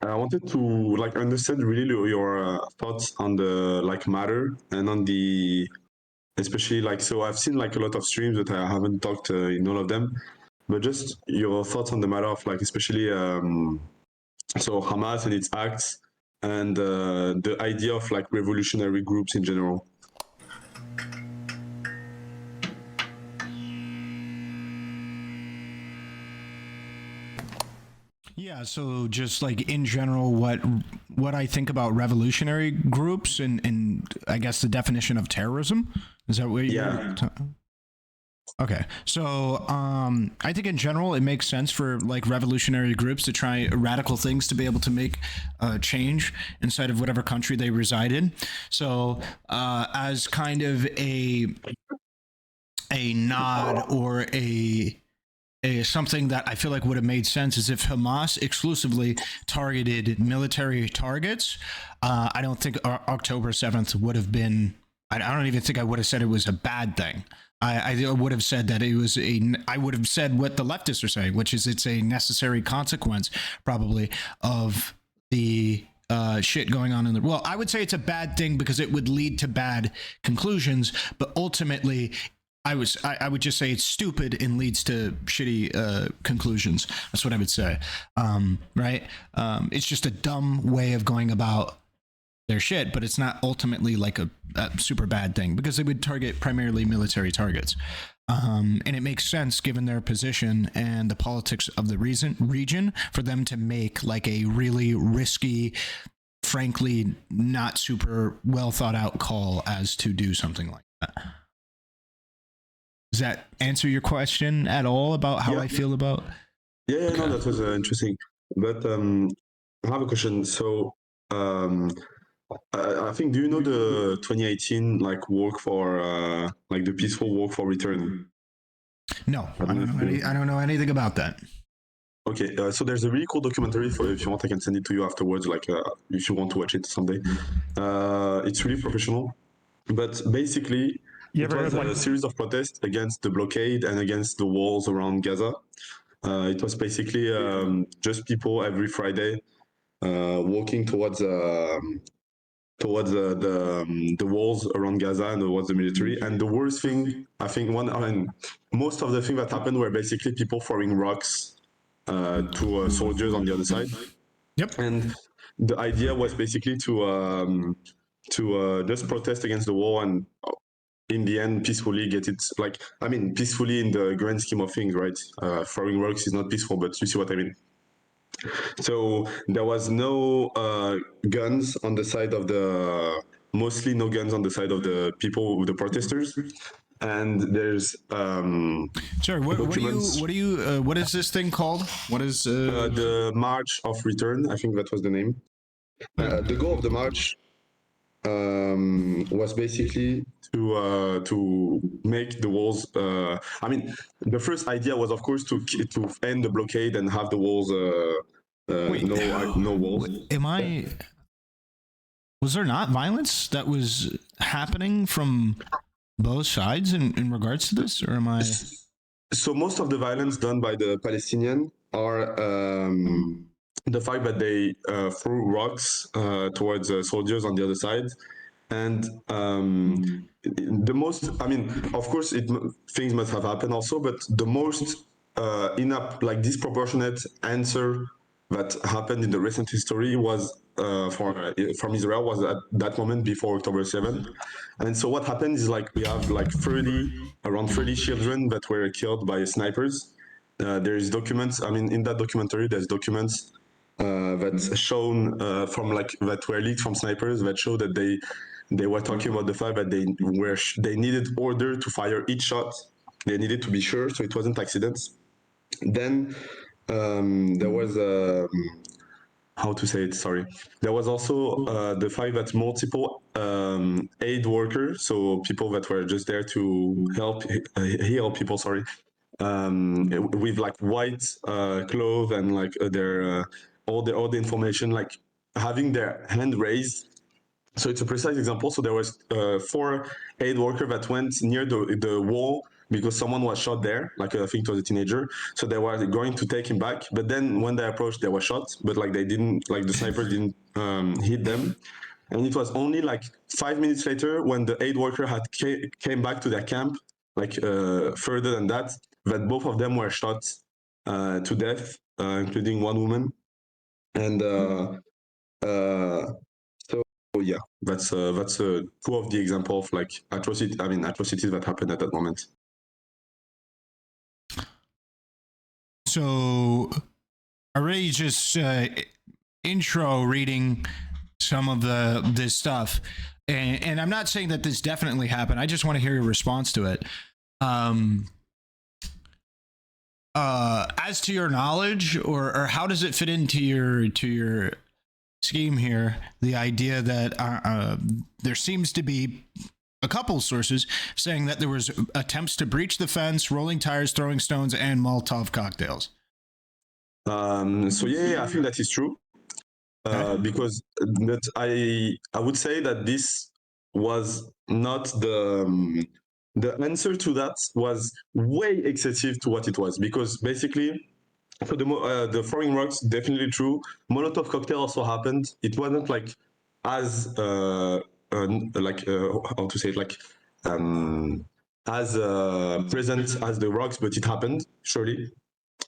I wanted to like understand really your thoughts on the like matter and on the especially like so I've seen like a lot of streams, but I haven't talked in all of them. But just your thoughts on the matter of like especially so Hamas and its acts and the idea of like revolutionary groups in general. Yeah, so just like in general, what I think about revolutionary groups and I guess the definition of terrorism, is that what you're Okay, so I think in general it makes sense for like revolutionary groups to try radical things to be able to make change inside of whatever country they reside in. So as kind of a nod or a something that I feel like would have made sense is if Hamas exclusively targeted military targets. I don't think October 7th would have been. I don't even think I would have said it was a bad thing. I would have said that it was I would have said what the leftists are saying, which is it's a necessary consequence, probably, of the shit going on in the. Well, I would say it's a bad thing because it would lead to bad conclusions, but ultimately, I would just say it's stupid and leads to shitty conclusions. That's what I would say, right? It's just a dumb way of going about their shit, but it's not ultimately like a super bad thing because they would target primarily military targets. And it makes sense given their position and the politics of the region for them to make like a really risky, frankly, not super well thought out call as to do something like that. Does that answer your question at all about how I feel about? Yeah, okay. No, that was interesting. But I have a question. So I think, do you know the 2018 like walk for like the peaceful walk for return? No, I don't know anything about that. Okay, so there's a really cool documentary. For if you want, I can send it to you afterwards. Like if you want to watch it someday. It's really professional, but basically. It was a series of protests against the blockade and against the walls around Gaza. It was basically just people every Friday walking towards the walls around Gaza and towards the military. And the worst thing, I think, most of the things that happened were basically people throwing rocks to soldiers on the other side. Yep. And the idea was basically to just protest against the wall and in the end peacefully get it, like, I mean, peacefully in the grand scheme of things, right? Throwing rocks is not peaceful, but you see what I mean. So there was no guns on the side of the, mostly no guns on the side of the people, the protesters. And there's sorry, what is this thing called? What is the March of Return? I think that was the name. The goal of the march was basically to make the walls. I mean, the first idea was, of course, to end the blockade and have the walls. No walls. Was there not violence that was happening from both sides in regards to this, or am I? So most of the violence done by the Palestinians are the fact that they threw rocks towards soldiers on the other side. And the most, I mean, of course, things must have happened also, but the most like disproportionate answer that happened in the recent history was from Israel was at that moment before October 7th. And so what happened is like we have like around 30 children that were killed by snipers. There's documents, I mean, in that documentary, there's documents that's shown from like that were leaked from snipers that show that they were talking about the fact that they needed order to fire each shot. They needed to be sure, so it wasn't accidents. Then there was how to say it? Sorry. There was also the fact that multiple aid workers, so people that were just there to help heal people. Sorry. With like white clothes and like their all the information, like having their hand raised. So it's a precise example. So there was 4 aid workers that went near the wall because someone was shot there, like I think it was a teenager. So they were going to take him back, but then when they approached, they were shot, but like they didn't, like the snipers didn't hit them. And it was only like 5 minutes later when the aid worker had came back to their camp, like further than that both of them were shot to death, including one woman. And so yeah, that's two of the example of like atrocities that happened at that moment. So already just intro reading some of this stuff, and I'm not saying that this definitely happened. I just want to hear your response to it. As to your knowledge, or how does it fit into your scheme here? The idea that there seems to be a couple sources saying that there was attempts to breach the fence, rolling tires, throwing stones, and Molotov cocktails. So yeah, I think that is true. Because I would say that this was not the answer to that was way excessive to what it was, because basically for the throwing rocks, definitely true. Molotov cocktail also happened. It wasn't like as how to say it, like as present as the rocks, but it happened surely.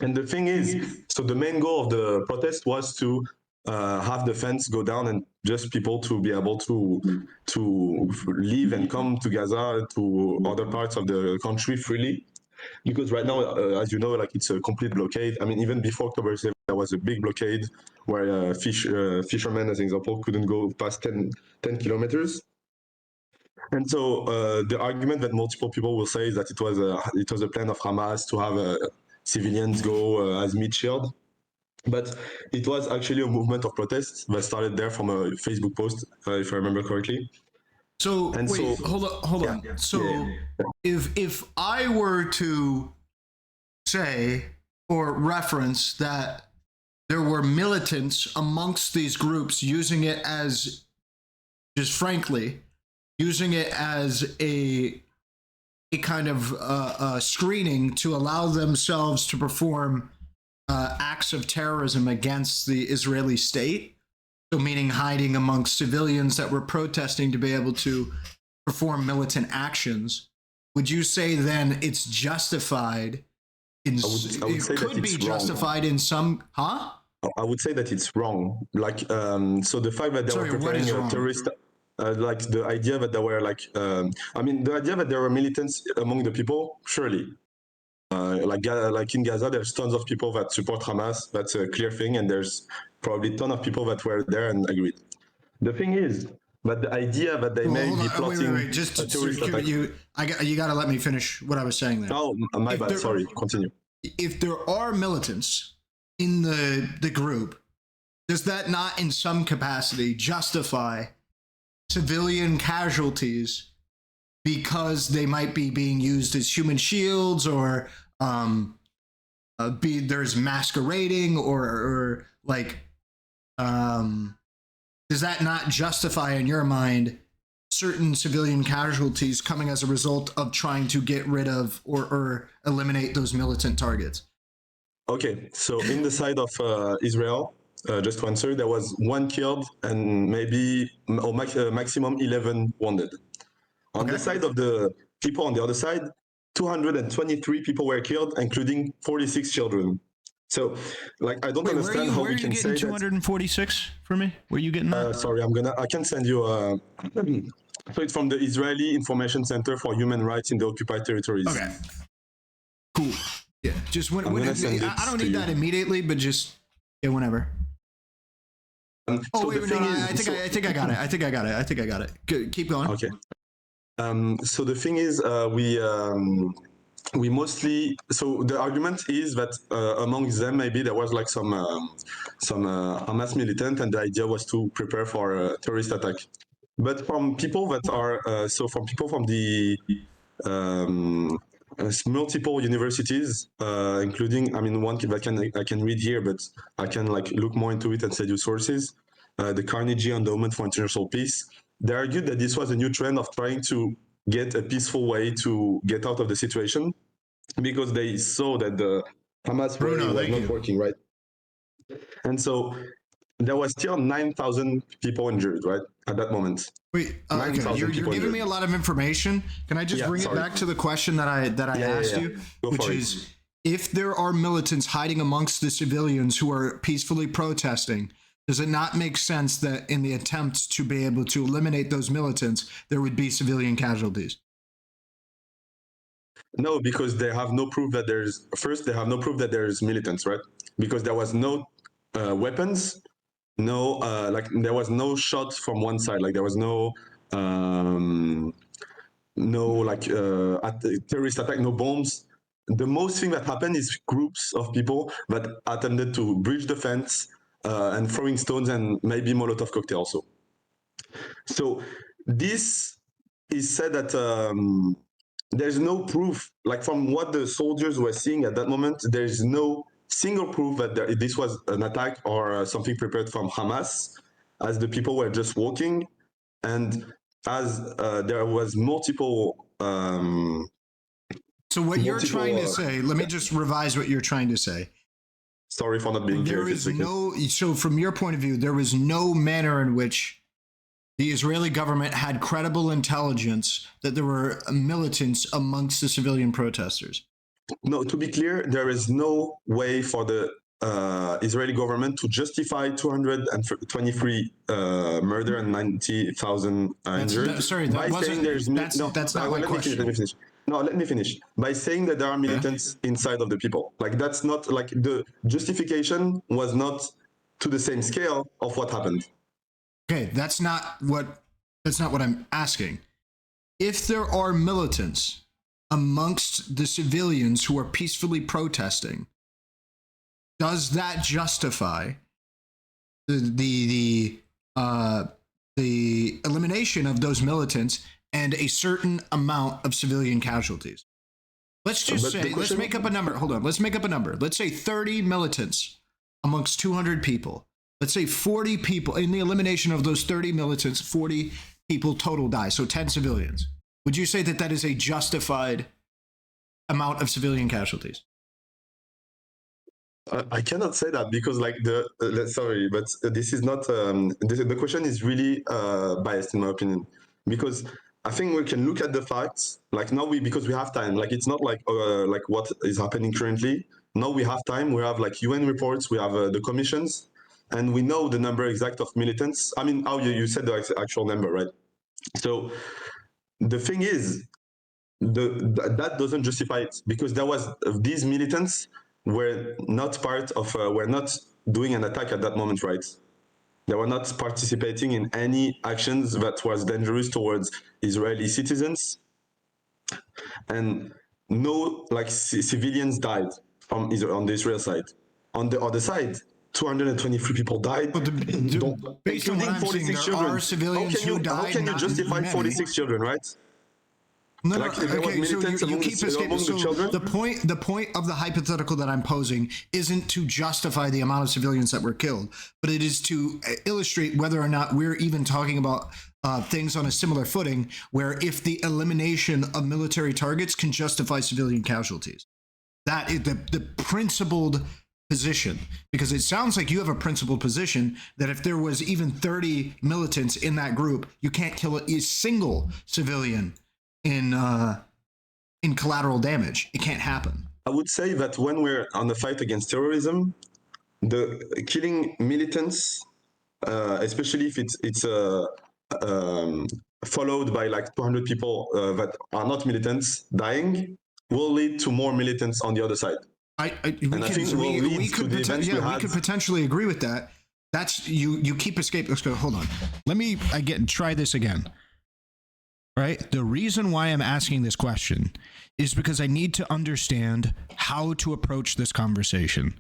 And the thing is, so the main goal of the protest was to have the fence go down and just people to be able to leave and come to Gaza, to other parts of the country freely. Because right now, as you know, like it's a complete blockade. I mean, even before October 7th, there was a big blockade where fishermen, as an example, couldn't go past 10 kilometers. And so the argument that multiple people will say is that it was a plan of Hamas to have civilians go as meat shield. But it was actually a movement of protests that started there from a Facebook post, if I remember correctly. So And wait, so, hold on. So if I were to say or reference that there were militants amongst these groups using it as, just frankly, using it as a kind of screening to allow themselves to perform acts of terrorism against the Israeli state, so meaning hiding amongst civilians that were protesting to be able to perform militant actions, would you say then it's justified? I would say it could be justified wrong. In some, huh? I would say that it's wrong. Like, so the fact that they were preparing a terrorist, like the idea that there were like, the idea that there were militants among the people, surely. Like in Gaza, there's tons of people that support Hamas. That's a clear thing, and there's probably a ton of people that were there and agreed. The thing is, but the idea that they may be plotting wait. Just a terrorist attack. You got to let me finish what I was saying there. Oh, my bad. Sorry. Continue. If there are militants in the group, does that not in some capacity justify civilian casualties because they might be being used as human shields, or there's masquerading, or like does that not justify in your mind certain civilian casualties coming as a result of trying to get rid of or eliminate those militant targets? Okay, so in the side of Israel, just to answer, there was 1 killed and maybe maximum 11 wounded. On the side of the people on the other side, 223 people were killed, including 46 children. So, like, I don't understand how we can say that. 246 for me? Where are you getting that? Sorry, I can send you. So it's from the Israeli Information Center for Human Rights in the Occupied Territories. Okay. Cool. Yeah, just when I don't need that immediately, but just whenever. So wait, no, I think I got it. Good, keep going. Okay. So the thing is, we mostly, so the argument is that among them maybe there was like some Hamas militant, and the idea was to prepare for a terrorist attack. But from people that are from people from the multiple universities, including, one that I can read here, but I can like look more into it and send you sources. The Carnegie Endowment for International Peace. They argued that this was a new trend of trying to get a peaceful way to get out of the situation, because they saw that the Hamas way was not working, right? And so there was still 9,000 people injured, right, at that moment. Wait, okay, you're giving me a lot of information. Can I just bring it back to the question that I asked you, which is, if there are militants hiding amongst the civilians who are peacefully protesting, does it not make sense that in the attempt to be able to eliminate those militants, there would be civilian casualties? No, because they have no proof that there's militants, right? Because there was no weapons, no there was no shots from one side, like there was no terrorist attack, no bombs. The most thing that happened is groups of people that attempted to breach the fence and throwing stones and maybe Molotov cocktail also. So this is said that there's no proof, like from what the soldiers were seeing at that moment, there's no single proof that this was an attack or something prepared from Hamas, as the people were just walking, and as there was multiple. So what you're trying to say, let me just revise what you're trying to say. Sorry for not being clear. There is so from your point of view, there was no manner in which the Israeli government had credible intelligence that there were militants amongst the civilian protesters. No, to be clear, there is no way for the Israeli government to justify 223 murder and 90,000 injured. That's not my question. Let me finish. No, let me finish. By saying that there are militants inside of the people, like that's not like the justification was not to the same scale of what happened. Okay, that's not what I'm asking. If there are militants amongst the civilians who are peacefully protesting, does that justify the elimination of those militants and a certain amount of civilian casualties? Let's just say, let's make up a number. Hold on, let's make up a number. Let's say 30 militants amongst 200 people. Let's say 40 people. In the elimination of those 30 militants, 40 people total die, so 10 civilians. Would you say that that is a justified amount of civilian casualties? I cannot say that because, like, sorry, but this is not. The question is really biased in my opinion, because I think we can look at the facts. Like now, because we have time. Like it's not like what is happening currently. Now we have time. We have like UN reports. We have the commissions, and we know the number exact of militants. I mean, how you said the actual number, right? So the thing is, that doesn't justify it, because there was these militants were not part of, were not doing an attack at that moment, right? They were not participating in any actions that was dangerous towards Israeli citizens, and no like civilians died on the Israel side. On the other side, 223 people died, based on what I'm seeing, there are civilians who died. How can you justify 46 children, right? No, okay, so you keep escaping. So the point of the hypothetical that I'm posing isn't to justify the amount of civilians that were killed, but it is to illustrate whether or not we're even talking about things on a similar footing, where if the elimination of military targets can justify civilian casualties. That is the principled position, because it sounds like you have a principled position that if there was even 30 militants in that group, you can't kill a single civilian in collateral damage. It can't happen. I would say that when we're on the fight against terrorism, the killing militants, especially if it's followed by like 200 people that are not militants dying, will lead to more militants on the other side. We could potentially agree with that. That's you keep escaping. Let's go. Hold on. Let me try this again. Right? The reason why I'm asking this question is because I need to understand how to approach this conversation.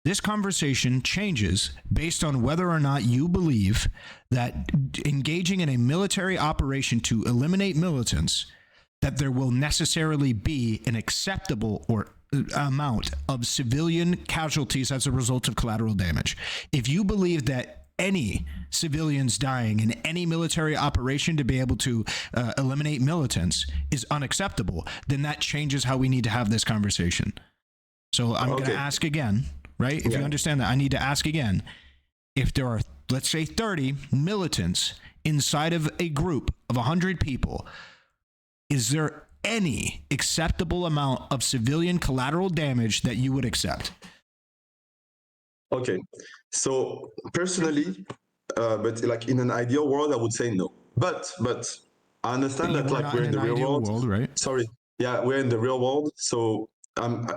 This conversation changes based on whether or not you believe that engaging in a military operation to eliminate militants, that there will necessarily be an acceptable or amount of civilian casualties as a result of collateral damage. If you believe that any civilians dying in any military operation to be able to eliminate militants is unacceptable, then that changes how we need to have this conversation. So I'm going to ask again, right? If you understand that, I need to ask again. If there are, let's say, 30 militants inside of a group of 100 people, is there any acceptable amount of civilian collateral damage that you would accept? Okay, so personally, but like in an ideal world, I would say no. But I understand that like we're in the real world, right? Sorry, yeah, we're in the real world. So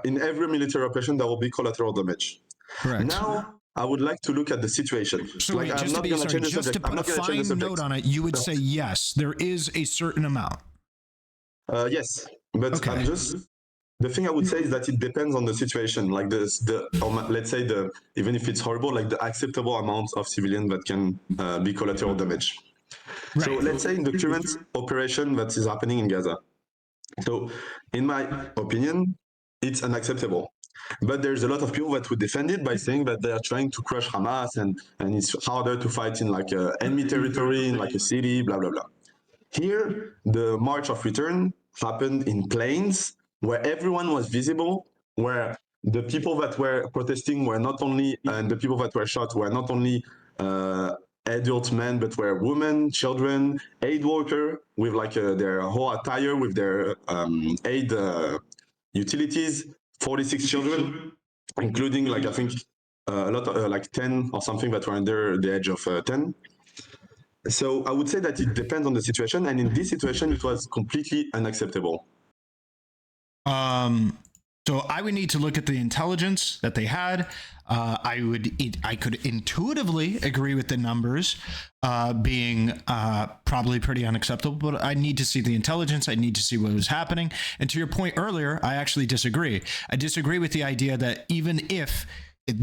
in every military operation, there will be collateral damage. Correct. Now, I would like to look at the situation. So like, just to put a fine note on it, you would say yes, there is a certain amount. Yes, but the thing I would say is that it depends on the situation. Like let's say even if it's horrible, like the acceptable amount of civilians that can be collateral damage. Right. So let's say in the current operation that is happening in Gaza. So in my opinion, it's unacceptable. But there's a lot of people that would defend it by saying that they are trying to crush Hamas and it's harder to fight in like enemy territory, in like a city, blah, blah, blah. Here, the March of Return happened in plains where everyone was visible, where the people that were protesting were not only, and the people that were shot were not only adult men, but were women, children, aid workers with like their whole attire, with their aid utilities, 46 children, including like I think a lot of like 10 or something that were under the age of 10. So I would say that it depends on the situation, and in this situation, it was completely unacceptable. So I would need to look at the intelligence that they had. I could intuitively agree with the numbers being probably pretty unacceptable, but I need to see the intelligence. I need to see what was happening. And to your point earlier, I actually disagree. I disagree with the idea that even if it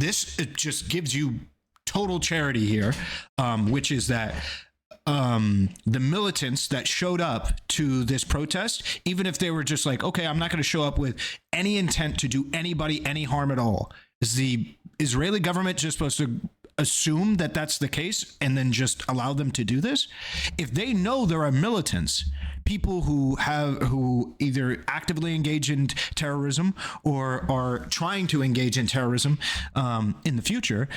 just gives you total charity here, which is that the militants that showed up to this protest, even if they were just like, okay, I'm not going to show up with any intent to do anybody any harm at all, is the Israeli government just supposed to assume that that's the case and then just allow them to do this? If they know there are militants, people who either actively engage in terrorism or are trying to engage in terrorism in the future,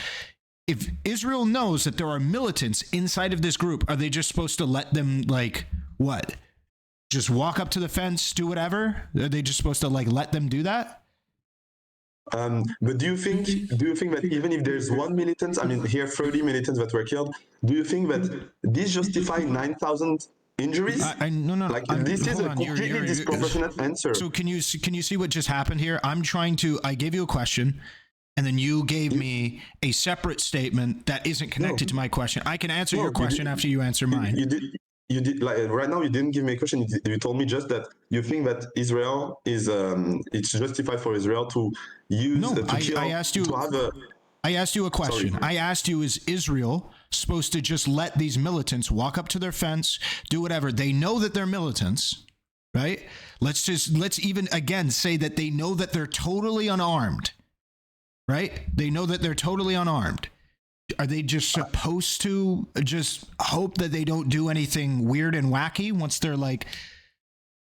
if Israel knows that there are militants inside of this group, are they just supposed to let them, like, what? Just walk up to the fence, do whatever? Are they just supposed to, like, let them do that? But do you think that even if there's one militant, I mean, here 30 militants that were killed, do you think that this justifies 9,000 injuries? No. Like, this is a completely disproportionate answer. So can you see what just happened here? I gave you a question, and then you gave me a separate statement that isn't connected to my question. I can answer your question after you answer mine. You did like right now. You didn't give me a question. You told me just that you think that Israel is it's justified for Israel to use to kill. I asked you. I asked you a question. Sorry. I asked you: is Israel supposed to just let these militants walk up to their fence, do whatever? They know that they're militants, right? Let's even again say that they know that they're totally unarmed. Right? They know that they're totally unarmed. Are they just supposed to just hope that they don't do anything weird and wacky once they're like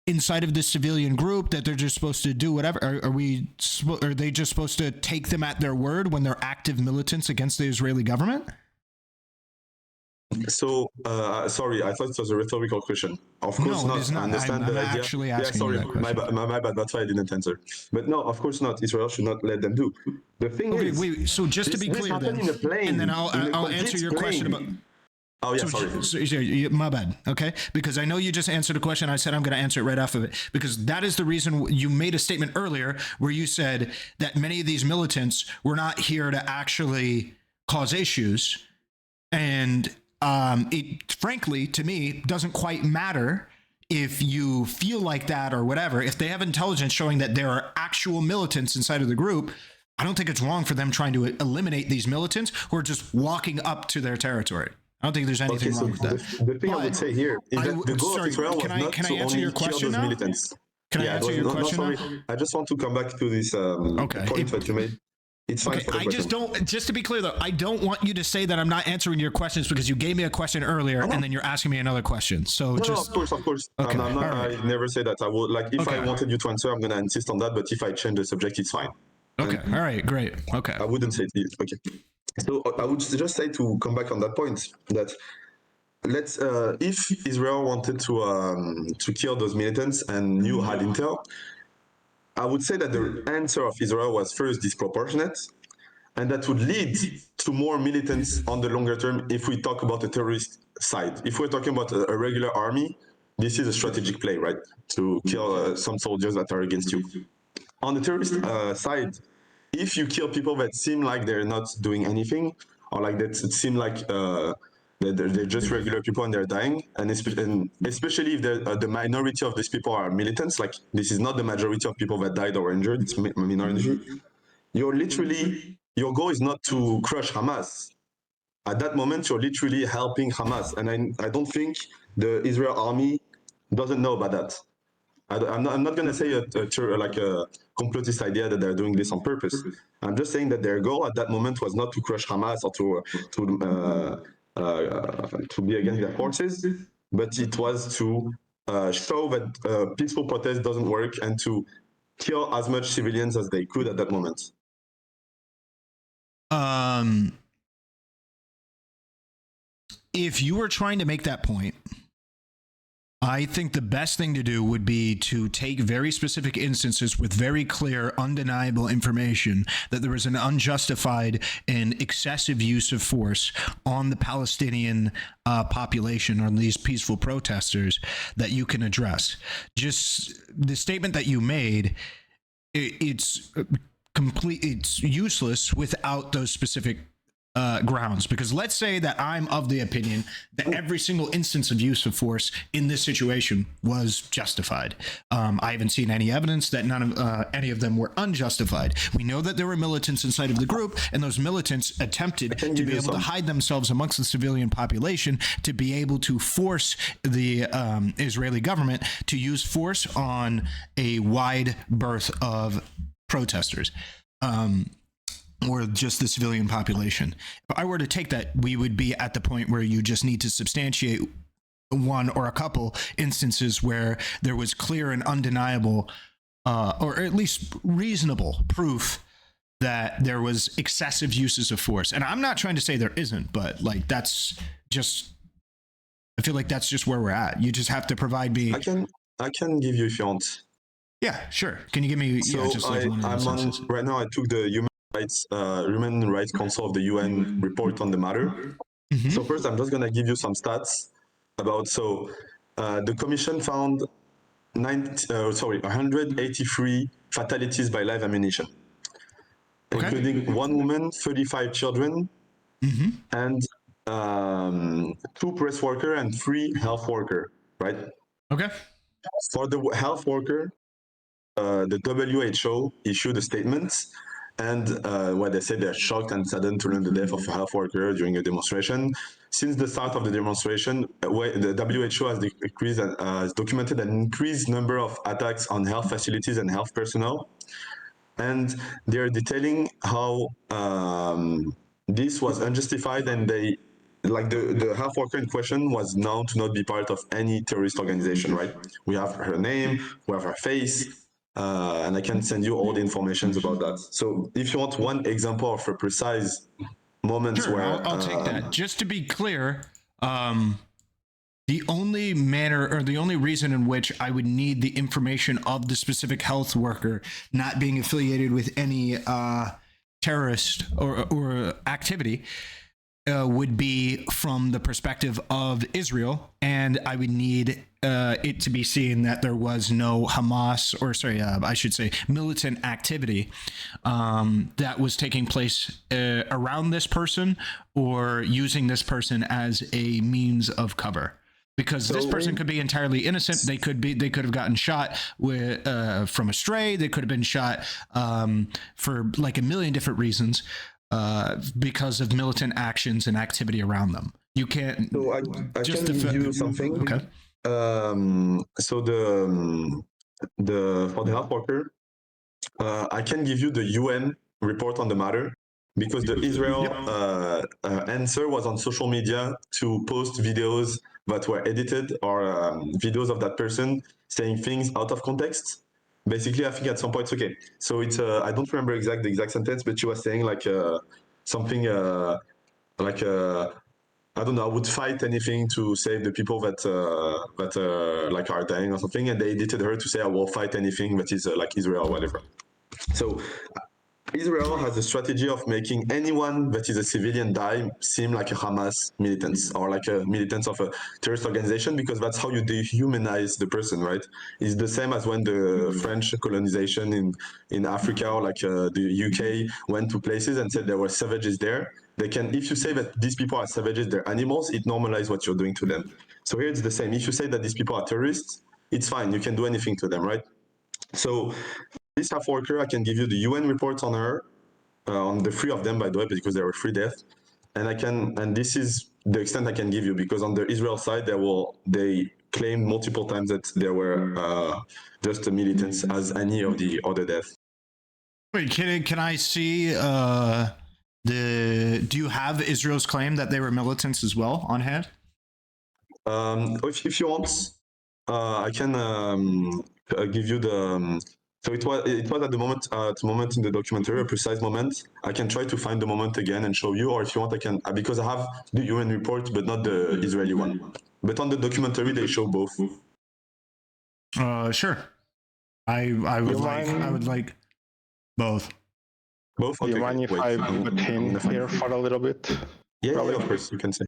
inside of this civilian group, that they're just supposed to do whatever? Are they just supposed to take them at their word when they're active militants against the Israeli government? So, sorry, I thought it was a rhetorical question. Of course not. I understand the idea. Actually asking you that question. My bad. That's why I didn't answer. But no, of course not. Israel should not let them do. The thing is, wait. So just to be clear, then, and then I'll answer your question about. Oh yeah, sorry. My bad. Okay, because I know you just answered a question. I said I'm going to answer it right off of it because that is the reason you made a statement earlier where you said that many of these militants were not here to actually cause issues, and it frankly to me doesn't quite matter if you feel like that or whatever. If they have intelligence showing that there are actual militants inside of the group, I don't think it's wrong for them trying to eliminate these militants who are just walking up to their territory. I don't think there's anything wrong with that. The thing I would say here is that the goal of Israel was not to only kill those militants. Can I answer your question now? I just want to come back to this point that you made. It's fine Okay, for the I question. just don't, just to be clear though, I don't want you to say that I'm not answering your questions because you gave me a question earlier and then you're asking me another question. So No, just, of course. okay, I'm not, all right. I never say that. I would like if I Okay. wanted you to answer, I'm gonna insist on that. But if I change the subject, it's fine. Okay, all right, great. Okay. I wouldn't say it. Okay. So I would just say to come back on that point that let's if Israel wanted to kill those militants and you had intel, I would say that the answer of Israel was first disproportionate, and that would lead to more militants on the longer term if we talk about the terrorist side. If we're talking about a regular army, this is a strategic play, right? To kill some soldiers that are against you. On the terrorist side, if you kill people that seem like they're not doing anything, or like that it seem like they're just regular people and they're dying, and especially if the minority of these people are militants, like this is not the majority of people that died or injured, it's minority. You're literally, your goal is not to crush Hamas. At that moment, you're literally helping Hamas, and I don't think the Israel army doesn't know about that. I'm not going to say like a complotist idea that they're doing this on purpose. I'm just saying that their goal at that moment was not to crush Hamas or to be against their forces, but it was to show that peaceful protest doesn't work and to kill as much civilians as they could at that moment. If you were trying to make that point, I think the best thing to do would be to take very specific instances with very clear, undeniable information that there was an unjustified and excessive use of force on the Palestinian population, on these peaceful protesters, that you can address. Just the statement that you made, it's useless without those specific grounds, because let's say that I'm of the opinion that every single instance of use of force in this situation was justified. I haven't seen any evidence that any of them were unjustified. We know that there were militants inside of the group, and those militants attempted to be able to hide themselves amongst the civilian population to be able to force the Israeli government to use force on a wide berth of protesters. Or just the civilian population. If I were to take that, we would be at the point where you just need to substantiate one or a couple instances where there was clear and undeniable, or at least reasonable proof that there was excessive uses of force. And I'm not trying to say there isn't, but like that's just, I feel like that's just where we're at. You just have to provide me. I can give you if you want. Yeah, sure. Can you give me? So yeah, just like one of those right now. I took the Human Rights Council of the UN report on the matter. Mm-hmm. So first, I'm just gonna give you some stats about. So the Commission found 183 fatalities by live ammunition, including one woman, 35 children, mm-hmm. and 2 press worker and 3 health worker. Right. Okay. For the health worker, the WHO issued a statement, and where they said they're shocked and saddened to learn the death of a health worker during a demonstration. Since the start of the demonstration, the WHO has documented an increased number of attacks on health facilities and health personnel, and they're detailing how this was unjustified, and the health worker in question was known to not be part of any terrorist organization, right? We have her name, we have her face, and I can send you all the information about that. So if you want one example of a precise moment sure, where... I'll take that. Just to be clear, the only manner or the only reason in which I would need the information of the specific health worker not being affiliated with any terrorist or activity would be from the perspective of Israel, and I would need it to be seen that there was no Hamas, or sorry, I should say militant activity that was taking place around this person or using this person as a means of cover. Because this person could be entirely innocent. They could have gotten shot from a stray. They could have been shot for like a million different reasons because of militant actions and activity around them. You can't. So I can give you something. Okay. So for the health worker, I can give you the UN report on the matter because the Israel answer was on social media to post videos that were edited or videos of that person saying things out of context. Basically, I think at some point it's okay. So it's I don't remember the exact sentence, but she was saying like something like I don't know. I would fight anything to save the people that like are dying or something, and they edited her to say I will fight anything that is like Israel or whatever. So Israel has a strategy of making anyone that is a civilian die seem like a Hamas militant or like a militant of a terrorist organization because that's how you dehumanize the person, right? It's the same as when the French colonization in Africa or like the UK went to places and said there were savages there. They can, if you say that these people are savages, they're animals, it normalizes what you're doing to them. So here it's the same. If you say that these people are terrorists, it's fine. You can do anything to them, right? So this half worker, I can give you the UN reports on her, on the three of them, by the way, because there were 3 deaths. And this is the extent I can give you, because on the Israel side, they claimed multiple times that there were just militants as any of the other deaths. Wait, can I see do you have Israel's claim that they were militants as well on hand? If you want, I can give you the. So it was at the moment in the documentary, a precise moment. I can try to find the moment again and show you, or if you want, I can, because I have the UN report, but not the Israeli one. But on the documentary, they show both. Sure. I would like both. Both. Okay, do you mind if I put in here for a little bit? Yeah, of course, you can say.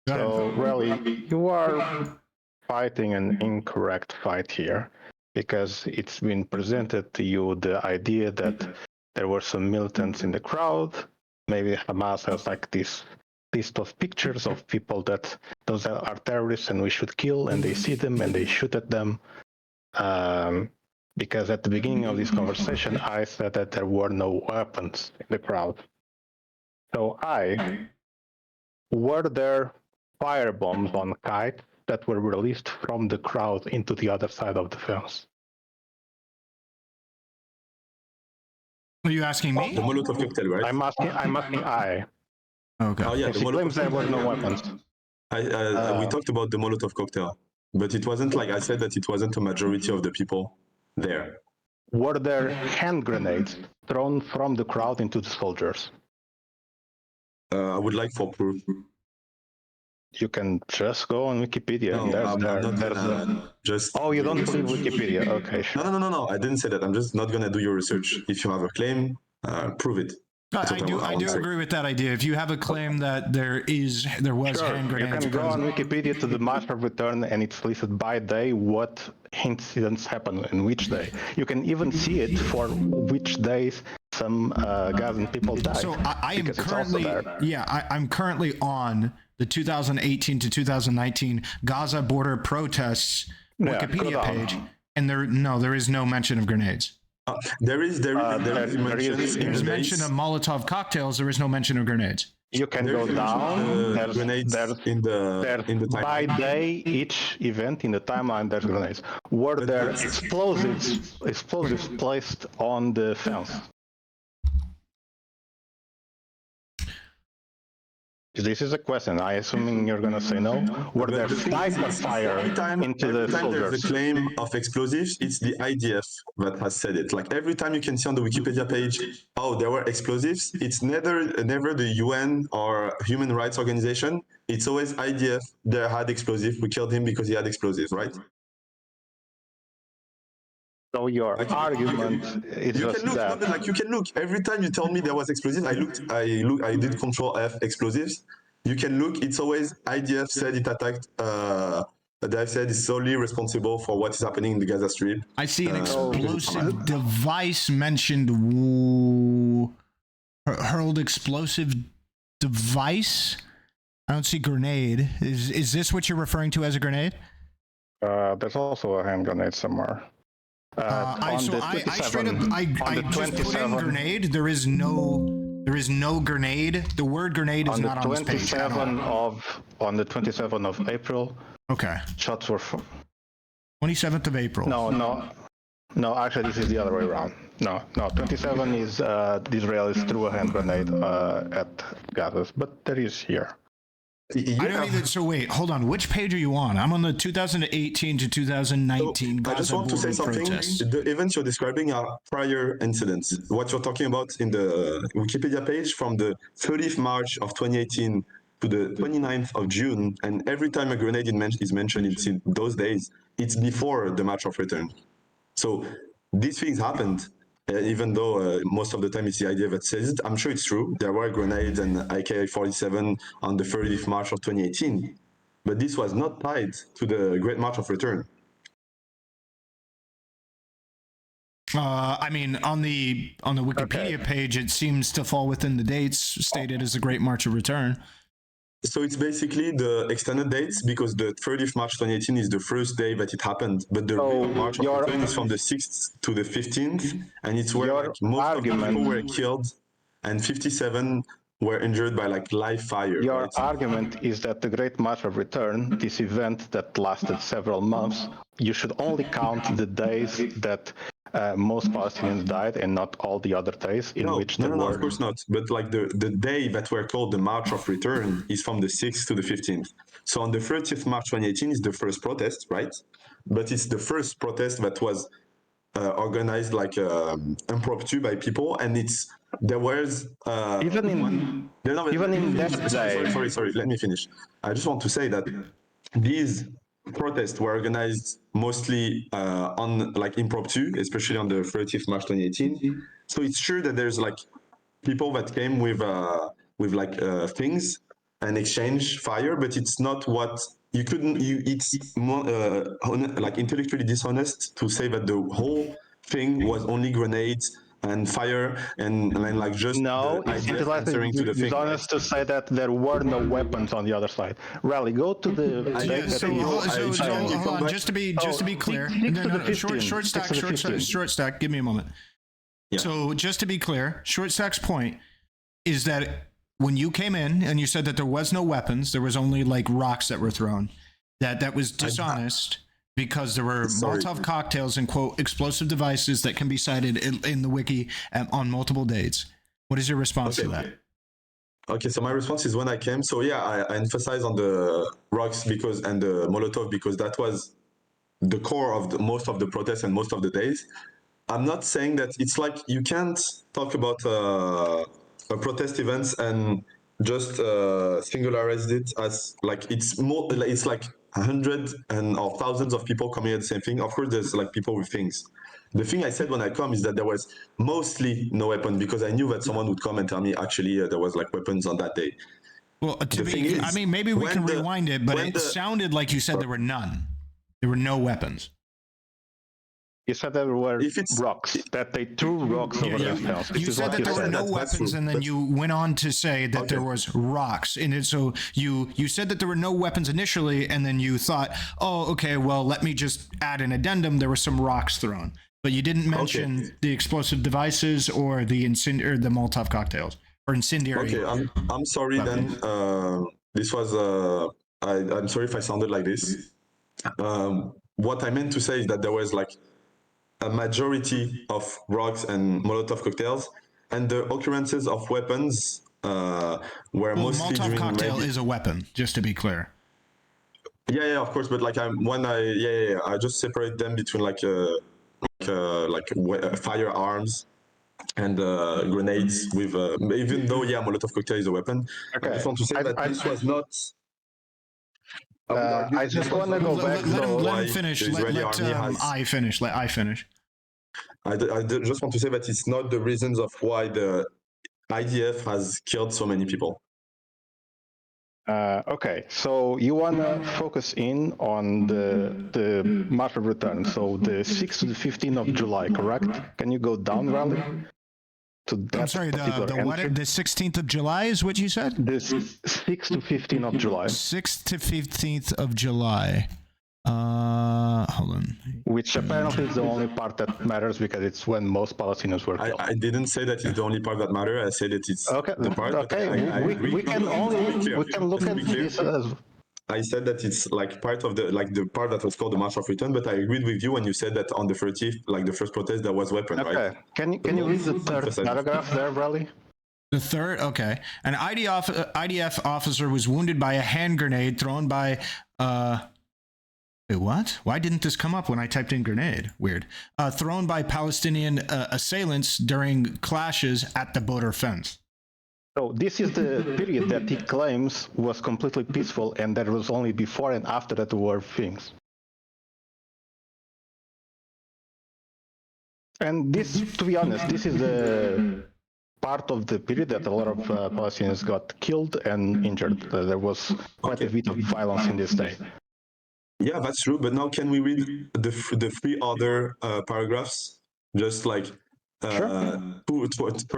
So really, you are fighting an incorrect fight here, because it's been presented to you the idea that there were some militants in the crowd. Maybe Hamas has like this list of pictures of people that those are terrorists and we should kill, and they see them and they shoot at them. Because at the beginning of this conversation, I said that there were no weapons in the crowd. So were there firebombs on kites that were released from the crowd into the other side of the fence? Are you asking me? The Molotov cocktail, right? I'm asking Okay. Oh yeah, She claims there were no weapons. We talked about the Molotov cocktail, but it wasn't like I said that it wasn't a majority of the people there. Were there hand grenades thrown from the crowd into the soldiers? I would like for proof. You can just go on Wikipedia. No, I'm not gonna just. Oh, you don't believe Wikipedia? Okay, sure. No. I didn't say that. I'm just not gonna do your research. If you have a claim, prove it. I do agree with that idea. If you have a claim that there was hand grenades, you can go on Wikipedia to the master return, and it's listed by day what incidents happen and which day. You can even see it for which days some Gazan people died. So I'm currently on the 2018 to 2019 Gaza border protests Wikipedia page, and there is no mention of grenades. There is mention of Molotov cocktails. There is no mention of grenades. You can go down. There's grenades in the timeline. By day, each event in the timeline, there's grenades. Were there explosives placed on the fence? This is a question. I assuming you're gonna say no. Were there sniper fire into the soldiers? There's a claim of explosives, it's the IDF that has said it. Like every time you can see on the Wikipedia page, oh, there were explosives. It's never the UN or human rights organization. It's always IDF. There had explosives. We killed him because he had explosives, right? So your argument is you just can look, that. like you can look every time you tell me there was explosives. I did Control F explosives. You can look. It's always IDF said it attacked. IDF said it's solely responsible for what is happening in the Gaza Strip. I see an explosive device mentioned. Hurled explosive device. I don't see grenade. Is this what you're referring to as a grenade? There's also a hand grenade somewhere. I just put in grenade. There is no grenade. The word grenade is not on this page at all. On the 27th of April. Okay. Shots were 27th of April. No. No, actually, this is the other way around. No, 27 is the Israelis threw a hand grenade at Gaza, but there is here. I don't even. So wait, hold on. Which page are you on? I'm on the 2018 to 2019 Gaza I just want to say something. protests. The events you're describing are prior incidents. What you're talking about in the Wikipedia page from the 30th March of 2018 to the 29th of June, and every time a grenade is mentioned, it's in those days. It's before the March of Return. So these things happened. Even though most of the time it's the idea that says it, I'm sure it's true. There were grenades and AK-47 on the 30th March of 2018, but this was not tied to the Great March of Return. I mean, on the Wikipedia page, it seems to fall within the dates stated as the Great March of Return. So it's basically the extended dates because the 30th March 2018 is the first day that it happened, but the real March of Return is from the 6th to the 15th, and it's where like, most of the people were killed and 57 were injured by like live fire. Your argument is that the Great March of Return, this event that lasted several months, you should only count the days that most Palestinians died and not all the other days in which there were... No, of course not. But like the day that were called the March of Return is from the 6th to the 15th. So on the 30th March 2018 is the first protest, right? But it's the first protest that was organized like impromptu by people, and there was even in that day. Sorry, let me finish. I just want to say that these protests were organized mostly on like impromptu, especially on the 30th March 2018. So it's true that there's like people that came with like things and exchange fire, but it's not what you couldn't. It's more like intellectually dishonest to say that the whole thing was only grenades and fire and like just no, it's answering to the thing. It's honest to say that there were no weapons on the other side. Rally, go to the. Hold on, just to be clear. Short stack. Give me a moment. Yeah. So just to be clear, Short Stack's point is that when you came in and you said that there was no weapons, there was only like rocks that were thrown, that was dishonest. Because there were Molotov cocktails and, quote, explosive devices that can be cited in the wiki on multiple dates. What is your response to that? Okay, so my response is when I came. So yeah, I emphasize on the rocks and the Molotov because that was the core of most of the protests and most of the days. I'm not saying that it's like you can't talk about protest events and just singularize it as like it's like hundreds or thousands of people coming at the same thing. Of course, there's like people with things. The thing I said when I come is that there was mostly no weapon because I knew that someone would come and tell me actually there was like weapons on that day. Well, I mean, maybe we can rewind it, but it sounded like you said there were none. There were no weapons. You said there were rocks, that they threw rocks over themselves. You said that there were no weapons, and then you went on to say that there was rocks. And so you said that there were no weapons initially, and then you thought, oh, okay, well, let me just add an addendum. There were some rocks thrown. But you didn't mention the explosive devices or the Molotov cocktails or incendiary. Okay, I'm sorry then. This was, I'm sorry if I sounded like this. What I meant to say is that there was like a majority of rocks and Molotov cocktails, and the occurrences of weapons were mostly Molotov cocktail is a weapon, just to be clear. Yeah, of course, but like I just separate them between like firearms and grenades with even though Molotov cocktail is a weapon. Okay. I just want to say that this was not. I just want to go back. Let him finish. Let I finish. I just want to say that it's not the reasons of why the IDF has killed so many people. Okay, so you want to focus in on the March of Return, so the 6th to the 15th of July, correct? Can you go down, Rally? To that I'm sorry, the 16th of July is what you said? The 6th to 15th of July. 6th to 15th of July. Hold on. Which apparently is the only part that matters because it's when most Palestinians were killed. I didn't say that it's the only part that matters. I said that it's the part. Okay, we can look at this as I said that it's like part of the part that was called the March of Return, but I agreed with you when you said that on the 30th, like the first protest, there was weapon, Okay. right? Can you read the third paragraph there, Raleigh? The third, okay. An IDF officer was wounded by a hand grenade thrown by, wait, what? Why didn't this come up when I typed in grenade? Weird. Thrown by Palestinian assailants during clashes at the border fence. So this is the period that he claims was completely peaceful, and there was only before and after that were things. And this, to be honest, this is the part of the period that a lot of Palestinians got killed and injured. There was quite a bit of violence in this day. Yeah, that's true. But now can we read the three other paragraphs? Just like Sure. 3,000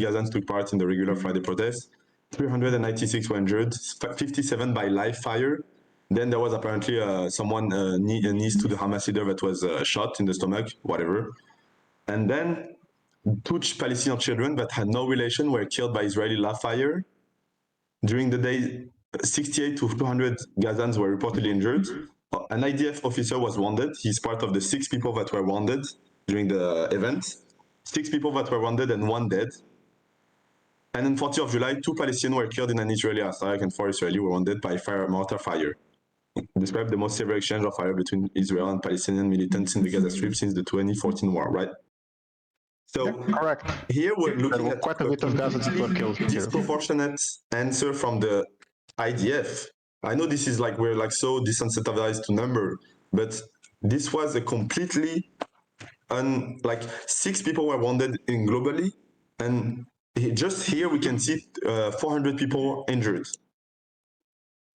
Gazans took part in the regular Friday protest. 396 were injured, 57 by live fire. Then there was apparently someone near to the Hamas leader that was shot in the stomach, whatever. And then 2 Palestinian children that had no relation were killed by Israeli live fire. During the day, 68 to 200 Gazans were reportedly injured. An IDF officer was wounded. He's part of the 6 people that were wounded during the event. 6 people that were wounded and 1 dead. And on 40th of July, 2 Palestinians were killed in an Israeli airstrike and 4 Israelis were wounded by mortar fire. Describe the most severe exchange of fire between Israel and Palestinian militants in the Gaza Strip since the 2014 war, right? So yeah, correct. Here we're looking at quite a bit of Gazans that were killed. Disproportionate answer from the IDF. I know this is like we're like so desensitized to number, but this was a completely like 6 people were wounded in globally, and just here we can see 400 people injured.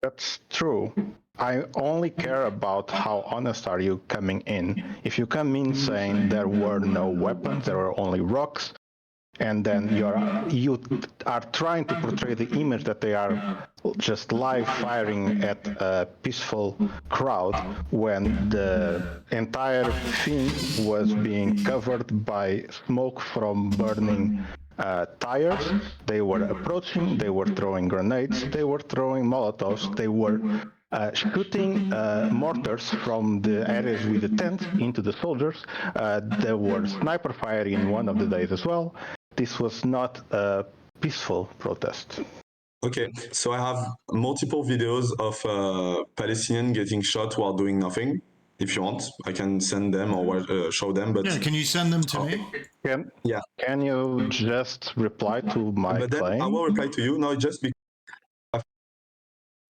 That's true. I only care about how honest are you coming in. If you come in saying there were no weapons, there were only rocks, and then you are trying to portray the image that they are just live firing at a peaceful crowd when the entire thing was being covered by smoke from burning tires. They were approaching, they were throwing grenades, they were throwing Molotovs, they were shooting mortars from the areas with the tents into the soldiers. There were sniper fire in one of the days as well. This was not a peaceful protest. Okay, so I have multiple videos of Palestinians getting shot while doing nothing. If you want, I can send them or show them. But yeah, can you send them to me? Can you just reply to my but then claim? I will reply to you. No, just because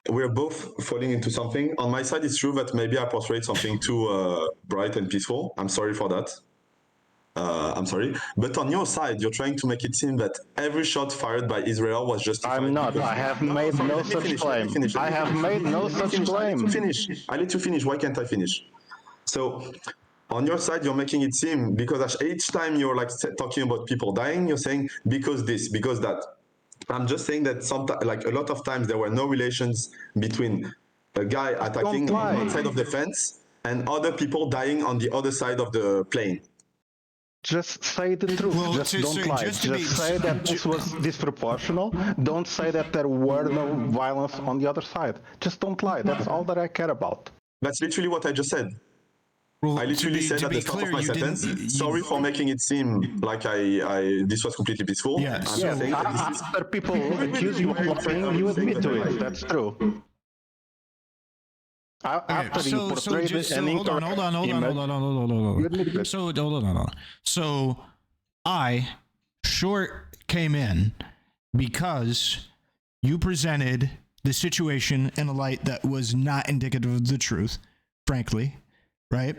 we're both falling into something. On my side, it's true that maybe I portrayed something too bright and peaceful. I'm sorry for that. I'm sorry. But on your side, you're trying to make it seem that every shot fired by Israel was justified. I'm not. I have made no such claim. I have made no such claim. I let you finish. Why can't I finish? So on your side, you're making it seem, because each time you're like talking about people dying, you're saying because this, because that. I'm just saying that sometimes, like a lot of times, there were no relations between a guy attacking on one side of the fence and other people dying on the other side of the plane. Just say the truth. Well, just don't lie. Just say that this was disproportional. Don't say that there were no violence on the other side. Just don't lie. That's all that I care about. That's literally what I just said. Well, I literally said at the start of my sentence, sorry for making it seem like this was completely peaceful. Yes. After people accuse you of lying, you admit to it. That's true. After you portray an incorrect image, hold on. So I short came in because you presented the situation in a light that was not indicative of the truth, frankly. Right?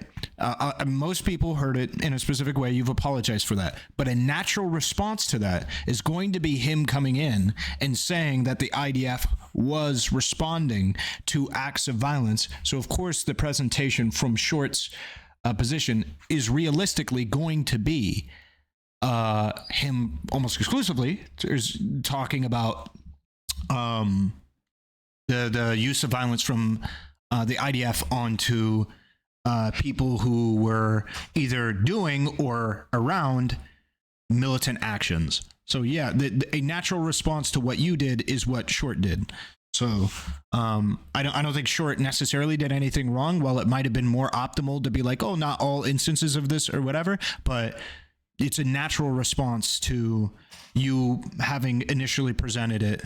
Most people heard it in a specific way. You've apologized for that. But a natural response to that is going to be him coming in and saying that the IDF was responding to acts of violence. So, of course, the presentation from Short's position is realistically going to be him almost exclusively talking about the use of violence from the IDF onto people who were either doing or around militant actions. So yeah, a natural response to what you did is what Short did. So I don't think Short necessarily did anything wrong. While it might have been more optimal to be like, oh, not all instances of this or whatever, but it's a natural response to you having initially presented it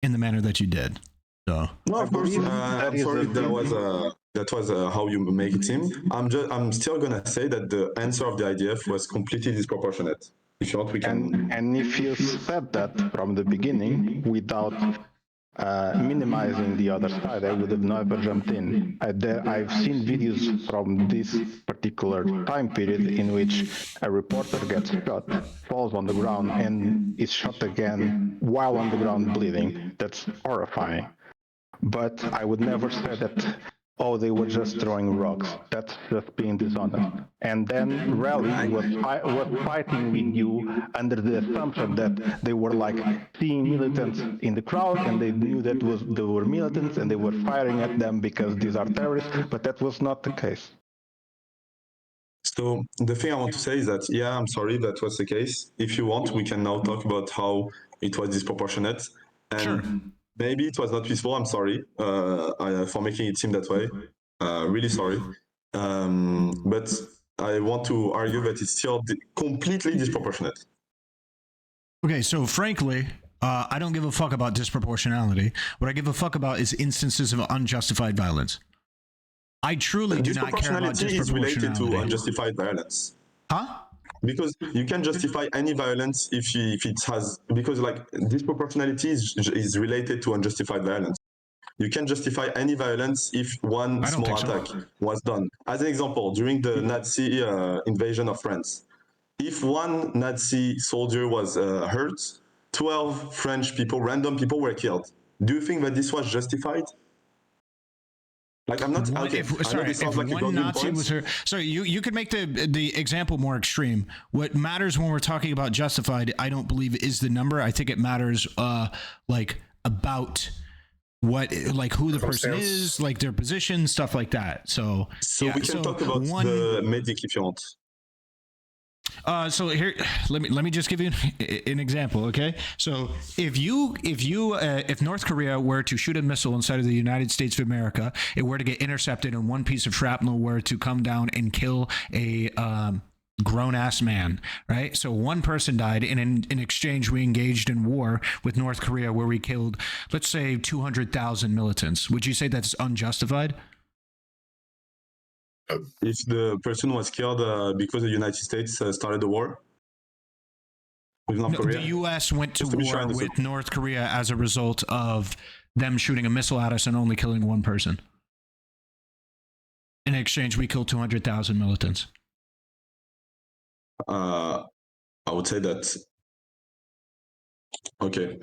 in the manner that you did. So no, of course. I'm sorry. That was how you make it seem. I'm still gonna say that the answer of the IDF was completely disproportionate. If you want, we can. And if you said that from the beginning without minimizing the other side, I would have never jumped in. I've seen videos from this particular time period in which a reporter gets shot, falls on the ground, and is shot again while on the ground bleeding. That's horrifying. But I would never say that, oh, they were just throwing rocks. That's just being dishonest. And then Rally was fighting with you under the assumption that they were like seeing militants in the crowd and they knew that they were militants and they were firing at them because these are terrorists, but that was not the case. So the thing I want to say is that, yeah, I'm sorry that was the case. If you want, we can now talk about how it was disproportionate. And sure. Maybe it was not peaceful. I'm sorry for making it seem that way. Really sorry. But I want to argue that it's still completely disproportionate. Okay, so frankly, I don't give a fuck about disproportionality. What I give a fuck about is instances of unjustified violence. I truly do not care about disproportionality. Is related to unjustified violence. Huh? Because you can justify any violence if it has, because like disproportionality is related to unjustified violence. You can justify any violence if one small attack was done. As an example, during the Nazi invasion of France, if one Nazi soldier was hurt, 12 French people, random people were killed. Do you think that this was justified? Like I'm not. Okay. If one Nazi was her, sorry, you could make the example more extreme. What matters when we're talking about justified, I don't believe, is the number. I think it matters, like about what, like who the person is, like their position, stuff like that. So yeah, we can talk about the medic if you want. So here, let me just give you an example, okay? So if North Korea were to shoot a missile inside of the United States of America, it were to get intercepted, and one piece of shrapnel were to come down and kill a grown-ass man, right? So one person died, and in exchange, we engaged in war with North Korea, where we killed, let's say, 200,000 militants. Would you say that's unjustified? If the person was killed because the United States started the war with North Korea? The U.S. went to war with North Korea as a result of them shooting a missile at us and only killing one person. In exchange, we killed 200,000 militants. I would say that. Okay,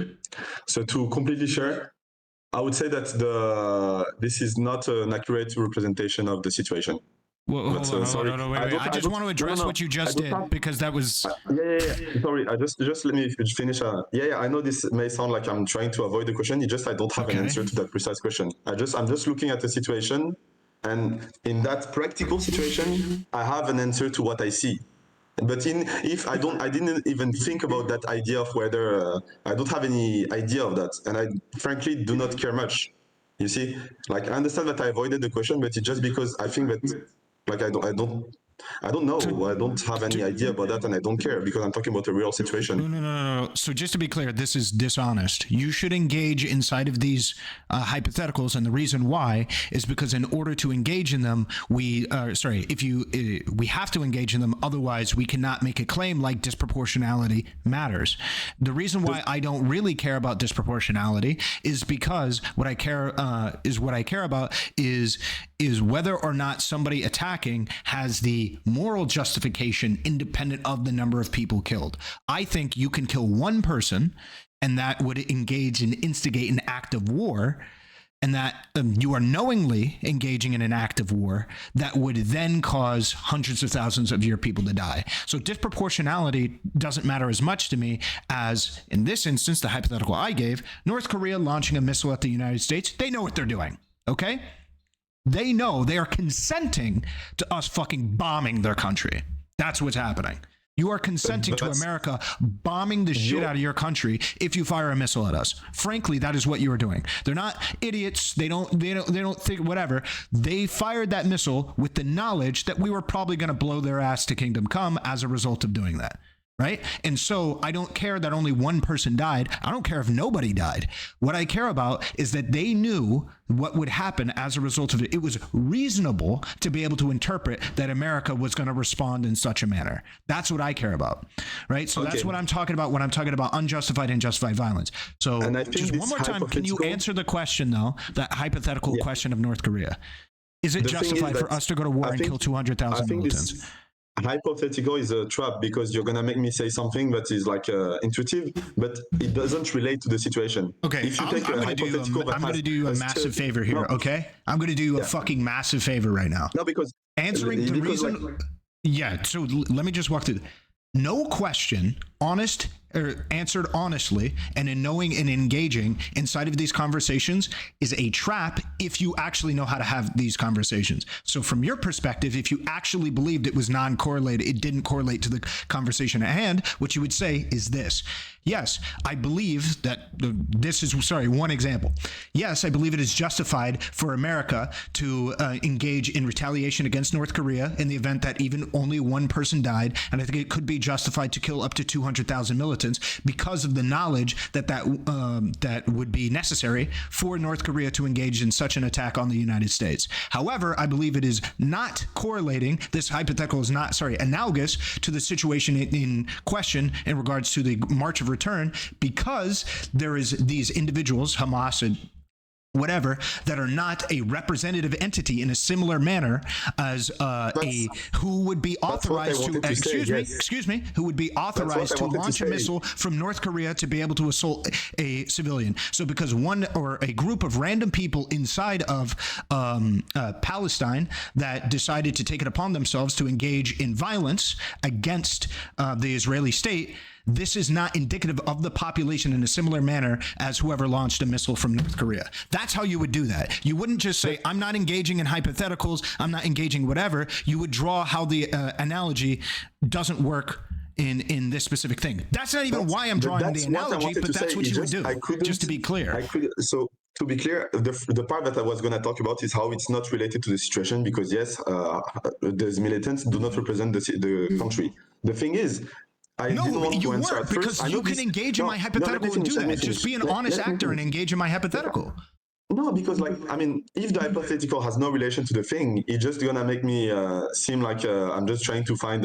so to completely share, I would say that this is not an accurate representation of the situation. Well, sorry. I just want to address what you just did because that was. Yeah. Sorry, just let me finish. Yeah. I know this may sound like I'm trying to avoid the question. It's just I don't have an answer to that precise question. I'm just looking at the situation, and in that practical situation, I have an answer to what I see. But I didn't even think about that idea of whether I don't have any idea of that, and I frankly do not care much. You see, like I understand that I avoided the question, but it's just because I think that, like I don't know. I don't have any idea about that, and I don't care because I'm talking about a real situation. No. So just to be clear, this is dishonest. You should engage inside of these hypotheticals, and the reason why is because in order to engage in them, we have to engage in them. Otherwise, we cannot make a claim like disproportionality matters. The reason why I don't really care about disproportionality is because what I care about is whether or not somebody attacking has the moral justification independent of the number of people killed. I think you can kill one person and that would engage and instigate an act of war, and that you are knowingly engaging in an act of war that would then cause hundreds of thousands of your people to die. So disproportionality doesn't matter as much to me as, in this instance, the hypothetical I gave, North Korea launching a missile at the United States. They know what they're doing, okay? They know they are consenting to us fucking bombing their country. That's what's happening. You are consenting to that's- America bombing the shit out of your country if you fire a missile at us. Frankly, that is what you are doing. They're not idiots. They don't think whatever. They fired that missile with the knowledge that we were probably going to blow their ass to Kingdom Come as a result of doing that. Right? And so I don't care that only one person died. I don't care if nobody died. What I care about is that they knew what would happen as a result of it. It was reasonable to be able to interpret that America was going to respond in such a manner. That's what I care about. Right? So that's what I'm talking about when I'm talking about unjustified and justified violence. So just one more time, can you answer the question, though, that hypothetical question of North Korea? Is it justified for us to go to war and kill 200,000 militants? Hypothetical is a trap because you're gonna make me say something that is like intuitive, but it doesn't relate to the situation. Okay, if you take I'm going to do you a massive favor here. Okay, I'm going to do you a fucking massive favor right now. No, because answering the reason. Yeah. So let me just walk through. No question, honest or answered honestly, and in knowing and engaging inside of these conversations is a trap if you actually know how to have these conversations. So from your perspective, if you actually believed it was non-correlated, it didn't correlate to the conversation at hand, what you would say is this. Yes, I believe that one example. Yes, I believe it is justified for America to engage in retaliation against North Korea in the event that even only one person died. And I think it could be justified to kill up to 200,000 militants because of the knowledge that would be necessary for North Korea to engage in such an attack on the United States. However, I believe it is not correlating. This hypothetical is not, analogous to the situation in question in regards to the March of Return, because there is these individuals, Hamas and whatever, that are not a representative entity in a similar manner as who would be authorized who would be authorized to launch a missile from North Korea to be able to assault a civilian. So because one or a group of random people inside of Palestine that decided to take it upon themselves to engage in violence against the Israeli state, this is not indicative of the population in a similar manner as whoever launched a missile from North Korea. That's how you would do that. You wouldn't just say, I'm not engaging in hypotheticals, I'm not engaging whatever. You would draw how the analogy doesn't work in this specific thing. That's not even why I'm drawing the analogy, but that's what you would do, just to be clear. So to be clear, the part that I was going to talk about is how it's not related to the situation, because yes, these militants do not represent the country. The thing is, you weren't, because you can engage in my hypothetical and do that. Just be an honest actor and engage in my hypothetical. No, because if the hypothetical has no relation to the thing, it's just gonna make me seem like I'm just trying to find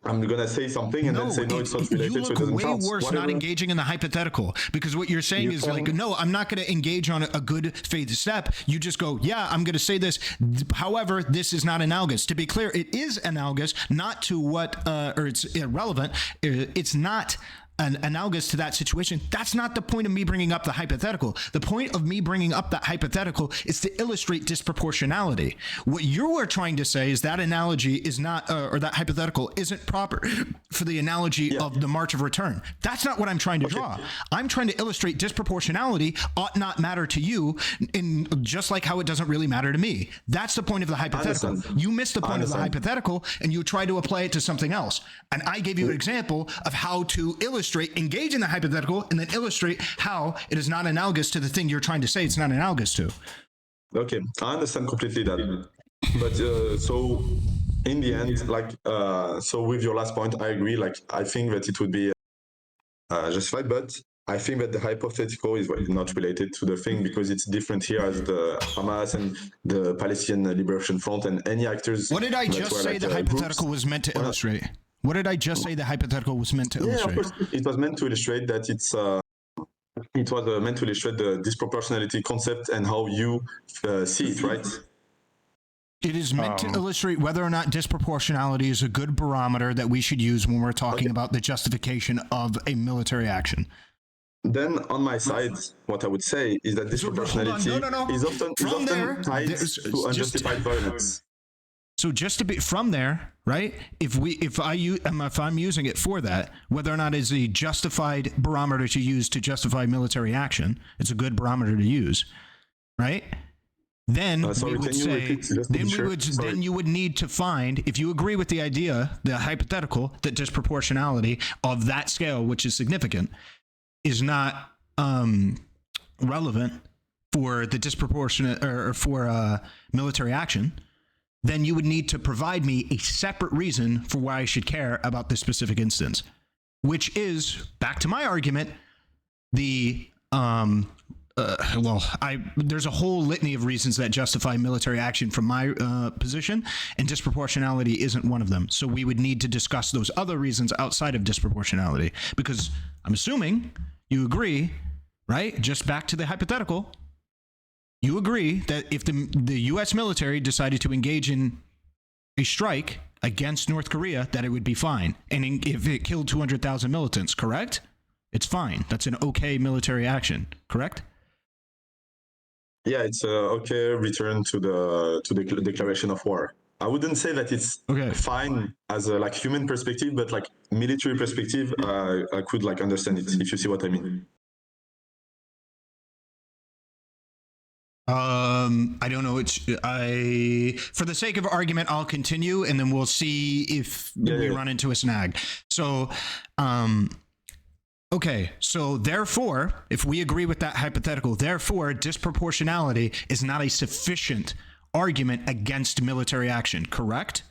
I'm gonna say something and then say no, it's not related. You look way worse not engaging in the hypothetical, because what you're saying is no, I'm not going to engage on a good faith step. You just go, yeah, I'm going to say this. However, this is not analogous. To be clear, it is analogous, not to what, or it's irrelevant. It's not analogous to that situation. That's not the point of me bringing up the hypothetical. The point of me bringing up that hypothetical is to illustrate disproportionality. What you are trying to say is that analogy is not, or that hypothetical isn't proper for the analogy of the March of Return. That's not what I'm trying to draw. I'm trying to illustrate disproportionality ought not matter to you, in just like how it doesn't really matter to me. That's the point of the hypothetical. You missed the point of the hypothetical and you try to apply it to something else. And I gave you an example of how to engage in the hypothetical and then illustrate how it is not analogous to the thing you're trying to say it's not analogous to. Okay, I understand completely that. But so in the end, so with your last point, I agree. I think that it would be justified, but I think that the hypothetical is not related to the thing, because it's different here as the Hamas and the Palestinian Liberation Front and any actors. What did I just say the hypothetical was meant to illustrate? What did I just say the hypothetical was meant to illustrate? Of course, it was meant to illustrate that it was meant to illustrate the disproportionality concept and how you see it, right? It is meant to illustrate whether or not disproportionality is a good barometer that we should use when we're talking about the justification of a military action. Then on my side, what I would say is that disproportionality is often tied to unjustified violence. So just to be from there, right? If I'm using it for that, whether or not it's a justified barometer to use to justify military action, it's a good barometer to use, right? then sorry, we would can you say, repeat, just to be sure? Sorry. then you would need to find, if you agree with the idea, the hypothetical, that disproportionality of that scale, which is significant, is not relevant for the disproportionate or for military action, then you would need to provide me a separate reason for why I should care about this specific instance, which is, back to my argument, the there's a whole litany of reasons that justify military action from my position, and disproportionality isn't one of them. So we would need to discuss those other reasons outside of disproportionality, because I'm assuming you agree, right? Just back to the hypothetical. You agree that if the U.S. military decided to engage in a strike against North Korea, that it would be fine. And if it killed 200,000 militants, correct? It's fine. That's an okay military action, correct? Yeah, it's okay. Return to the declaration of war. I wouldn't say that it's fine as a human perspective, but military perspective, I could understand it, if you see what I mean. I don't know. For the sake of argument, I'll continue, and then we'll see if we run into a snag. So, okay. So therefore, if we agree with that hypothetical, therefore, disproportionality is not a sufficient argument against military action, correct?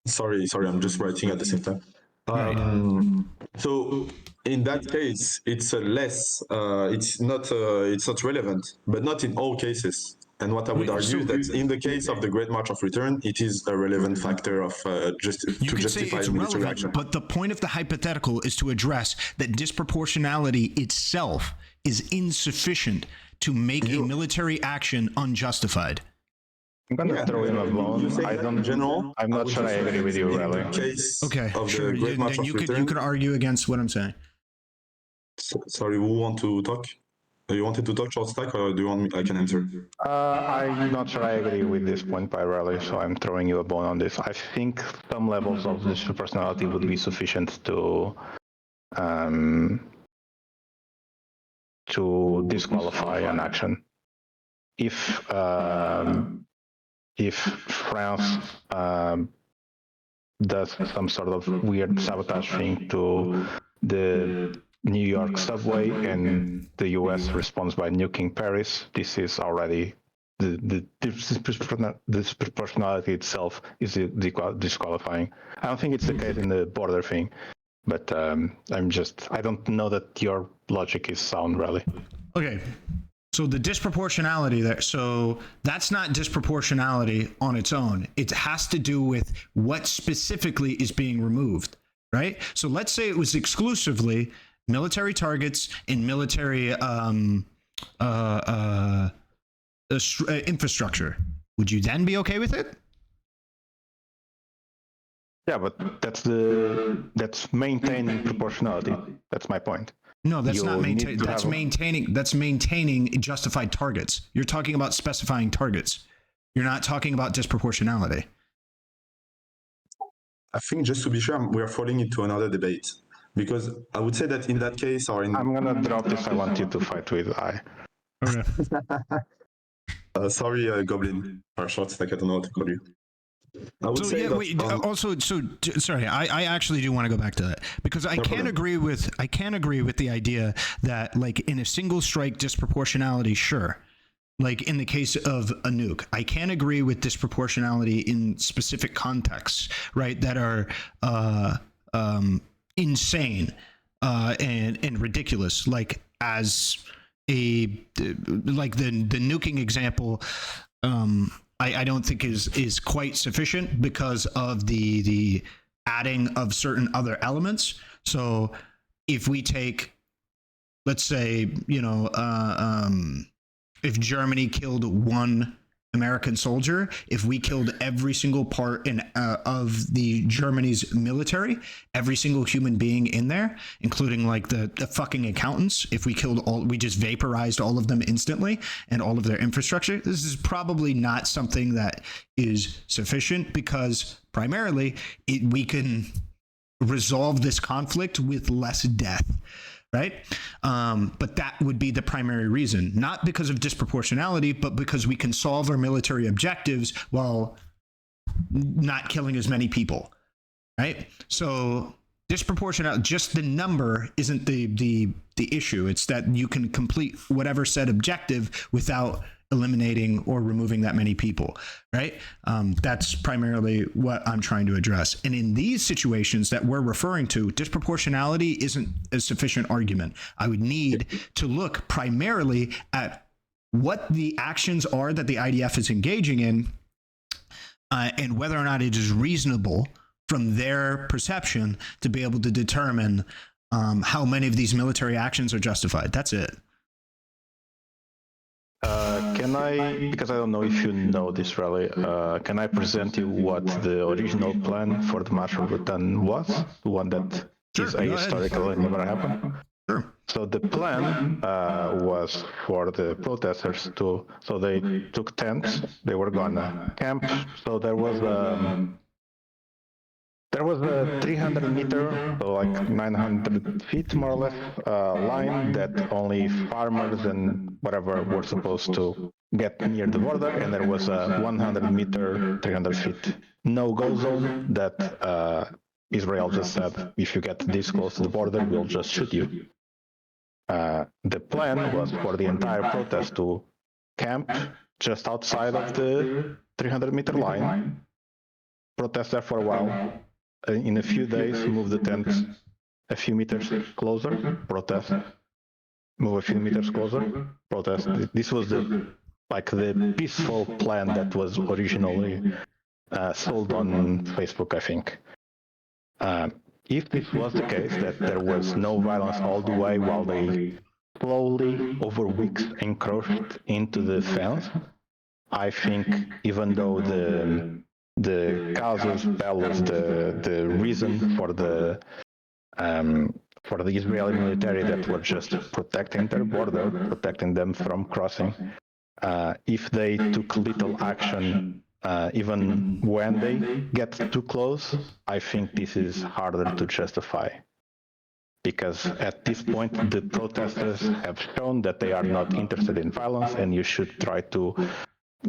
Sorry, I'm just writing at the same time. So in that case, it's it's not relevant, but not in all cases. And what I would argue is that in the case of the Great March of Return, it is a relevant factor of to justify military action. But the point of the hypothetical is to address that disproportionality itself is insufficient to make a military action unjustified. I'm gonna throw in a bone. I'm not sure I agree with you, really. Okay, sure. Then you could argue against what I'm saying. Sorry, who want to talk? You wanted to talk, short stack, or do you want me? I can answer. I'm not sure I agree with this point primarily, so I'm throwing you a bone on this. I think some levels of disproportionality would be sufficient to disqualify an action. If France does some sort of weird sabotage thing to the New York subway and the US responds by nuking Paris, this is already the disproportionality itself is disqualifying. I don't think it's the case in the border thing, but I don't know that your logic is sound, really. Okay. So the disproportionality there, so that's not disproportionality on its own. It has to do with what specifically is being removed, right? So let's say it was exclusively military targets and military infrastructure. Would you then be okay with it? Yeah, but that's maintaining proportionality. That's my point. No, that's not maintaining. That's maintaining justified targets. You're talking about specifying targets. You're not talking about disproportionality. I think, just to be sure, we are falling into another debate, because I would say that in that case, I'm gonna drop this. I want you to fight with I. Okay. Sorry, Goblin or short stack. I don't know what to call you. Sorry, I actually do want to go back to that, because I can't agree with the idea that in a single strike disproportionality, sure. In the case of a nuke, I can't agree with disproportionality in specific contexts, right, that are insane and ridiculous, as the nuking example. I don't think is quite sufficient because of the adding of certain other elements. So if we take, let's say, if Germany killed one American soldier, if we killed every single part of the Germany's military, every single human being in there, including the fucking accountants, if we just vaporized all of them instantly and all of their infrastructure, this is probably not something that is sufficient, because primarily we can resolve this conflict with less death, right? But that would be the primary reason, not because of disproportionality, but because we can solve our military objectives while not killing as many people, right? So disproportionality, just the number isn't the issue. It's that you can complete whatever said objective without eliminating or removing that many people, right? That's primarily what I'm trying to address. And in these situations that we're referring to, disproportionality isn't a sufficient argument. I would need to look primarily at what the actions are that the IDF is engaging in, and whether or not it is reasonable from their perception to be able to determine how many of these military actions are justified. That's it. Can I, because I don't know if you know this really, can I present you what the original plan for the March of Return was? The one that is ahistorical and never happened? Sure. So the plan was for the protesters to, so they took tents, they were gonna camp, so there was a 300 meter, so like 900 feet more or less, line that only farmers and whatever were supposed to get near the border, and there was a 100 meter, 300 feet no-go zone that Israel just said, if you get this close to the border, we'll just shoot you. The plan was for the entire protest to camp just outside of the 300 meter line, protest there for a while, in a few days move the tents a few meters closer, protest, move a few meters closer, protest. This was the peaceful plan that was originally sold on Facebook, I think. If this was the case, that there was no violence all the way while they slowly, over weeks, encroached into the fence, I think even though the casus belli, the reason for the Israeli military that were just protecting their border, protecting them from crossing, if they took little action, even when they get too close, I think this is harder to justify. Because at this point, the protesters have shown that they are not interested in violence, and you should try to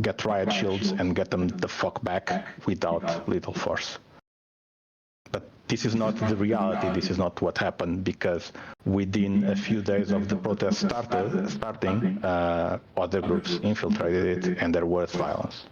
get riot shields and get them the fuck back without little force. But this is not the reality, this is not what happened, because within a few days of the protest starting, other groups infiltrated it and there was violence.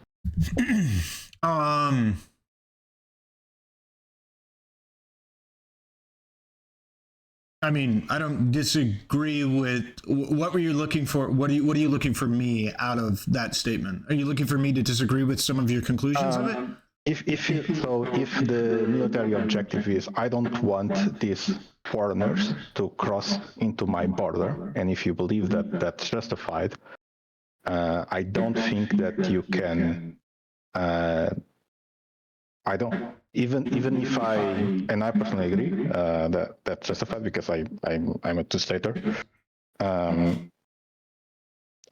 I mean, I don't disagree with what were you looking for? What are you looking for me out of that statement? Are you looking for me to disagree with some of your conclusions of it? If the military objective is I don't want these foreigners to cross into my border, and if you believe that that's justified, I don't think that you can. I don't even if I personally agree that that's justified because I'm a two-stater.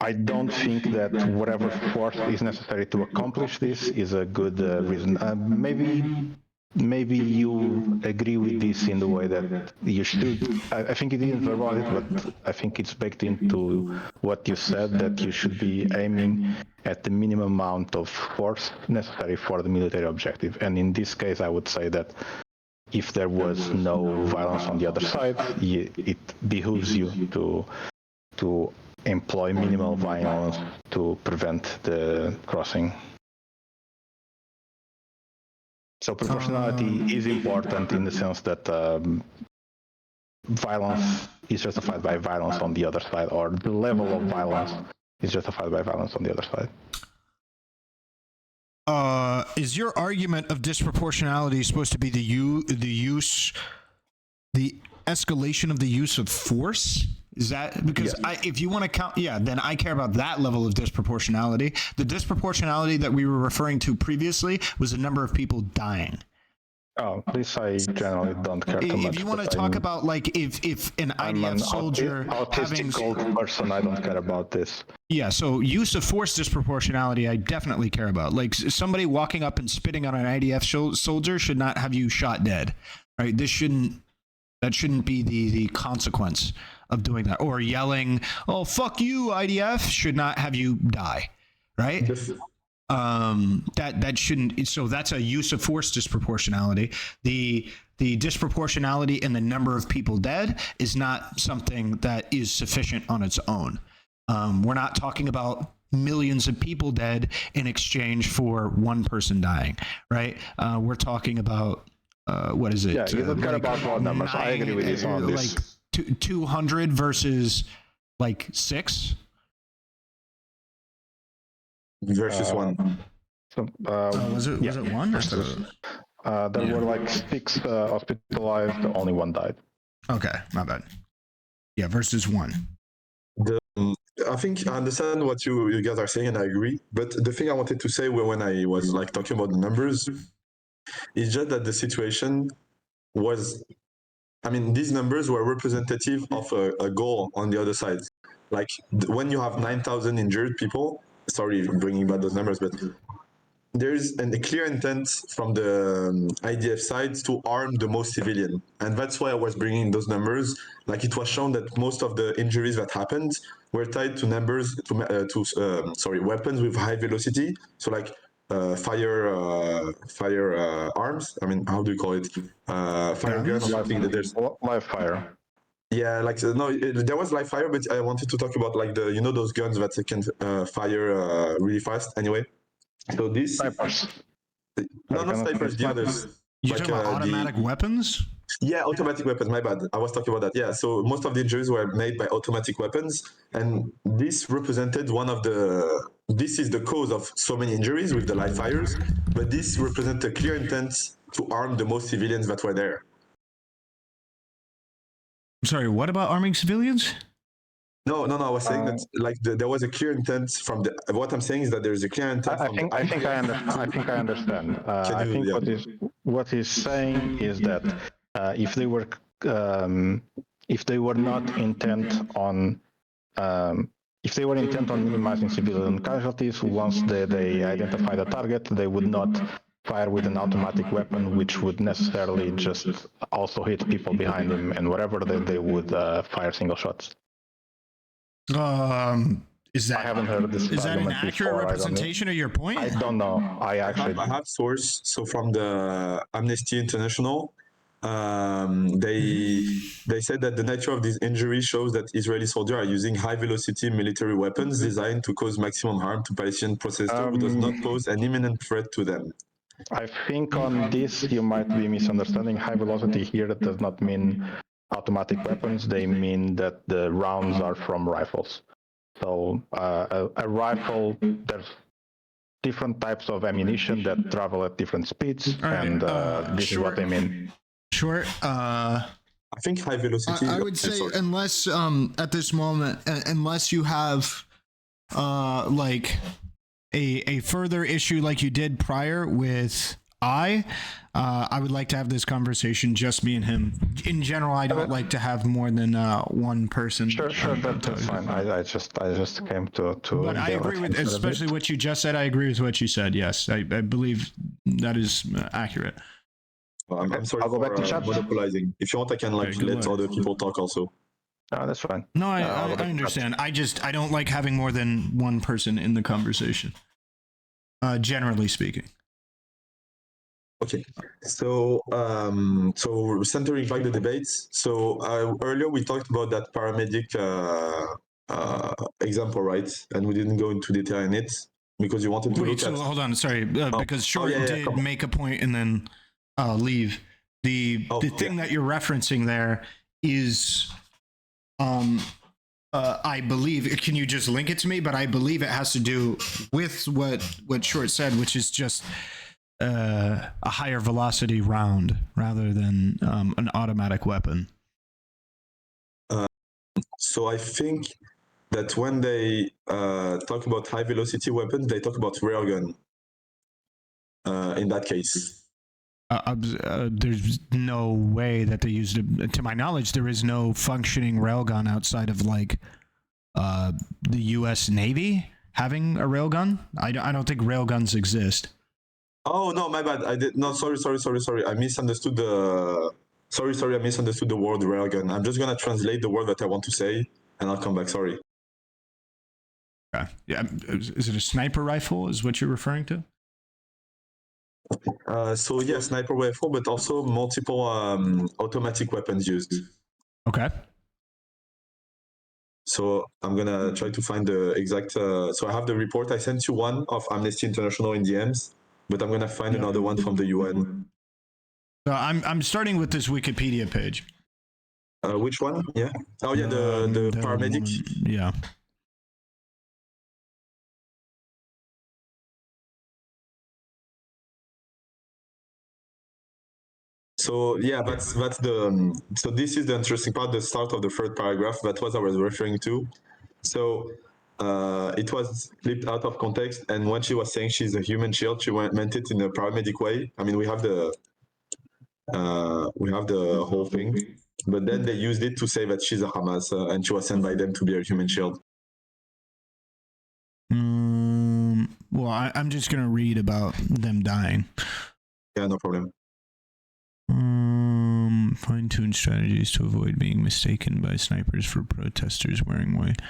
I don't think that whatever force is necessary to accomplish this is a good reason. Maybe you agree with this in the way that you should. I think it didn't verbalize it, but I think it's baked into what you said, that you should be aiming at the minimum amount of force necessary for the military objective. And in this case, I would say that if there was no violence on the other side, it behooves you to employ minimal violence to prevent the crossing. So proportionality is important in the sense that violence is justified by violence on the other side, or the level of violence is justified by violence on the other side. Is your argument of disproportionality supposed to be the escalation of the use of force? Is that because if you want to count, then I care about that level of disproportionality. The disproportionality that we were referring to previously was the number of people dying. Oh, this I generally don't care too much. If you want to talk about like if an IDF soldier having person, I don't care about this. Yeah, so use of force disproportionality, I definitely care about. Like somebody walking up and spitting on an IDF soldier should not have you shot dead, right? This shouldn't. That shouldn't be the consequence of doing that. Or yelling, "Oh, fuck you, IDF," should not have you die, right? That shouldn't. So that's a use of force disproportionality. The disproportionality in the number of people dead is not something that is sufficient on its own. We're not talking about millions of people dead in exchange for one person dying, right? We're talking about what is it? Yeah, you don't care about raw numbers. I agree with you on this. Like 200 versus like 6 versus 1. So, was it 1? There were like 6 hospitalized, only 1 died. Okay, not bad. Yeah, versus 1. I think I understand what you guys are saying, and I agree. But the thing I wanted to say when I was like talking about the numbers is just that the situation was, I mean, these numbers were representative of a goal on the other side. Like when you have 9,000 injured people, sorry for bringing back those numbers, but there's a clear intent from the IDF side to arm the most civilian. And that's why I was bringing those numbers. Like it was shown that most of the injuries that happened were tied to numbers, weapons with high velocity. So like fire arms. I mean, how do you call it? Fire guns. There's live fire. Yeah, like no, there was live fire, but I wanted to talk about like the those guns that can fire really fast. Anyway, so this snipers. No, not snipers. The others. You're talking about automatic weapons? Yeah, automatic weapons. My bad. I was talking about that. Yeah. So most of the injuries were made by automatic weapons, and this represented one of the. This is the cause of so many injuries with the live fires, but this represents a clear intent to arm the most civilians that were there. I'm sorry. What about arming civilians? No. I was saying that like there was a clear intent from the. What I'm saying is that there is a clear intent. I think I understand. I think what he's saying is that if they were not intent on if they were intent on minimizing civilian casualties, once they identify the target, they would not fire with an automatic weapon, which would necessarily just also hit people behind him, and whatever they would fire single shots. Is that, I haven't heard this. Is that an accurate before, representation of your point? I don't know. I have source. So from the Amnesty International, they said that the nature of these injuries shows that Israeli soldiers are using high velocity military weapons designed to cause maximum harm to Palestinian protesters who does not pose an imminent threat to them. I think on this you might be misunderstanding. High velocity here does not mean automatic weapons. They mean that the rounds are from rifles. So a rifle, there's different types of ammunition that travel at different speeds, and this is what they mean. Sure. I think high velocity. I would say unless at this moment, unless you have like a further issue like you did prior with I would like to have this conversation, just me and him. In general, I don't like to have more than one person. Sure, that's fine. I just came to. But I agree with, especially what you just said. I agree with what you said. Yes, I believe that is accurate. Well, I'm sorry for monopolizing. If you want, I can let other people talk also. No, that's fine. No, I understand. I don't like having more than one person in the conversation. Generally speaking. Okay, so centering back the debates. So earlier we talked about that paramedic example, right? And we didn't go into detail in it because you wanted to look at. Hold on, sorry, because Short did make a point and then leave. The thing that you're referencing there is, I believe. Can you just link it to me? But I believe it has to do with what Short said, which is just. A higher velocity round rather than an automatic weapon. So I think that when they talk about high velocity weapons, they talk about railgun. In that case, there's no way that they used it. To my knowledge, there is no functioning railgun outside of like the U.S. Navy having a railgun. I don't think railguns exist. Oh no, my bad. I did not. Sorry. I misunderstood the. Sorry, I misunderstood the word railgun. I'm just gonna translate the word that I want to say, and I'll come back. Sorry. Okay. Yeah. Is it a sniper rifle? Is what you're referring to? So yeah, sniper rifle, but also multiple automatic weapons used. Okay. So I'm gonna try to find the exact. So I have the report. I sent you one of Amnesty International in DMs, but I'm gonna find another one from the UN. So I'm starting with this Wikipedia page. Which one? Yeah. Oh yeah, the paramedic. Yeah. So yeah, that's the. So this is the interesting part. The start of the third paragraph. That's what I was referring to. So it was clipped out of context, and when she was saying she's a human shield, she meant it in a paramedic way. I mean, we have the whole thing, but then they used it to say that she's a Hamas and she was sent by them to be a human shield. Well, I'm just gonna read about them dying. Yeah, no problem. Fine-tune strategies to avoid being mistaken by snipers for protesters wearing white.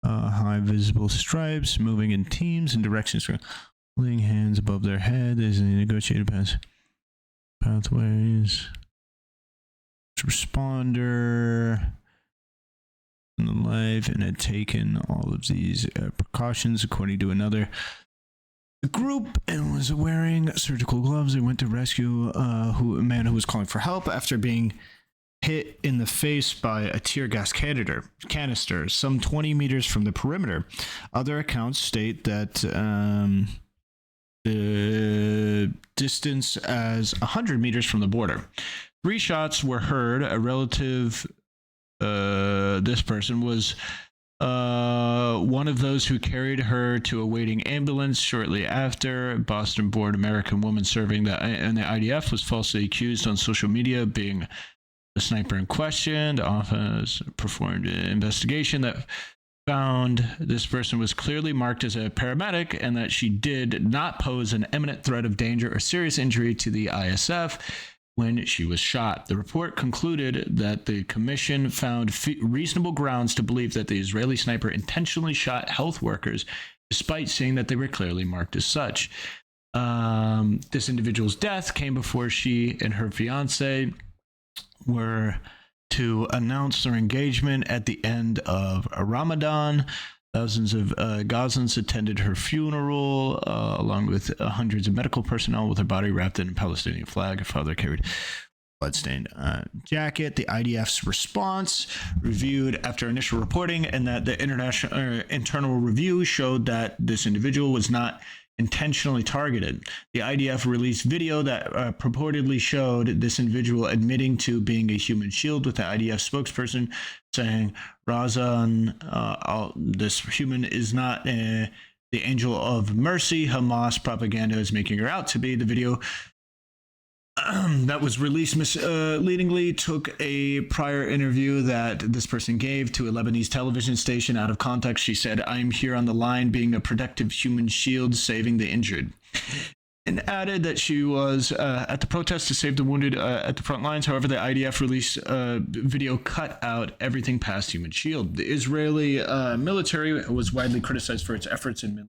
High visible stripes, moving in teams and directions, laying hands above their head as they negotiated pathways. Responder and the life, and had taken all of these precautions according to another group and was wearing surgical gloves. They went to rescue a man who was calling for help after being hit in the face by a tear gas canister some 20 meters from the perimeter. Other accounts state that the distance as 100 meters from the border. 3 shots were heard. A relative, this person was one of those who carried her to a waiting ambulance shortly after. Boston-born American woman serving in the IDF was falsely accused on social media of being the sniper in question. The office performed an investigation that found this person was clearly marked as a paramedic and that she did not pose an imminent threat of danger or serious injury to the ISF when she was shot. The report concluded that the commission found reasonable grounds to believe that the Israeli sniper intentionally shot health workers, despite saying that they were clearly marked as such. This individual's death came before she and her fiance were to announce their engagement at the end of Ramadan. Thousands of Gazans attended her funeral, along with hundreds of medical personnel with her body wrapped in a Palestinian flag. Her father carried a bloodstained jacket. The IDF's response reviewed after initial reporting, and that the internal review showed that this individual was not intentionally targeted. The IDF released video that purportedly showed this individual admitting to being a human shield, with the IDF spokesperson saying, Razan, this human is not the angel of mercy. Hamas propaganda is making her out to be. The video that was released misleadingly took a prior interview that this person gave to a Lebanese television station out of context. She said, I'm here on the line being a protective human shield saving the injured, and added that she was at the protest to save the wounded at the front lines. However, the IDF released video cut out everything past human shield. The Israeli military was widely criticized for its efforts in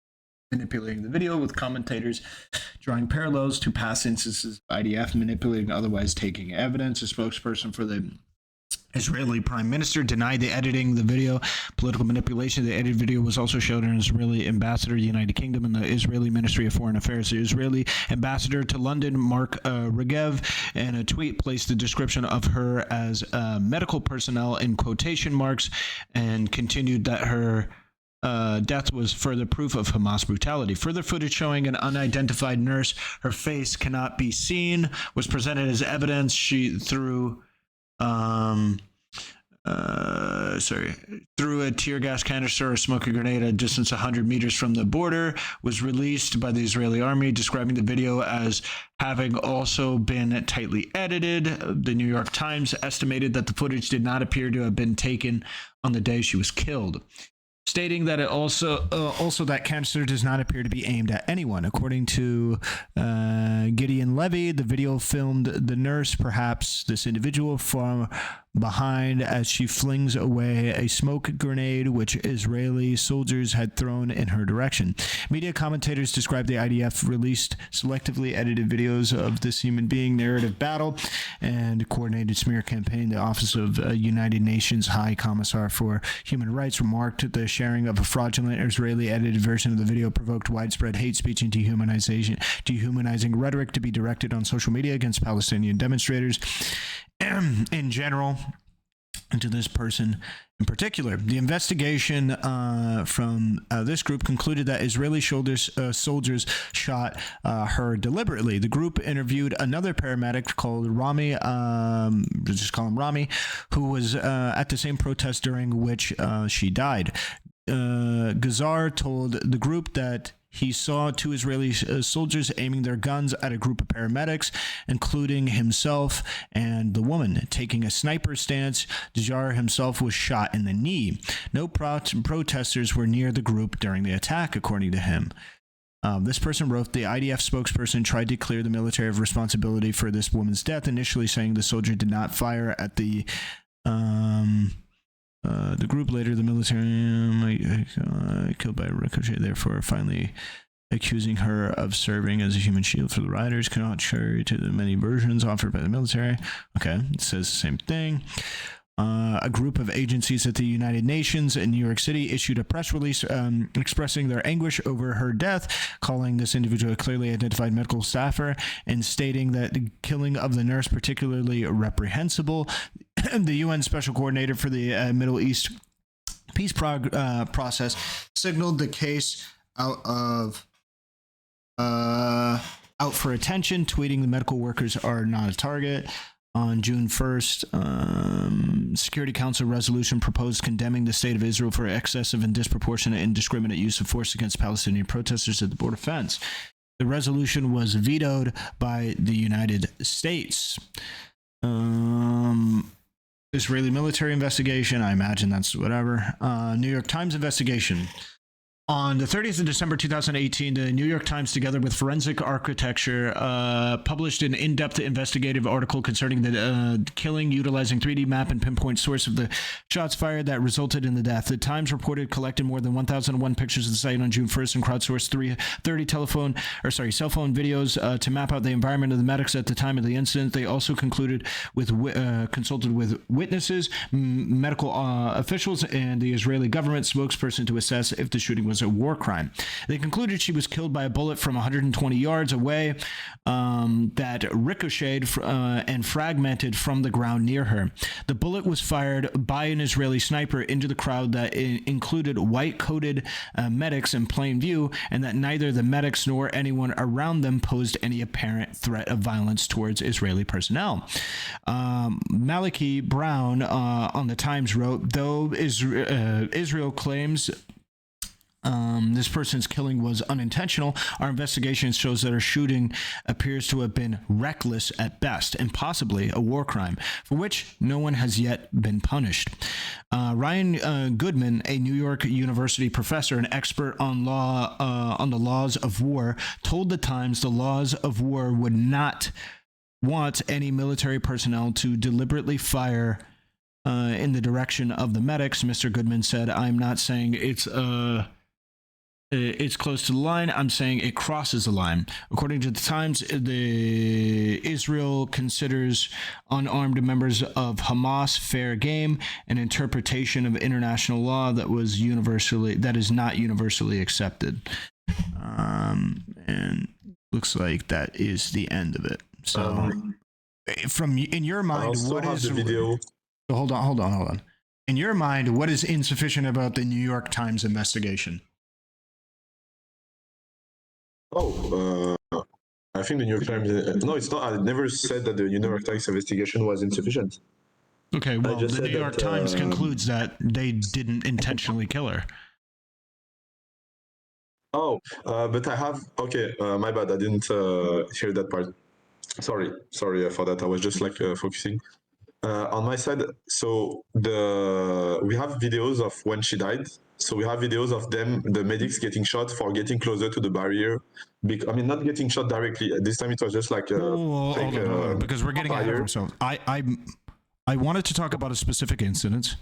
manipulating the video, with commentators drawing parallels to past instances of IDF manipulating, otherwise taking evidence. A spokesperson for the Israeli prime minister denied the editing the video, political manipulation. The edited video was also showed an Israeli ambassador to the United Kingdom and the Israeli Ministry of Foreign Affairs. The Israeli ambassador to London, Mark Regev, in a tweet placed the description of her as medical personnel in quotation marks, and continued that her death was further proof of Hamas brutality. Further footage showing an unidentified nurse, her face cannot be seen, was presented as evidence. She threw a tear gas canister or smoking grenade at a distance 100 meters from the border, was released by the Israeli army, describing the video as having also been tightly edited. The New York Times estimated that the footage did not appear to have been taken on the day she was killed. stating that it also that cancer does not appear to be aimed at anyone. According to Gideon Levy, the video filmed the nurse, perhaps this individual, from behind as she flings away a smoke grenade which Israeli soldiers had thrown in her direction. Media commentators described the IDF released selectively edited videos of this human being narrative battle and coordinated smear campaign. The Office of United Nations High Commissar for Human Rights remarked the sharing of a fraudulent Israeli edited version of the video provoked widespread hate speech and dehumanizing rhetoric to be directed on social media against Palestinian demonstrators in general, and to this person in particular. The investigation from this group concluded that Israeli soldiers shot her deliberately. The group interviewed another paramedic called Rami, just call him Rami, who was at the same protest during which she died. Gazar told the group that he saw two Israeli soldiers aiming their guns at a group of paramedics, including himself and the woman. Taking a sniper stance, Gazar himself was shot in the knee. No protesters were near the group during the attack, according to him. This person wrote, the IDF spokesperson tried to clear the military of responsibility for this woman's death, initially saying the soldier did not fire at the group. Later, the military killed by a ricochet, therefore finally accusing her of serving as a human shield for the rioters, contrary to the many versions offered by the military. Okay, it says the same thing. A group of agencies at the United Nations in New York City issued a press release expressing their anguish over her death, calling this individual a clearly identified medical staffer and stating that the killing of the nurse particularly reprehensible. The UN Special Coordinator for the Middle East peace process signaled the case out for attention, tweeting the medical workers are not a target. On June 1st, Security Council resolution proposed condemning the state of Israel for excessive and disproportionate and indiscriminate use of force against Palestinian protesters at the border fence. The resolution was vetoed by the United States. Israeli military investigation, I imagine that's whatever. New York Times investigation. On the 30th of December 2018, the New York Times, together with Forensic Architecture, published an in-depth investigative article concerning the killing, utilizing 3D map and pinpoint source of the shots fired that resulted in the death. The Times reported collected more than 1,001 pictures of the site on June 1st and crowdsourced 30 cell phone videos to map out the environment of the medics at the time of the incident. They also consulted with witnesses, medical officials, and the Israeli government spokesperson to assess if the shooting was a war crime. They concluded she was killed by a bullet from 120 yards away that ricocheted and fragmented from the ground near her. The bullet was fired by an Israeli sniper into the crowd that included white-coated medics in plain view, and that neither the medics nor anyone around them posed any apparent threat of violence towards Israeli personnel. Malachi Brown on the Times wrote, though Israel claims this person's killing was unintentional, our investigation shows that her shooting appears to have been reckless at best and possibly a war crime, for which no one has yet been punished. Ryan Goodman, a New York University professor and expert on the laws of war, told the Times the laws of war would not want any military personnel to deliberately fire in the direction of the medics. Mr. Goodman said, I'm not saying it's close to the line. I'm saying it crosses the line. According to the Times, Israel considers unarmed members of Hamas fair game, an interpretation of international law that is not universally accepted. And looks like that is the end of it. So, in your mind, what is the video? Hold on. In your mind, what is insufficient about the New York Times investigation? I think the New York Times. No, it's not. I never said that the New York Times investigation was insufficient. Okay, well, the New York Times concludes that they didn't intentionally kill her. But I have. Okay, my bad. I didn't hear that part. Sorry for that. I was just focusing. On my side, so we have videos of when she died. So we have videos of the medics getting shot for getting closer to the barrier. I mean, not getting shot directly. At this time, it was just like a fake hold on, because we're getting ahead of fire. ourselves. I wanted to talk about a specific incident.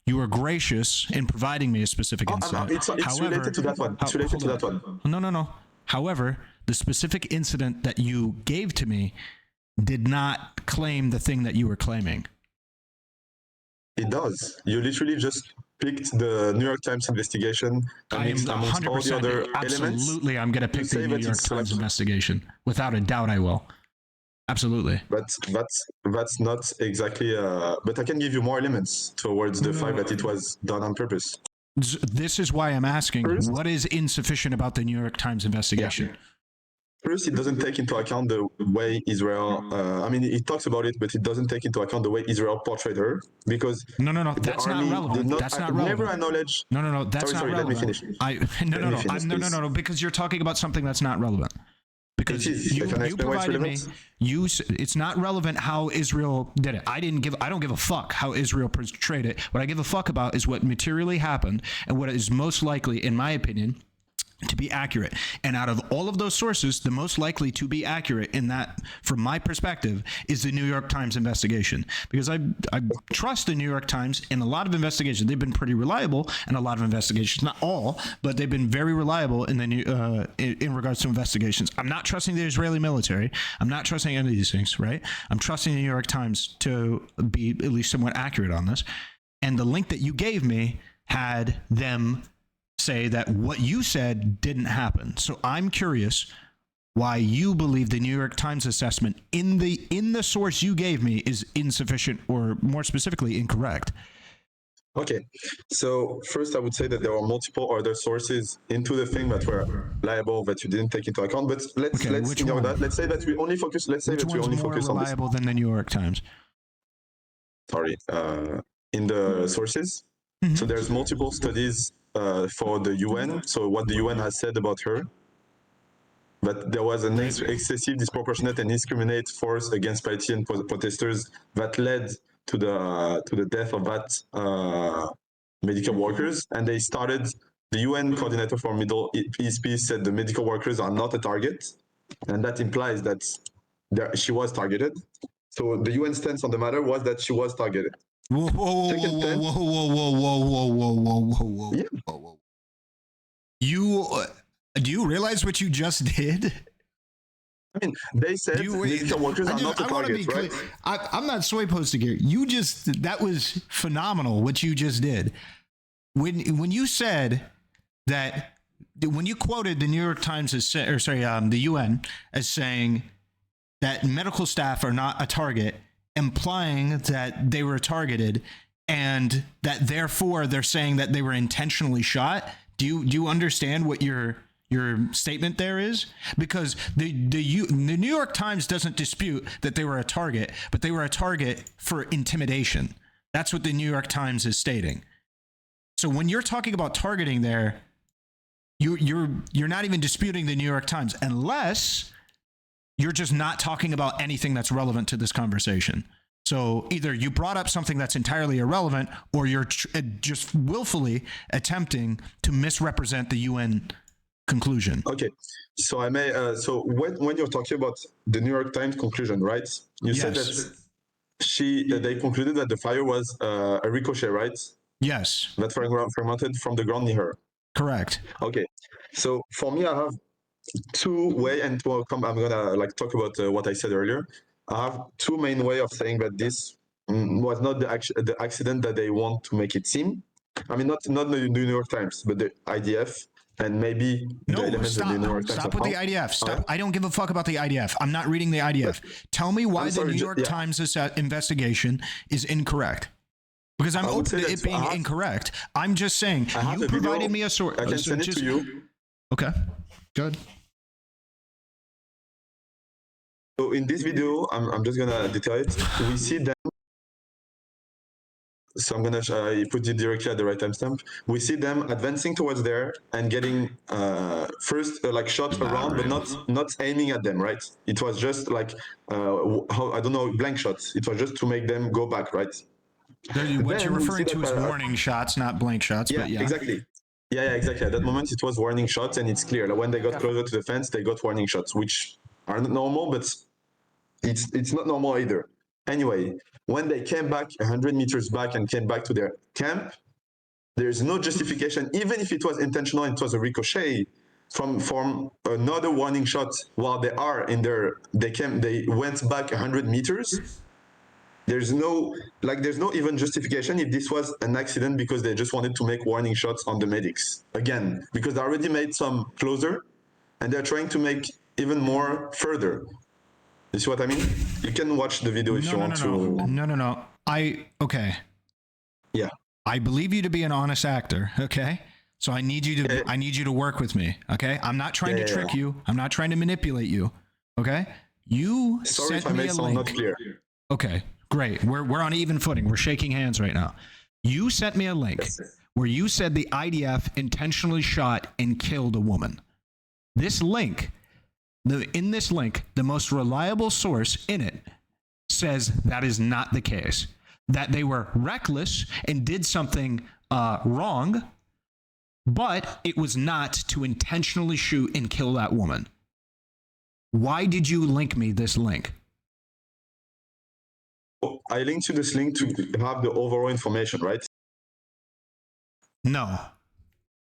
You were gracious in providing me a specific incident. It's related to that one. It's related to that one. No. However, the specific incident that you gave to me did not claim the thing that you were claiming. It does. You literally just picked the New York Times investigation and mixed amongst all the other elements. Absolutely, I'm going to pick the New York Times investigation. Without a doubt, I will. Absolutely. But that's not exactly. But I can give you more elements towards the fact that it was done on purpose. This is why I'm asking, what is insufficient about the New York Times investigation? Yeah. First, it doesn't take into account the way Israel, I mean, it talks about it, but it doesn't take into account the way Israel portrayed her, because No, that's not relevant. That's not relevant. Never acknowledge. No, that's not relevant. Let me finish. Because you're talking about something that's not relevant. Because you provided me, it's not relevant how Israel did it. I don't give a fuck how Israel portrayed it. What I give a fuck about is what materially happened and what is most likely, in my opinion, to be accurate. And out of all of those sources, the most likely to be accurate in that, from my perspective, is the New York Times investigation. Because I trust the New York Times in a lot of investigations. They've been pretty reliable in a lot of investigations. Not all, but they've been very reliable in in regards to investigations. I'm not trusting the Israeli military. I'm not trusting any of these things, right? I'm trusting the New York Times to be at least somewhat accurate on this. And the link that you gave me had them say that what you said didn't happen. So I'm curious why you believe the New York Times assessment in the source you gave me is insufficient, or more specifically, incorrect. Okay, so first I would say that there are multiple other sources into the thing that were liable that you didn't take into account. But let's ignore that. Let's say that we only focus. Let's say that we only focus on this. Which one's more reliable than the New York Times? Sorry, in the sources. Mm-hmm. So there's multiple studies for the UN. So what the UN has said about her. But there was an excessive, disproportionate, and indiscriminate force against Palestinian protesters that led to the death of that medical workers. And they started. The UN coordinator for Middle East Peace said the medical workers are not a target, and that implies that she was targeted. So the UN stance on the matter was that she was targeted. Whoa. Do you realize what you just did? I mean, they said medical workers are not a target, right? I'm not supposed to get. That was phenomenal what you just did. When you said that, when you quoted the New York Times the UN as saying that medical staff are not a target, implying that they were targeted, and that therefore they're saying that they were intentionally shot. Do you understand what your statement there is? Because the New York Times doesn't dispute that they were a target, but they were a target for intimidation. That's what the New York Times is stating. So when you're talking about targeting there, you're not even disputing the New York Times, unless you're just not talking about anything that's relevant to this conversation. So either you brought up something that's entirely irrelevant, or you're just willfully attempting to misrepresent the UN conclusion. Okay, so I may. So when you're talking about the New York Times conclusion, right? You said that they concluded that the fire was a ricochet, right? Yes. That fermented from the ground near her. Correct. Okay, so for me, I have two ways, and I'm gonna talk about what I said earlier. I have two main ways of saying that this was not the accident that they want to make it seem. I mean, not the New York Times, but the IDF, and maybe the elements of the New York Times. Stop with the IDF. Stop. I don't give a fuck about the IDF. I'm not reading the IDF. Tell me why the New York Times investigation is incorrect. Because I'm open to it being incorrect. I'm just saying, you provided me a source. I can send it to you. Okay, good. So in this video, I'm just gonna detail it. We see them So I'm gonna put it directly at the right timestamp. We see them advancing towards there and getting first like shot around, but not aiming at them. Right? It was just like I don't know, blank shots. It was just to make them go back. Right? What you're referring to is warning shots, not blank shots. Yeah, but yeah, exactly. Yeah, exactly. At that moment, it was warning shots, and it's clear. Like when they got closer to the fence, they got warning shots, which are not normal, but it's not normal either. Anyway, when they came back 100 meters back and came back to their camp, there's no justification, even if it was intentional and it was a ricochet from another warning shot while they are in their, they went back 100 meters. There's no even justification if this was an accident because they just wanted to make warning shots on the medics. Again, because they already made some closer and they're trying to make even more further. You see what I mean? You can watch the video if you want to. No. Okay. Yeah. I believe you to be an honest actor, okay? So I need you to work with me, okay? I'm not trying to trick you. I'm not trying to manipulate you, okay? You Sorry sent if I me made a sound link. not clear. Okay, great. We're on even footing. We're shaking hands right now. You sent me a link where you said the IDF intentionally shot and killed a woman. This link, in this link, the most reliable source in it says that is not the case. That they were reckless and did something wrong, but it was not to intentionally shoot and kill that woman. Why did you link me this link? I linked you this link to have the overall information, right? No.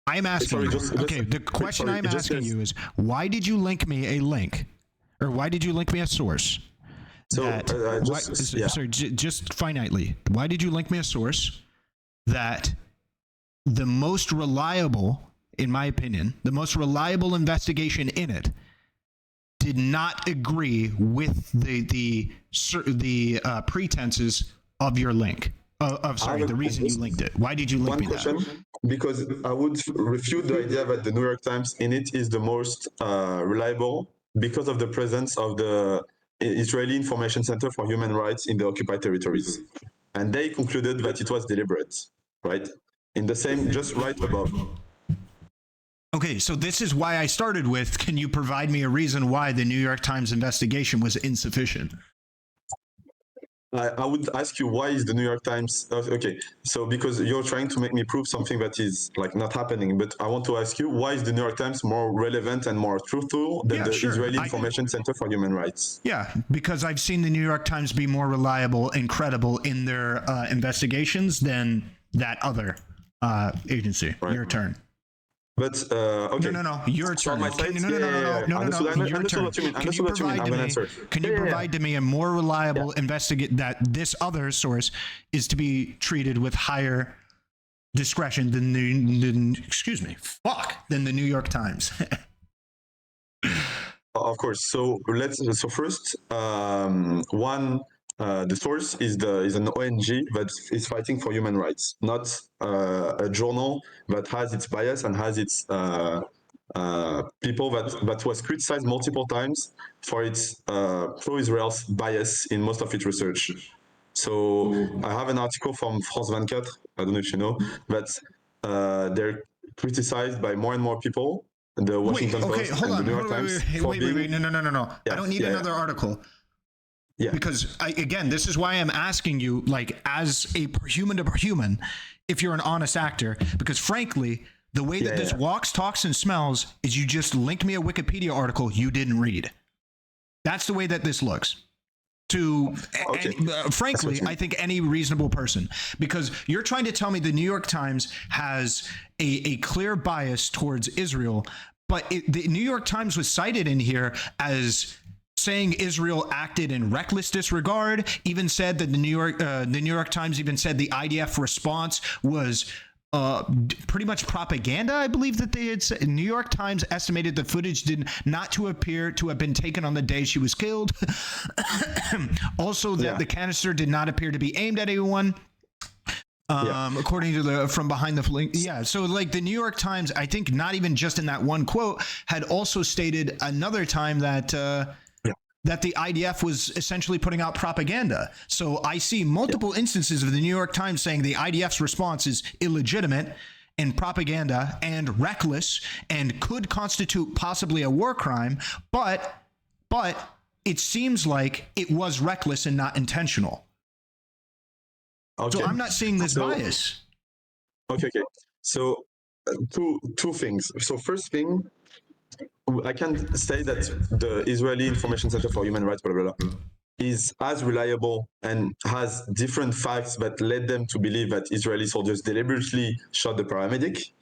I'm asking you. The question I'm asking you is, why did you link me a link? Or why did you link me a source? Just finitely. Why did you link me a source that the most reliable, in my opinion, the most reliable investigation in it did not agree with the pretenses of your link? The reason you linked it. Why did you link me that? Because I would refute the idea that the New York Times in it is the most reliable because of the presence of the Israeli Information Center for Human Rights in the occupied territories. And they concluded that it was deliberate, right? In the same, just right above. Okay, so this is why I started with, can you provide me a reason why the New York Times investigation was insufficient? I would ask you, why is the New York Times... Okay, so because you're trying to make me prove something that is like not happening, but I want to ask you, why is the New York Times more relevant and more truthful than Israeli Information Center for Human Rights? Yeah, because I've seen the New York Times be more reliable and credible in their investigations than that other agency. Right. Your turn. But okay. No. Your turn. No. Your turn. Can you provide to me a more reliable investigate that this other source is to be treated with higher discretion than the New York Times? Of course. So first, the source is an ONG that is fighting for human rights, not a journal that has its bias and has its people that was criticized multiple times for its pro-Israel bias in most of its research. So I have an article from France 24, I don't know if you know, that they're criticized by more and more people, the Washington Post and the New York Times. No. Yeah, I don't need another article. Yeah. Because this is why I'm asking you, like, as a human to human, if you're an honest actor, because frankly, the way that this walks, talks, and smells is you just linked me a Wikipedia article you didn't read. That's the way that this looks. Frankly, I think any reasonable person, because you're trying to tell me the New York Times has a clear bias towards Israel, but the New York Times was cited in here as saying Israel acted in reckless disregard, even said that the New York Times even said the IDF response was pretty much propaganda. I believe that they had said. New York Times estimated the footage did not to appear to have been taken on the day she was killed. Also, that the canister did not appear to be aimed at anyone. According to from behind the flank. Yeah. So like the New York Times, I think not even just in that one quote, had also stated another time that that the IDF was essentially putting out propaganda. So I see multiple instances of the New York Times saying the IDF's response is illegitimate and propaganda and reckless and could constitute possibly a war crime, but it seems like it was reckless and not intentional. Okay. So I'm not seeing this bias. Okay. So two things. So first thing, I can say that the Israeli Information Center for Human Rights, blah, blah, blah, is as reliable and has different facts that led them to believe that Israeli soldiers deliberately shot the paramedic,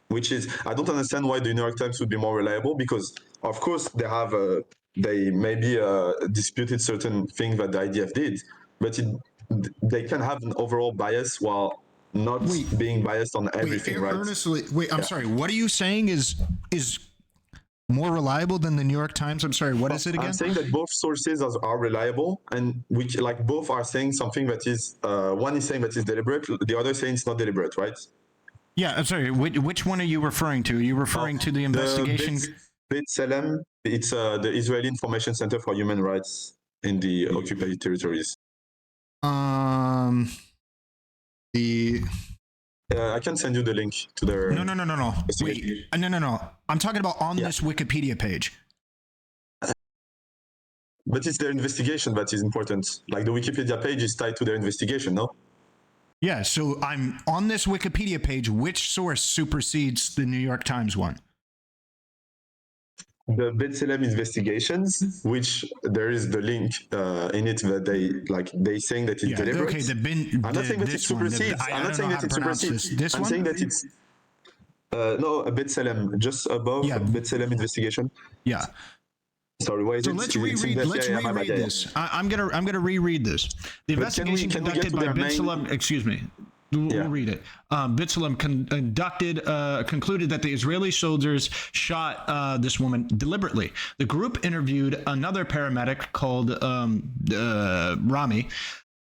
which is, I don't understand why the New York Times would be more reliable, because of course they maybe disputed certain things that the IDF did, but they can have an overall bias while not being biased on everything, right? Earnestly, I'm sorry. What are you saying is more reliable than the New York Times? I'm sorry. What is it again? I'm saying that both sources are reliable, and which like both are saying something that is one is saying that is deliberate, the other saying it's not deliberate, right? Yeah, I'm sorry. Which one are you referring to? Are you referring to the investigation? B'Tselem, it's the Israeli Information Center for Human Rights in the occupied territories. I can send you the link to their. No. Wait, no. I'm talking about on this Wikipedia page. But it's their investigation that is important. Like the Wikipedia page is tied to their investigation, no? Yeah, so I'm on this Wikipedia page. Which source supersedes the New York Times one? The B'Tselem investigations, which there is the link in it that they saying that it's deliberate. Okay, I'm not saying that it supersedes. I'm not saying that it supersedes. I'm saying that it's no, B'Tselem, just above B'Tselem investigation. Yeah. Sorry, why is so let's reread this. I'm gonna reread this. The investigation conducted by B'Tselem, excuse me. We'll read it. B'Tselem concluded that the Israeli soldiers shot this woman deliberately. The group interviewed another paramedic called Rami,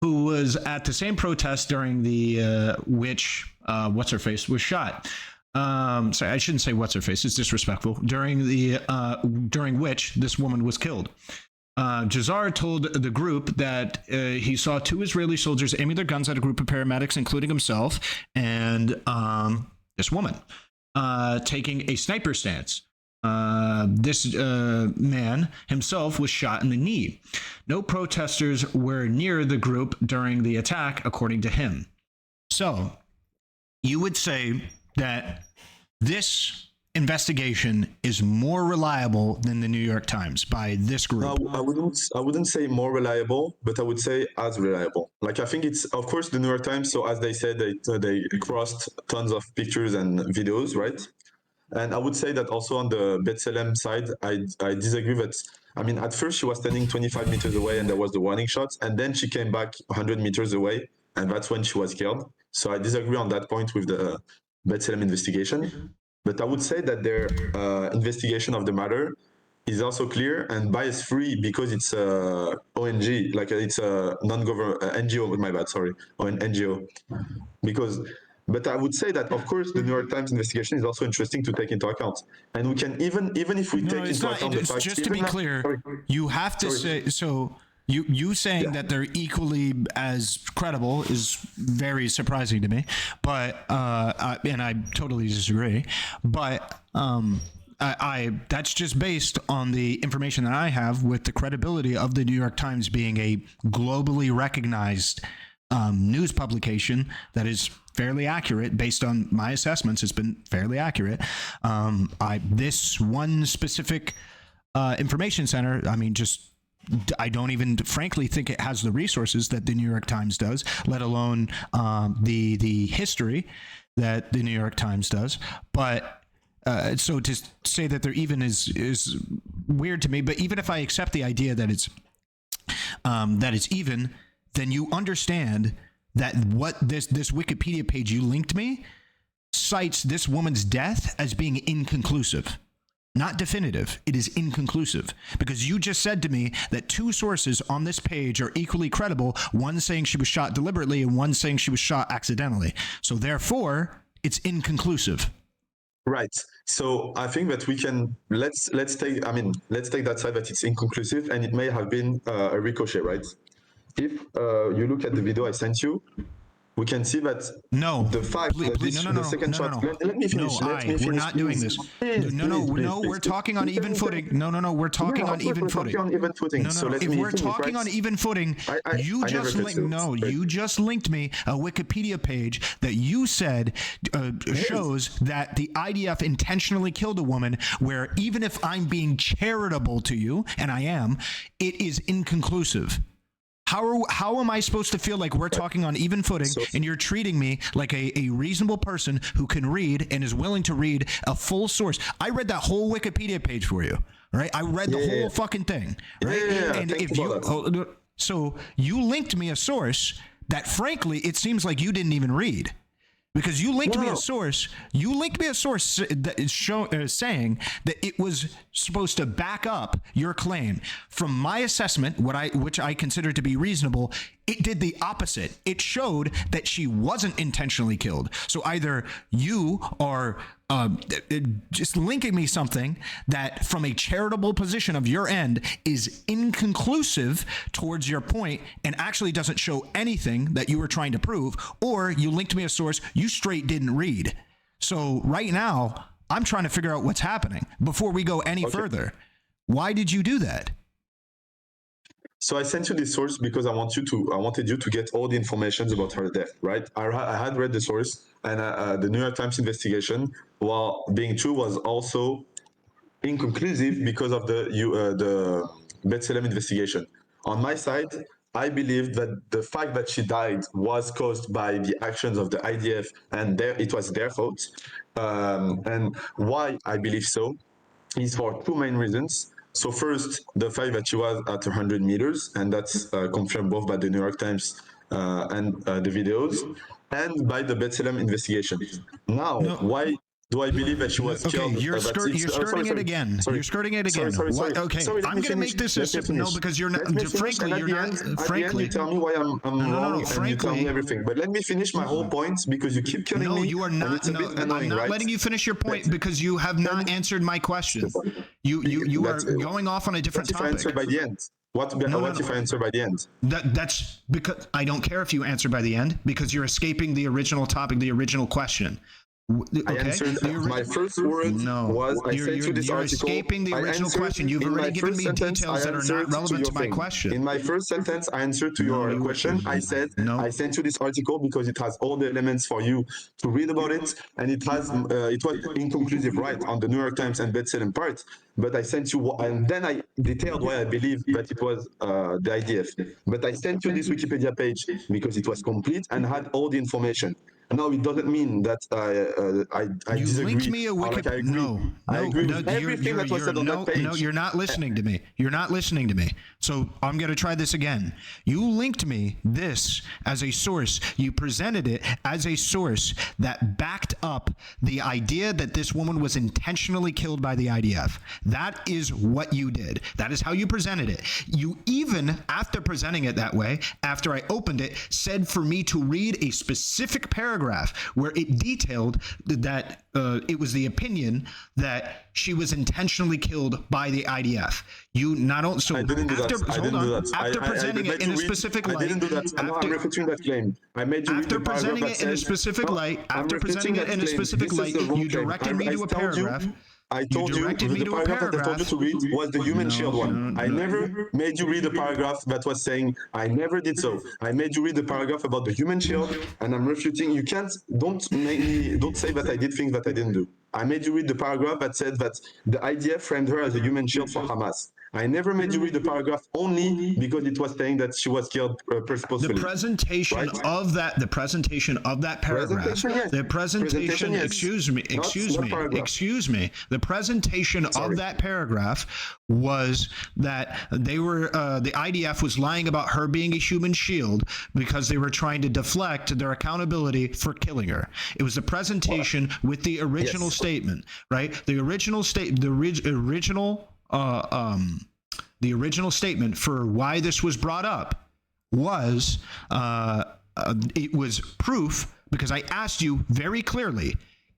who was at the same protest during the which what's-her-face was shot. Sorry, I shouldn't say what's her face. It's disrespectful. During which this woman was killed. Jazar told the group that he saw two Israeli soldiers aiming their guns at a group of paramedics, including himself and this woman, taking a sniper stance. This man himself was shot in the knee. No protesters were near the group during the attack, according to him. So, you would say that this investigation is more reliable than the New York Times by this group? I wouldn't say more reliable, but I would say as reliable. Like, I think it's, of course, the New York Times. So as they said, they crossed tons of pictures and videos, right? And I would say that also on the B'Tselem side, I disagree that, I mean, at first she was standing 25 meters away and there was the warning shots, and then she came back 100 meters away, and that's when she was killed. So I disagree on that point with the B'Tselem investigation. But I would say that their investigation of the matter is also clear and bias-free because it's a ONG, like it's a non-government NGO. My bad, sorry, or an NGO. But I would say that, of course, the New York Times investigation is also interesting to take into account, and we can even if we take into account the fact. Just to be clear, you have to say so. You saying that they're equally as credible is very surprising to me, but and I totally disagree. But I that's just based on the information that I have with the credibility of the New York Times being a globally recognized news publication that is fairly accurate based on my assessments. It's been fairly accurate. This one specific information center, I mean, I don't even frankly think it has the resources that the New York Times does, let alone the history that the New York Times does. But so to say that they're even is weird to me. But even if I accept the idea that it's even, then you understand that what this Wikipedia page you linked me cites this woman's death as being inconclusive. Not definitive. It is inconclusive because you just said to me that two sources on this page are equally credible, one saying she was shot deliberately and one saying she was shot accidentally. So therefore, it's inconclusive. Right. So I think that we can let's take that side that it's inconclusive and it may have been a ricochet, right? If you look at the video I sent you, we can see that No, the fact that the second shot. Let me finish. We're not doing this. No, we're talking on even footing. No, we're talking on even footing. On even footing. No, So if me we're finish, talking right? on even footing, you just linked me a Wikipedia page that you said shows that the IDF intentionally killed a woman, where even if I'm being charitable to you, and I am, it is inconclusive. How am I supposed to feel like we're talking on even footing and you're treating me like a reasonable person who can read and is willing to read a full source? I read that whole Wikipedia page for you, right? I read the whole fucking thing, right? And if you so you linked me a source that frankly it seems like you didn't even read. Because you linked me a source. You linked me a source that is saying that it was supposed to back up your claim. From my assessment, which I consider to be reasonable, it did the opposite. It showed that she wasn't intentionally killed. So either you are just linking me something that from a charitable position of your end is inconclusive towards your point and actually doesn't show anything that you were trying to prove, or you linked me a source you straight didn't read. So right now, I'm trying to figure out what's happening before we go any further. Why did you do that? So I sent you this source because I wanted you to get all the information about her death, right? I had read the source, and the New York Times investigation, while being true, was also inconclusive because of the B'Tselem investigation. On my side, I believe that the fact that she died was caused by the actions of the IDF, and it was their fault. And why I believe so is for two main reasons. So first, the fact that she was at 100 meters, and that's confirmed both by the New York Times and the videos, and by the B'Tselem investigation. Now, why do I believe that she was killed? You're skirting it again. You're skirting it again. Sorry. Okay, I'm going to make this because you're not. Frankly, you're not. Frankly, you tell me why I'm wrong, and you tell me everything. But let me finish my whole point because you keep killing me. No, you are not. I'm not letting you finish your point because you have not answered my question. You are going off on a different topic. If I answer by the end? What if I answer by the end? That's because I don't care if you answer by the end because you're escaping the original topic, the original question. Okay. I answered, my first word was I sent you this you're article. Escaping the original question. You've already given me details that are not relevant to my question. In my first sentence, I answered to your question. I said I sent you this article because it has all the elements for you to read about it, and it was inconclusive, right, on the New York Times and B'Tselem part. But I sent you, and then I detailed why I believe that it was the IDF. But I sent you this Wikipedia page because it was complete and had all the information. No, it doesn't mean that I you disagree. Linked me a Wikipedia. I agree with everything that was said on that page. No, you're not listening to me. You're not listening to me. So I'm going to try this again. You linked me this as a source. You presented it as a source that backed up the idea that this woman was intentionally killed by the IDF. That is what you did. That is how you presented it. You even, after presenting it that way, after I opened it, said for me to read a specific paragraph where it detailed that it was the opinion that she was intentionally killed by the IDF. You not only so I didn't do that. After presenting it in a specific light, I didn't do that. I'm refuting that claim. I made you after presenting it in a specific light. After presenting it in a specific light, you directed me to a paragraph. I told you the paragraph that I told you to read was the human shield one. I never made you read a paragraph that was saying I never did so. I made you read the paragraph about the human shield, and I'm refuting. You don't say that I did things that I didn't do. I made you read the paragraph that said that the IDF framed her as a human shield for Hamas. I never made you read the paragraph only because it was saying that she was killed purposefully. The presentation of that paragraph. The presentation. Excuse me. The presentation of that paragraph was that they were the IDF was lying about her being a human shield because they were trying to deflect their accountability for killing her. It was the presentation with the original statement, right? The original the original statement for why this was brought up was it was proof because I asked you very clearly,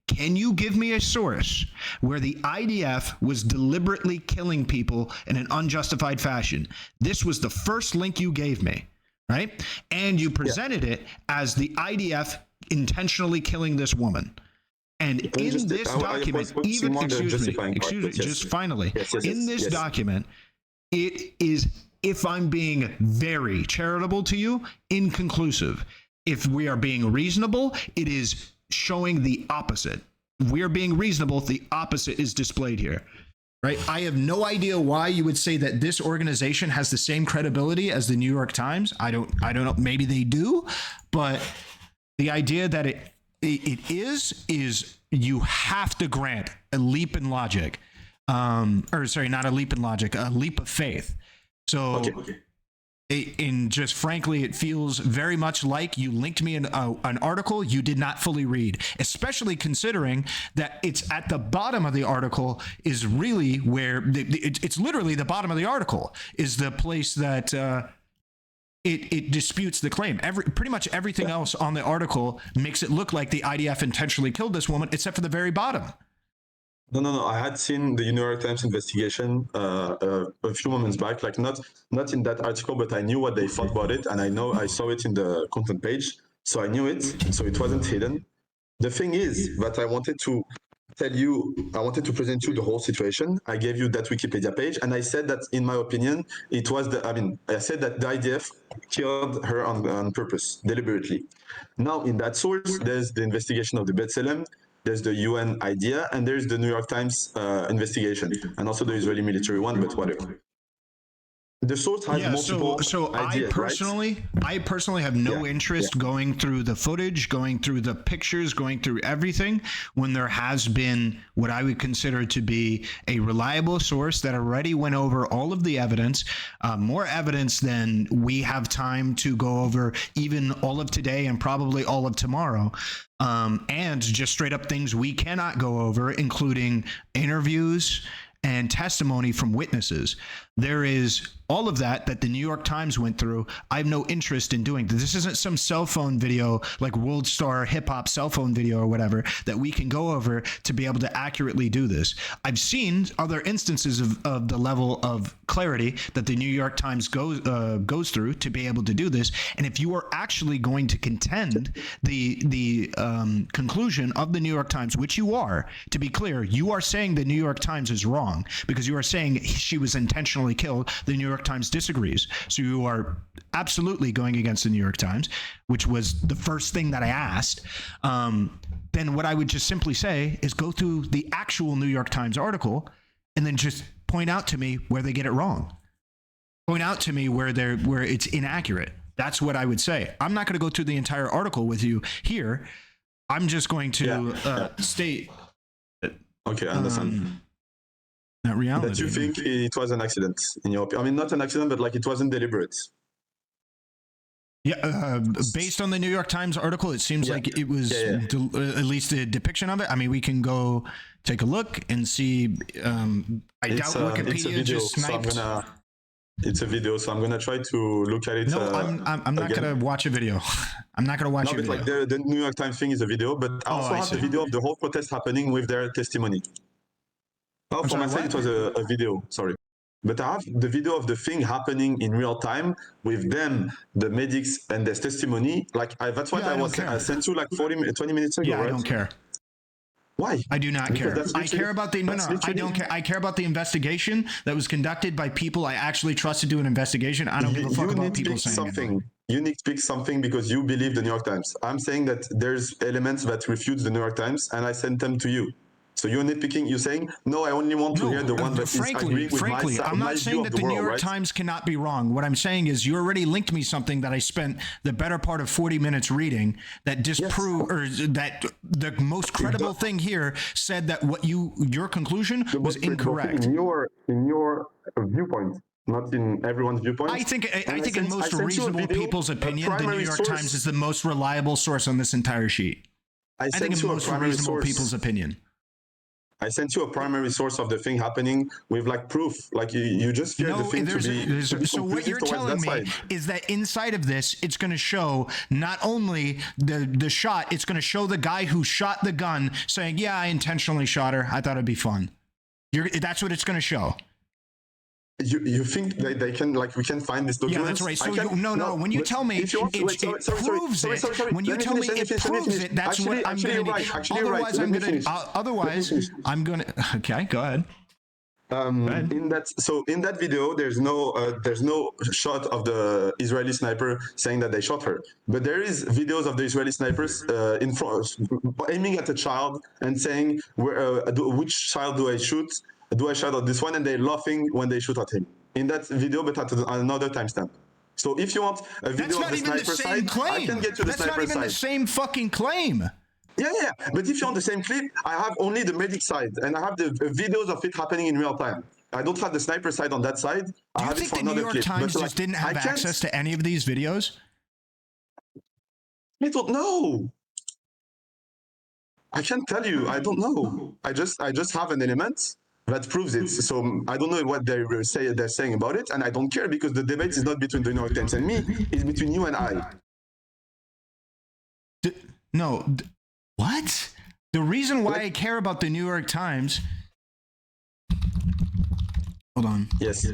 Can you give me a source where the IDF was deliberately killing people in an unjustified fashion? This was the first link you gave me, right? And you presented it as the IDF intentionally killing this woman. And in this document, even, excuse me, just finally, in this document, it is, if I'm being very charitable to you, inconclusive. If we are being reasonable, it is showing the opposite. If we are being reasonable, the opposite is displayed here. Right? I have no idea why you would say that this organization has the same credibility as the New York Times. I don't know. Maybe they do, but the idea that it is you have to grant a leap in logic, or sorry, not a leap in logic, a leap of faith. So, in just frankly, it feels very much like you linked me in an article you did not fully read, especially considering that it's at the bottom of the article is really where it's literally the bottom of the article is the place that it disputes the claim. Pretty much everything else on the article makes it look like the IDF intentionally killed this woman, except for the very bottom. No. I had seen the New York Times investigation a few moments back, like not in that article, but I knew what they thought about it, and I saw it in the content page, so I knew it, so it wasn't hidden. The thing is that I wanted to present you the whole situation. I gave you that Wikipedia page, and I said that, in my opinion, it was I said that the IDF killed her on purpose, deliberately. Now, in that source, there's the investigation of the B'Tselem, there's the UN idea, and there's the New York Times investigation, and also the Israeli military one, but whatever. The source has multiple ideas, I personally have no interest going through the footage, going through the pictures, going through everything when there has been what I would consider to be a reliable source that already went over all of the evidence, more evidence than we have time to go over even all of today and probably all of tomorrow. And just straight up things we cannot go over, including interviews and testimony from witnesses. There is all of that the New York Times went through. I have no interest in doing. This isn't some cell phone video, like World Star hip hop cell phone video or whatever, that we can go over to be able to accurately do this. I've seen other instances of the level of clarity that the New York Times goes through to be able to do this. And if you are actually going to contend the conclusion of the New York Times, which you are, to be clear, you are saying the New York Times is wrong because you are saying she was intentionally killed. The New York Times disagrees. So you are absolutely going against the New York Times, which was the first thing that I asked. Then what I would just simply say is go through the actual New York Times article and then just point out to me where they get it wrong. Point out to me where it's inaccurate. That's what I would say. I'm not going to go through the entire article with you here. I'm just going to state. Okay, I understand. Not reality. That you think it was an accident, in your opinion. I mean, not an accident, but like it wasn't deliberate. Yeah, based on the New York Times article, it seems like it was at least a depiction of it. I mean, we can go take a look and see. I doubt Wikipedia just sniped. It's a video, so I'm gonna try to look at it. No, I'm not gonna watch a video. I'm not gonna watch a video. Like the New York Times thing is a video, but I also have the video of the whole protest happening with their testimony. Oh, for my side, it was a video, sorry. But I have the video of the thing happening in real time with them, the medics, and their testimony. Like, that's what I sent you like 20 minutes ago, right? I don't care. Why? I do not care. I care about the I don't care. I care about the investigation that was conducted by people I actually trust to do an investigation. I don't give a fuck about people saying something. You need to pick something because you believe the New York Times. I'm saying that there's elements that refute the New York Times, and I sent them to you. So you're nitpicking, you're saying, no, I only want to hear the one that is agreeing with my side. I'm not saying that the New York Times cannot be wrong. What I'm saying is you already linked me something that I spent the better part of 40 minutes reading that disprove or that the most credible thing here said that what your conclusion was incorrect. In your viewpoint. Not in everyone's viewpoint. I think in most reasonable people's opinion, the New York Times is the most reliable source on this entire sheet. I think in most reasonable people's opinion. I sent you a primary source of the thing happening with like proof. Like you just fear the thing to be so what you're telling me is that inside of this, it's going to show not only the shot, it's going to show the guy who shot the gun saying, "Yeah, I intentionally shot her. I thought it'd be fun." That's what it's going to show. You think they can, like, we can find this document? Yeah, that's right. So no. When you tell me it proves it, when you tell me it proves it, that's what I'm going to do. Otherwise, I'm going to. Okay, go ahead. In that video, there's no shot of the Israeli sniper saying that they shot her, but there is videos of the Israeli snipers in front, aiming at a child and saying, which child do I shoot? Do I shoot at this one? And they're laughing when they shoot at him. In that video, but at another timestamp. So if you want a video of the sniper side, I can get you the sniper side. That's not even the same fucking claim. Yeah. But if you're on the same clip, I have only the medic side, and I have the videos of it happening in real time. I don't have the sniper side on that side. Do you think the New York Times just didn't have access to any of these videos? I don't know. I can't tell you. I don't know. I just have an element that proves it. So I don't know what they're saying about it, and I don't care because the debate is not between the New York Times and me. It's between you and I. What? The reason why I care about the New York Times. Hold on. Yes.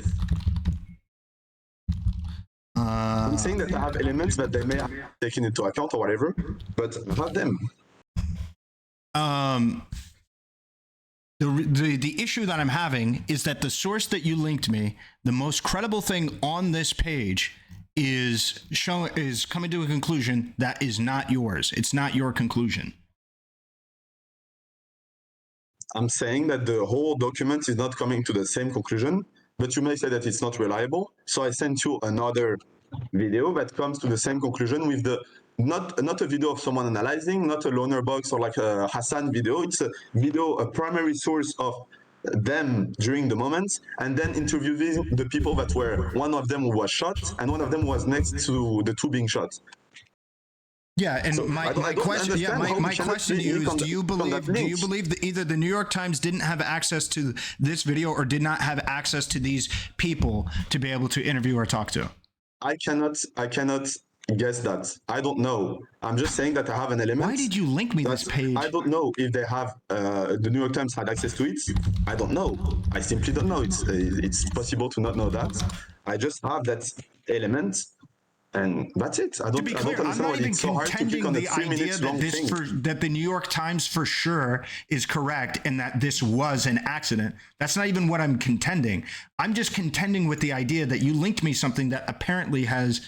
I'm saying that I have elements that they may have taken into account or whatever, but have them. The issue that I'm having is that the source that you linked me, the most credible thing on this page, is coming to a conclusion that is not yours. It's not your conclusion. I'm saying that the whole document is not coming to the same conclusion, but you may say that it's not reliable. So I sent you another video that comes to the same conclusion with the not a video of someone analyzing, not a Lonerbox or like a Hassan video. It's a video, a primary source of them during the moment, and then interviewing the people that were, one of them was shot and one of them was next to the two being shot. Yeah, and so my question to you is: Do you believe that either the New York Times didn't have access to this video or did not have access to these people to be able to interview or talk to? I cannot guess that. I don't know. I'm just saying that I have an element. Why did you link me this page? I don't know if they have the New York Times had access to it. I don't know. I simply don't know. It's possible to not know that. I just have that element. And that's it. I don't understand why it's so hard to pick on a 3 minutes long thing. That the New York Times for sure is correct and that this was an accident. That's not even what I'm contending. I'm just contending with the idea that you linked me something that apparently has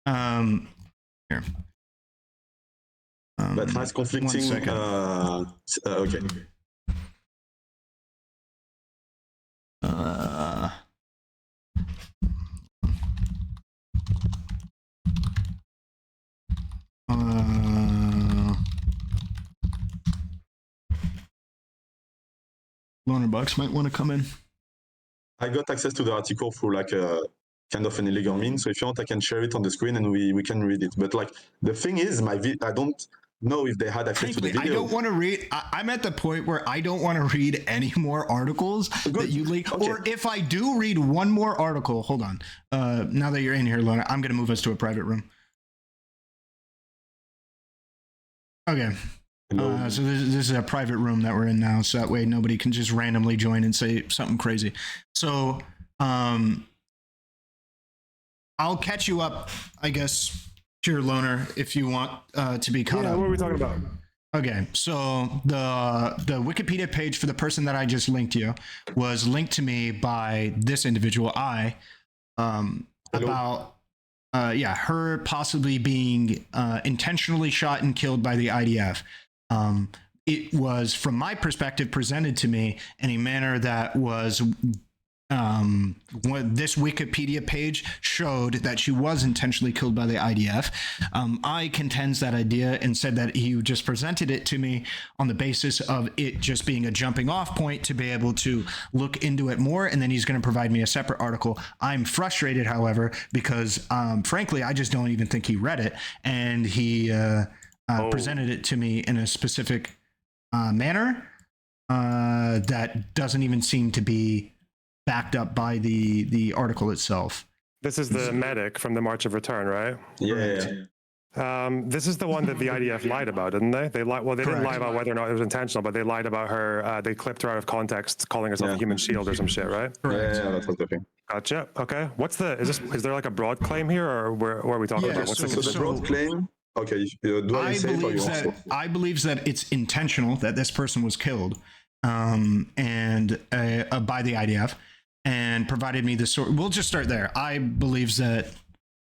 here. That has conflicting. Okay. Lonerbox might want to come in. I got access to the article through like a kind of an illegal means. So if you want, I can share it on the screen and we can read it. But like the thing is, I don't know if they had access to the video. I don't want to read. I'm at the point where I don't want to read any more articles that you leak. Okay. Or if I do read one more article, hold on. Now that you're in here, Lona, I'm going to move us to a private room. Okay. So this is a private room that we're in now, so that way nobody can just randomly join and say something crazy. So I'll catch you up, I guess, pure Loner, if you want to be caught up. Yeah, what are we talking about? Okay, so the Wikipedia page for the person that I just linked you was linked to me by this individual, about her possibly being intentionally shot and killed by the IDF. It was, from my perspective, presented to me in a manner that was this Wikipedia page showed that she was intentionally killed by the IDF. I contends that idea and said that he just presented it to me on the basis of it just being a jumping off point to be able to look into it more, and then he's going to provide me a separate article. I'm frustrated, however, because frankly, I just don't even think he read it, and he presented it to me in a specific manner. that doesn't even seem to be backed up by the article itself. This is the medic from the March of Return, right? Yeah. This is the one that the IDF lied about, didn't they? They lied. Well, they didn't lie about whether or not it was intentional, but they lied about her. They clipped her out of context, calling herself a human shield or some shit, right? Yeah, that was the thing. Gotcha. Okay. What's the? Is there like a broad claim here, or where are we talking about? What's So the broad claim. Okay, do I say it or you also? I believe that it's intentional that this person was killed, and by the IDF, and provided me the source. We'll just start there. I believe that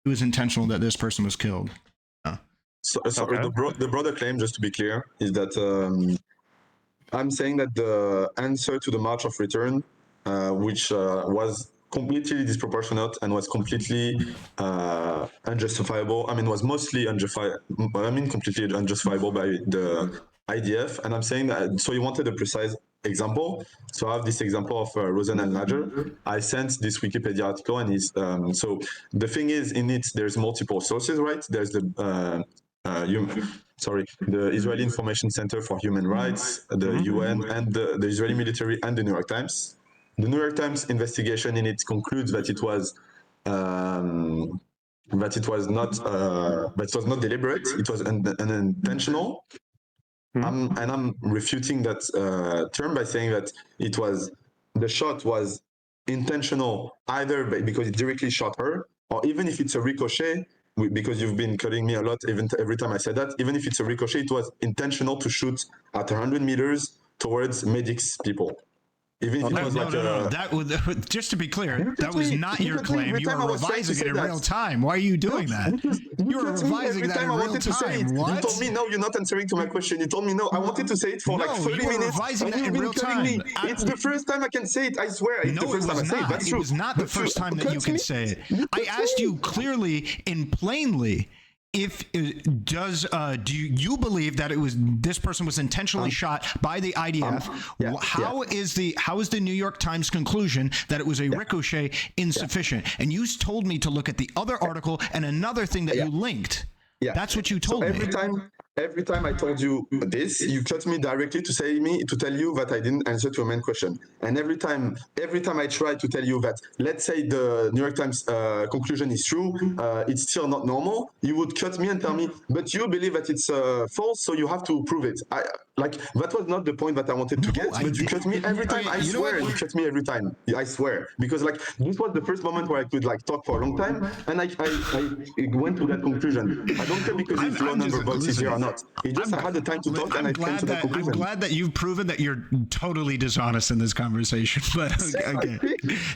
it was intentional that this person was killed. So the broader claim, just to be clear, is that I'm saying that the answer to the March of Return, which was completely disproportionate and was completely unjustifiable. I mean, was mostly completely unjustifiable by the IDF. And I'm saying that, so you wanted a precise example. So I have this example of Rosen and Nader. I sent this Wikipedia article, and so the thing is, in it, there's multiple sources, right? There's the Israeli Information Center for Human Rights, the UN, and the Israeli military, and the New York Times. The New York Times investigation in it concludes that it was not deliberate. It was unintentional. And I'm refuting that term by saying that the shot was intentional, either because it directly shot her, or even if it's a ricochet. Because you've been cutting me a lot, even every time I said that, even if it's a ricochet, it was intentional to shoot at 100 meters towards medics people. Even if it was that was, just to be clear, that was not your claim. You were revising it in real time. Why are you doing that? You were revising that in real time. What? You told me no, you're not answering to my question. You told me no. I wanted to say it for like 30 minutes. Revising that in real time. It's the first time I can say it. I swear. It's the first time I say it. That's true. It was not the first time that you can say it. I asked you clearly and plainly. Do you believe that this person was intentionally shot by the IDF? How is the New York Times conclusion that it was a ricochet insufficient? And you told me to look at the other article and another thing that you linked. That's what you told me. Every time I told you this, you cut me directly to tell you that I didn't answer to a main question. And every time I tried to tell you that, let's say the New York Times conclusion is true, it's still not normal, you would cut me and tell me, but you believe that it's false, so you have to prove it. That was not the point that I wanted to get, but you cut me every time. I swear, you cut me every time. I swear, because this was the first moment where I could talk for a long time, and I went to that conclusion. I don't care because it's Lonerbox is here or not. I had the time to talk, and I came to that conclusion. I'm glad that you've proven that you're totally dishonest in this conversation. But okay,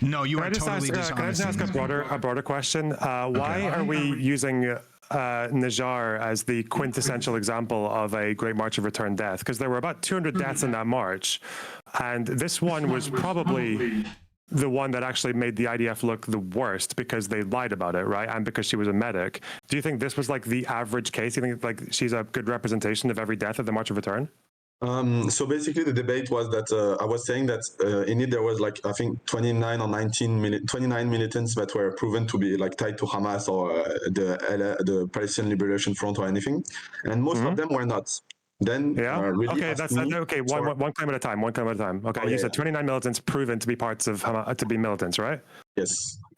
no, you are totally dishonest. Can I just ask a broader question? Why are we using Najjar as the quintessential example of a Great March of Return death? Because there were about 200 deaths in that march, and this one was probably the one that actually made the IDF look the worst because they lied about it, right? And because she was a medic. Do you think this was the average case? Do you think she's a good representation of every death of the March of Return? So basically the debate was that I was saying that in it there was I think 29 or 29 militants that were proven to be tied to Hamas or the Palestinian Liberation Front or anything, and most of them were not. Then really okay, that's okay. One claim at a time. One claim at a time. Okay, you said 29 militants proven to be parts of Hamas, to be militants, right? Yes.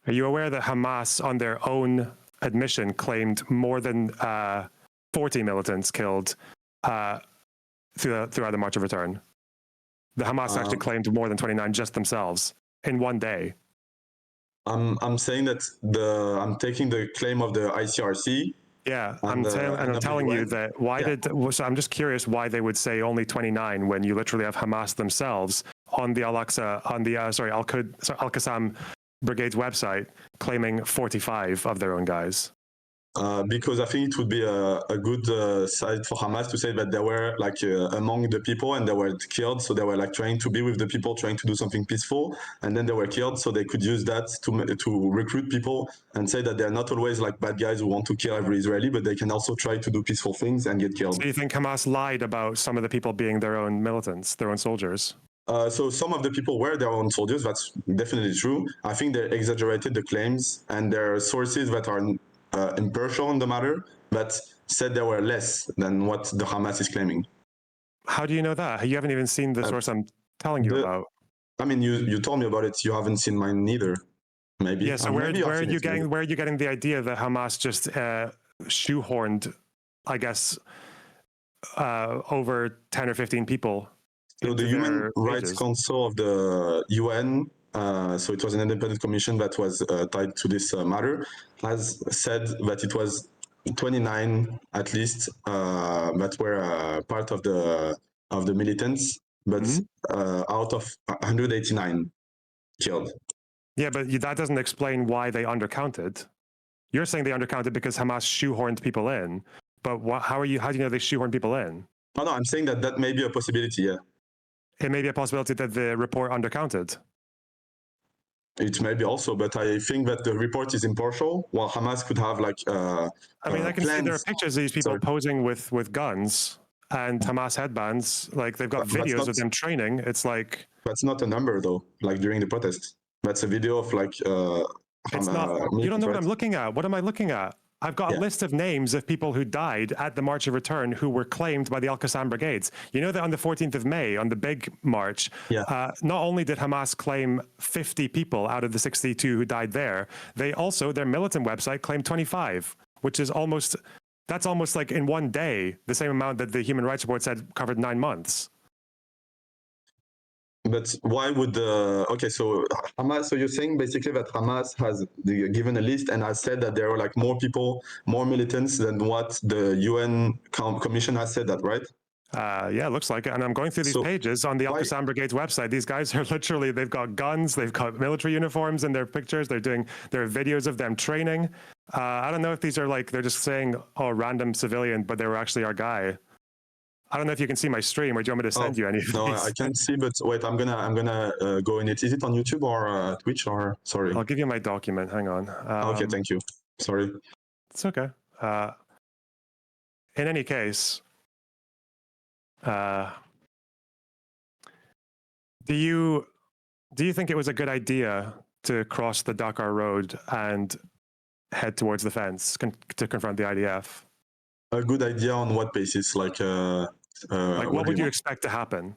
Are you aware that Hamas, on their own admission, claimed more than 40 militants killed throughout the March of Return? The Hamas actually claimed more than 29 just themselves in one day. I'm saying that I'm taking the claim of the ICRC. Yeah, I'm telling you that so I'm just curious why they would say only 29 when you literally have Hamas themselves on the Al-Qassam Brigade's website claiming 45 of their own guys. Because I think it would be a good side for Hamas to say that they were among the people and they were killed, so they were trying to be with the people, trying to do something peaceful, and then they were killed, so they could use that to recruit people and say that they're not always bad guys who want to kill every Israeli, but they can also try to do peaceful things and get killed. So you think Hamas lied about some of the people being their own militants, their own soldiers? So some of the people were their own soldiers, that's definitely true. I think they exaggerated the claims, and there are sources that are impartial on the matter, but said there were less than what the Hamas is claiming. How do you know that? You haven't even seen the source I'm telling you about. I mean, you told me about it. You haven't seen mine neither. Maybe. Yeah. So where are you getting the idea that Hamas just shoehorned, I guess, over 10 or 15 people? So the Human Rights Council of the UN, so it was an independent commission that was tied to this matter, has said that it was 29 at least that were part of the militants, but out of 189 killed. Yeah, but that doesn't explain why they undercounted. You're saying they undercounted because Hamas shoehorned people in, but how do you know they shoehorned people in? Oh no, I'm saying that may be a possibility. Yeah. It may be a possibility that the report undercounted. It may be also, but I think that the report is impartial. While Hamas could have like, I mean, I can see there are pictures of these people posing with guns and Hamas headbands. Like they've got videos of them training. It's like that's not a number though. Like during the protest, that's a video of like. It's not. You don't know what I'm looking at. What am I looking at? I've got a list of names of people who died at the March of Return who were claimed by the Al-Qassam brigades. You know that on the 14th of May, on the big march, not only did Hamas claim 50 people out of the 62 who died there, they also, their militant website claimed 25, which is almost like in one day, the same amount that the Human Rights Report said covered 9 months. But why would so Hamas? So you're saying basically that Hamas has given a list and has said that there are like more people, more militants than what the UN Commission has said that, right? Yeah, it looks like it. And I'm going through these pages on the Al-Qassam Brigade's website. These guys are literally, they've got guns, they've got military uniforms in their pictures. There are videos of them training. I don't know if these are like, they're just saying, oh, random civilian, but they were actually our guy. I don't know if you can see my stream, or do you want me to send you any of these? No, I can't see, but wait, I'm gonna go in it. Is it on YouTube or Twitch or sorry? I'll give you my document. Hang on. Okay, thank you. Sorry. It's okay. In any case, do you think it was a good idea to cross the Dakar Road and head towards the fence to confront the IDF? A good idea on what basis? Like what would you expect to happen?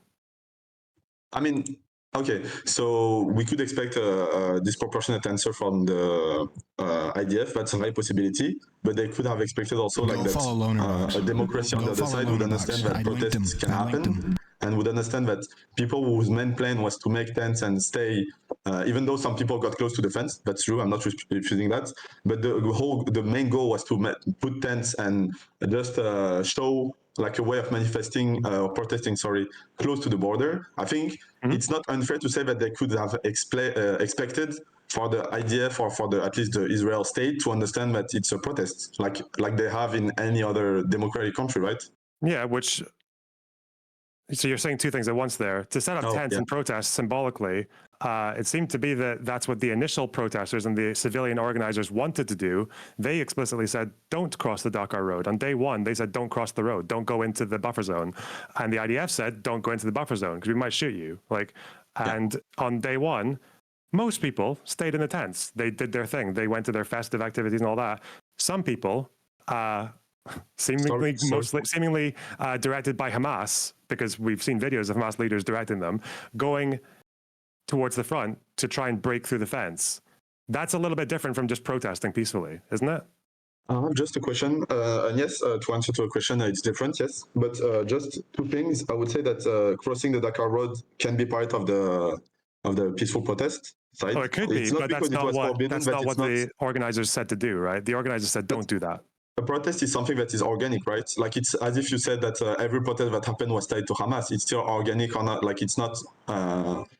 I mean, okay, so we could expect a disproportionate answer from the IDF. That's a high possibility, but they could have expected also like that a democracy on the other side would understand that protests can happen and would understand that people whose main plan was to make tents and stay, even though some people got close to the fence, that's true, I'm not refusing that, but the main goal was to put tents and just show like a way of manifesting or protesting, close to the border. I think it's not unfair to say that they could have expected for the IDF or for at least the Israel state to understand that it's a protest, like they have in any other democratic country, right? Yeah, so you're saying two things at once there. To set up tents and protest symbolically, it seemed to be that that's what the initial protesters and the civilian organizers wanted to do. They explicitly said, don't cross the Dakar Road. On day one, they said, don't cross the road. Don't go into the buffer zone. And the IDF said, don't go into the buffer zone because we might shoot you. And on day one, most people stayed in the tents. They did their thing. They went to their festive activities and all that. Some people, seemingly directed by Hamas, because we've seen videos of Hamas leaders directing them, going towards the front to try and break through the fence. That's a little bit different from just protesting peacefully, isn't it? Just a question. And yes, to answer to a question, it's different, yes. But just two things. I would say that crossing the Dakar Road can be part of the peaceful protest side. Oh, it could be, but that's not what the organizers said to do, right? The organizers said, don't do that. A protest is something that is organic, right? Like it's as if you said that every protest that happened was tied to Hamas. It's still organic or not? Like it's not.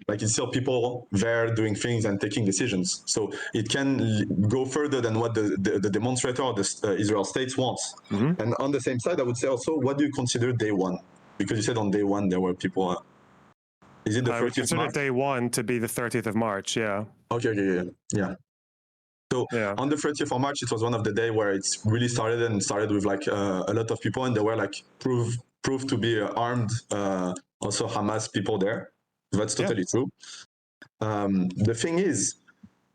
Like it's still people there doing things and taking decisions. So it can go further than what the demonstrator or the Israel state wants. And on the same side, I would say also, what do you consider day one? Because you said on day one there were people. Is it the 30th we consider day one to be the 30th of March? Yeah. Okay. Yeah. So on the 30th of March, it was one of the days where it's really started with like a lot of people, and there were like proved to be armed, also Hamas people there. That's totally true. The thing is,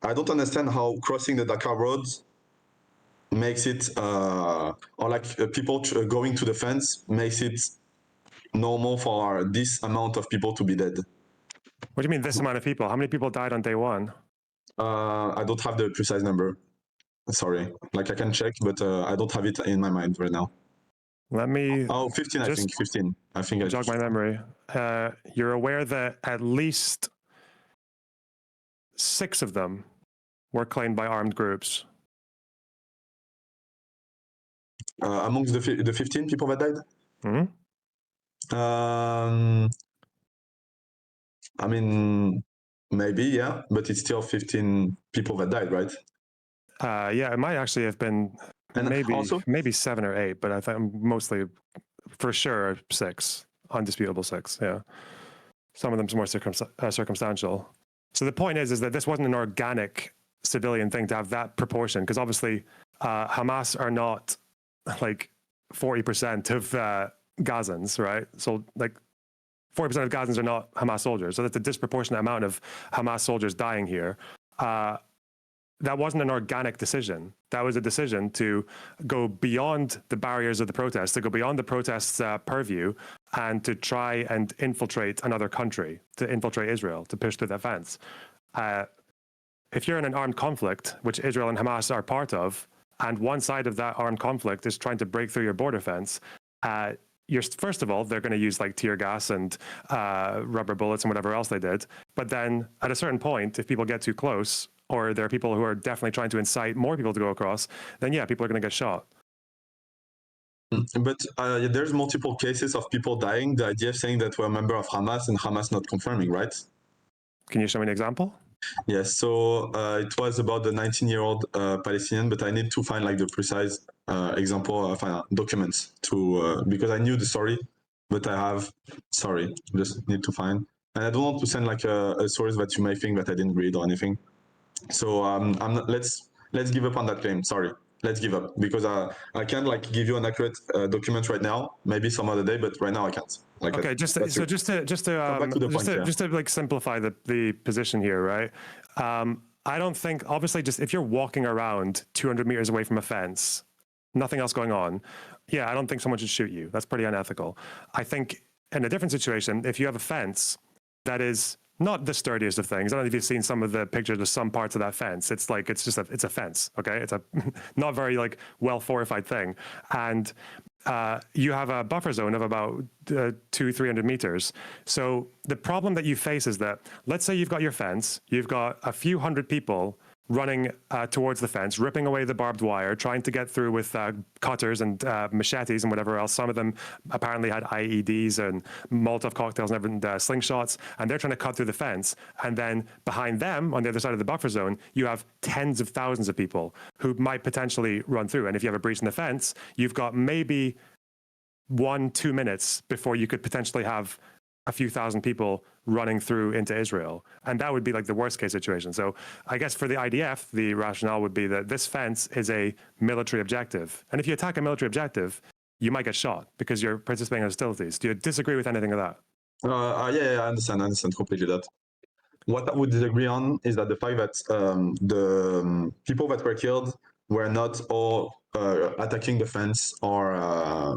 I don't understand how crossing the Dakar Road makes it, or like people going to the fence makes it normal for this amount of people to be dead. What do you mean this amount of people? How many people died on day one? I don't have the precise number. Sorry. Like I can check, but I don't have it in my mind right now. Let me 15, I think. 15. I think I jog my memory. You're aware that at least 6 of them were claimed by armed groups. Amongst the 15 people that died? Mm-hmm. I mean, maybe, yeah, but it's still 15 people that died, right? Yeah, it might actually have been And maybe 7 or 8, but I think mostly, for sure, 6, undisputable 6. Yeah, some of them's more circumstantial. So the point is that this wasn't an organic civilian thing to have that proportion, because obviously Hamas are not like 40% of Gazans, right? So like 40% of Gazans are not Hamas soldiers. So that's a disproportionate amount of Hamas soldiers dying here. That wasn't an organic decision. That was a decision to go beyond the barriers of the protests, to go beyond the protests' purview, and to try and infiltrate another country, to infiltrate Israel, to push through that fence. If you're in an armed conflict, which Israel and Hamas are part of, and one side of that armed conflict is trying to break through your border fence, first of all, they're going to use like tear gas and rubber bullets and whatever else they did. But then at a certain point, if people get too close, or there are people who are definitely trying to incite more people to go across, then yeah, people are going to get shot. But there's multiple cases of people dying. The idea of saying that we're a member of Hamas and Hamas not confirming, right? Can you show me an example? Yes, so it was about the 19-year-old Palestinian, but I need to find like the precise example of documents to because I knew the story, but just need to find. And I don't want to send like a source that you may think that I didn't read or anything. So I'm not. Let's give up on that claim. Sorry, let's give up because I can't like give you an accurate document right now. Maybe some other day, but right now I can't. Like, okay, just to like simplify the position here, right? I don't think, obviously, just if you're walking around 200 meters away from a fence, nothing else going on, yeah, I don't think someone should shoot you. That's pretty unethical. I think in a different situation, if you have a fence that is not the sturdiest of things. I don't know if you've seen some of the pictures of some parts of that fence. It's like it's a fence, okay? It's a not very like well fortified thing, and you have a buffer zone of about 200-300 meters. So the problem that you face is that, let's say you've got your fence, you've got a few hundred people running towards the fence, ripping away the barbed wire, trying to get through with cutters and machetes and whatever else. Some of them apparently had IEDs and Molotov cocktails and slingshots, and they're trying to cut through the fence. And then behind them, on the other side of the buffer zone, you have tens of thousands of people who might potentially run through. And if you have a breach in the fence, you've got maybe 1-2 minutes before you could potentially have a few thousand people running through into Israel. And that would be like the worst case situation. So I guess for the IDF, the rationale would be that this fence is a military objective. And if you attack a military objective, you might get shot because you're participating in hostilities. Do you disagree with anything of that? Yeah, I understand completely that. What I would disagree on is that the fact that the people that were killed were not all attacking the fence or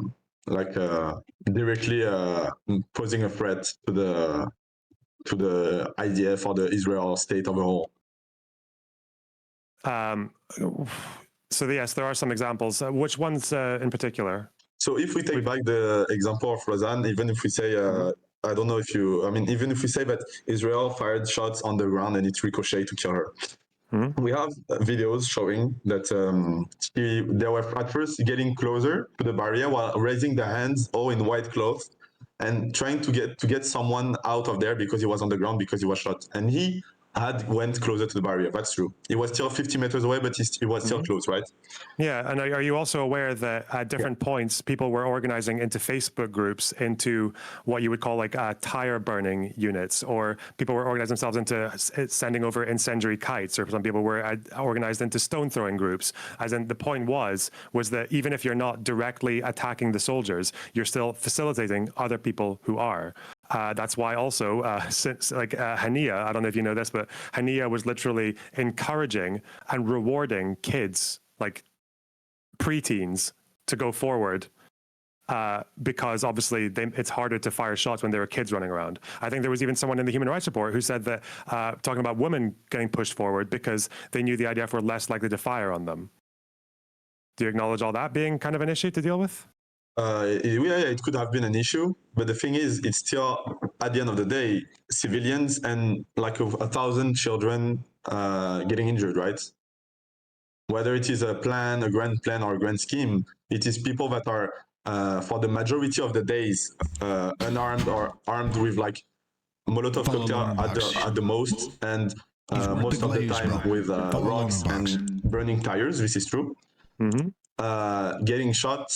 directly posing a threat to the IDF or the Israel state overall. So yes, there are some examples. Which ones in particular? So if we take back the example of Rosanne, even if we say, I don't know if even if we say that Israel fired shots on the ground and it ricocheted to kill her, we have videos showing that they were at first getting closer to the barrier while raising their hands all in white clothes and trying to get someone out of there because he was on the ground because he was shot. And he went closer to the barrier. That's true. He was still 50 meters away, but he was still close, right? Yeah, and are you also aware that at different points, people were organizing into Facebook groups into what you would call like tire burning units, or people were organizing themselves into sending over incendiary kites, or some people were organized into stone throwing groups. As in, the point was that even if you're not directly attacking the soldiers, you're still facilitating other people who are. That's why also, since like Hania, I don't know if you know this, but Hania was literally encouraging and rewarding kids, like preteens, to go forward because obviously it's harder to fire shots when there are kids running around. I think there was even someone in the Human Rights Report who said that, talking about women getting pushed forward because they knew the IDF were less likely to fire on them. Do you acknowledge all that being kind of an issue to deal with? Yeah, it could have been an issue, but the thing is, it's still, at the end of the day, civilians and like 1,000 children getting injured, right? Whether it is a plan, a grand plan, or a grand scheme, it is people that are, for the majority of the days, unarmed or armed with like Molotov cocktail at the most, and most of the time with rocks and burning tires. This is true. Getting shot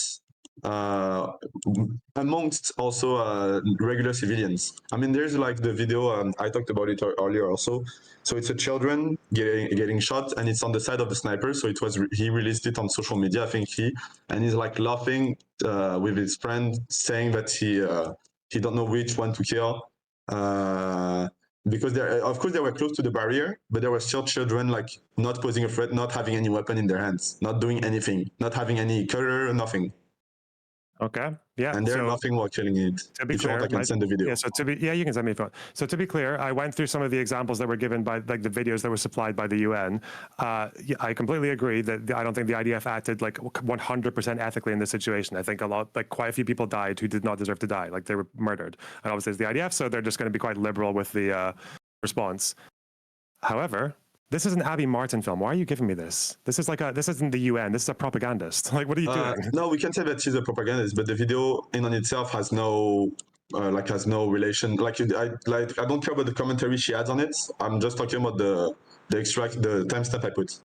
amongst also regular civilians. I mean, there's like the video, I talked about it earlier also. So it's a children getting shot, and it's on the side of the sniper. So it was, he released it on social media, I think and he's like laughing with his friend, saying that he don't know which one to kill. Because of course they were close to the barrier, but there were still children like not posing a threat, not having any weapon in their hands, not doing anything, not having any color, nothing. Okay. Yeah. And they're laughing while killing it. To be if clear, you want, I can send the video. Yeah, you can send me a phone. So to be clear, I went through some of the examples that were given by like the videos that were supplied by the UN. I completely agree that I don't think the IDF acted like 100% ethically in this situation. I think quite a few people died who did not deserve to die. Like they were murdered. And obviously it's the IDF, so they're just going to be quite liberal with the response. However, this is an Abby Martin film. Why are you giving me this? This isn't the UN. This is a propagandist. Like, what are you doing? No, we can say that she's a propagandist, but the video in on itself has no relation. I don't care about the commentary she adds on it. I'm just talking about the timestamp I put.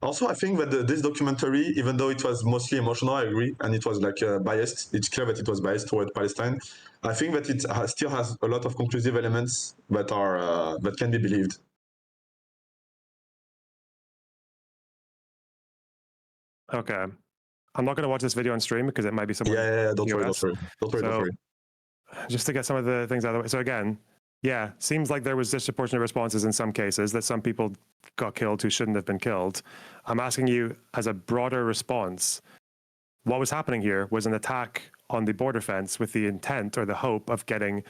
Also, I think that this documentary, even though it was mostly emotional, I agree, and it was like biased. It's clear that it was biased toward Palestine. I think that it still has a lot of conclusive elements that are that can be believed. Okay. I'm not going to watch this video on stream because it might be someone. Yeah. Don't worry. Just to get some of the things out of the way. So again, yeah, seems like there was disproportionate responses in some cases, that some people got killed who shouldn't have been killed. I'm asking you, as a broader response, what was happening here was an attack on the border fence with the intent or the hope of getting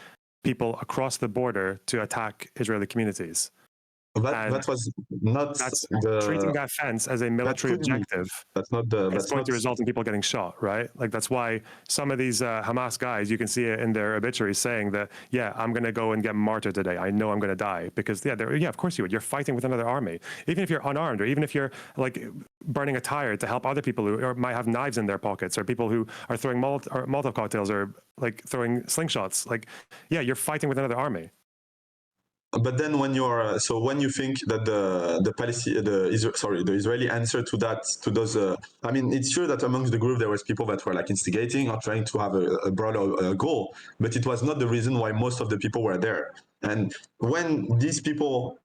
people across the border to attack Israeli communities. That was not treating that fence as a military objective. That's not it's going to result in people getting shot, right? Like that's why some of these Hamas guys, you can see it in their obituaries saying that, yeah, I'm going to go and get martyred today. I know I'm going to die because yeah, of course you would. You're fighting with another army, even if you're unarmed, or even if you're like burning a tire to help other people who might have knives in their pockets, or people who are throwing Molotov cocktails or like throwing slingshots. Like, yeah, you're fighting with another army. But then when you're when you think that the Israeli answer to those I mean, it's true that amongst the group there was people that were like instigating or trying to have a broader goal, but it was not the reason why most of the people were there. And when these people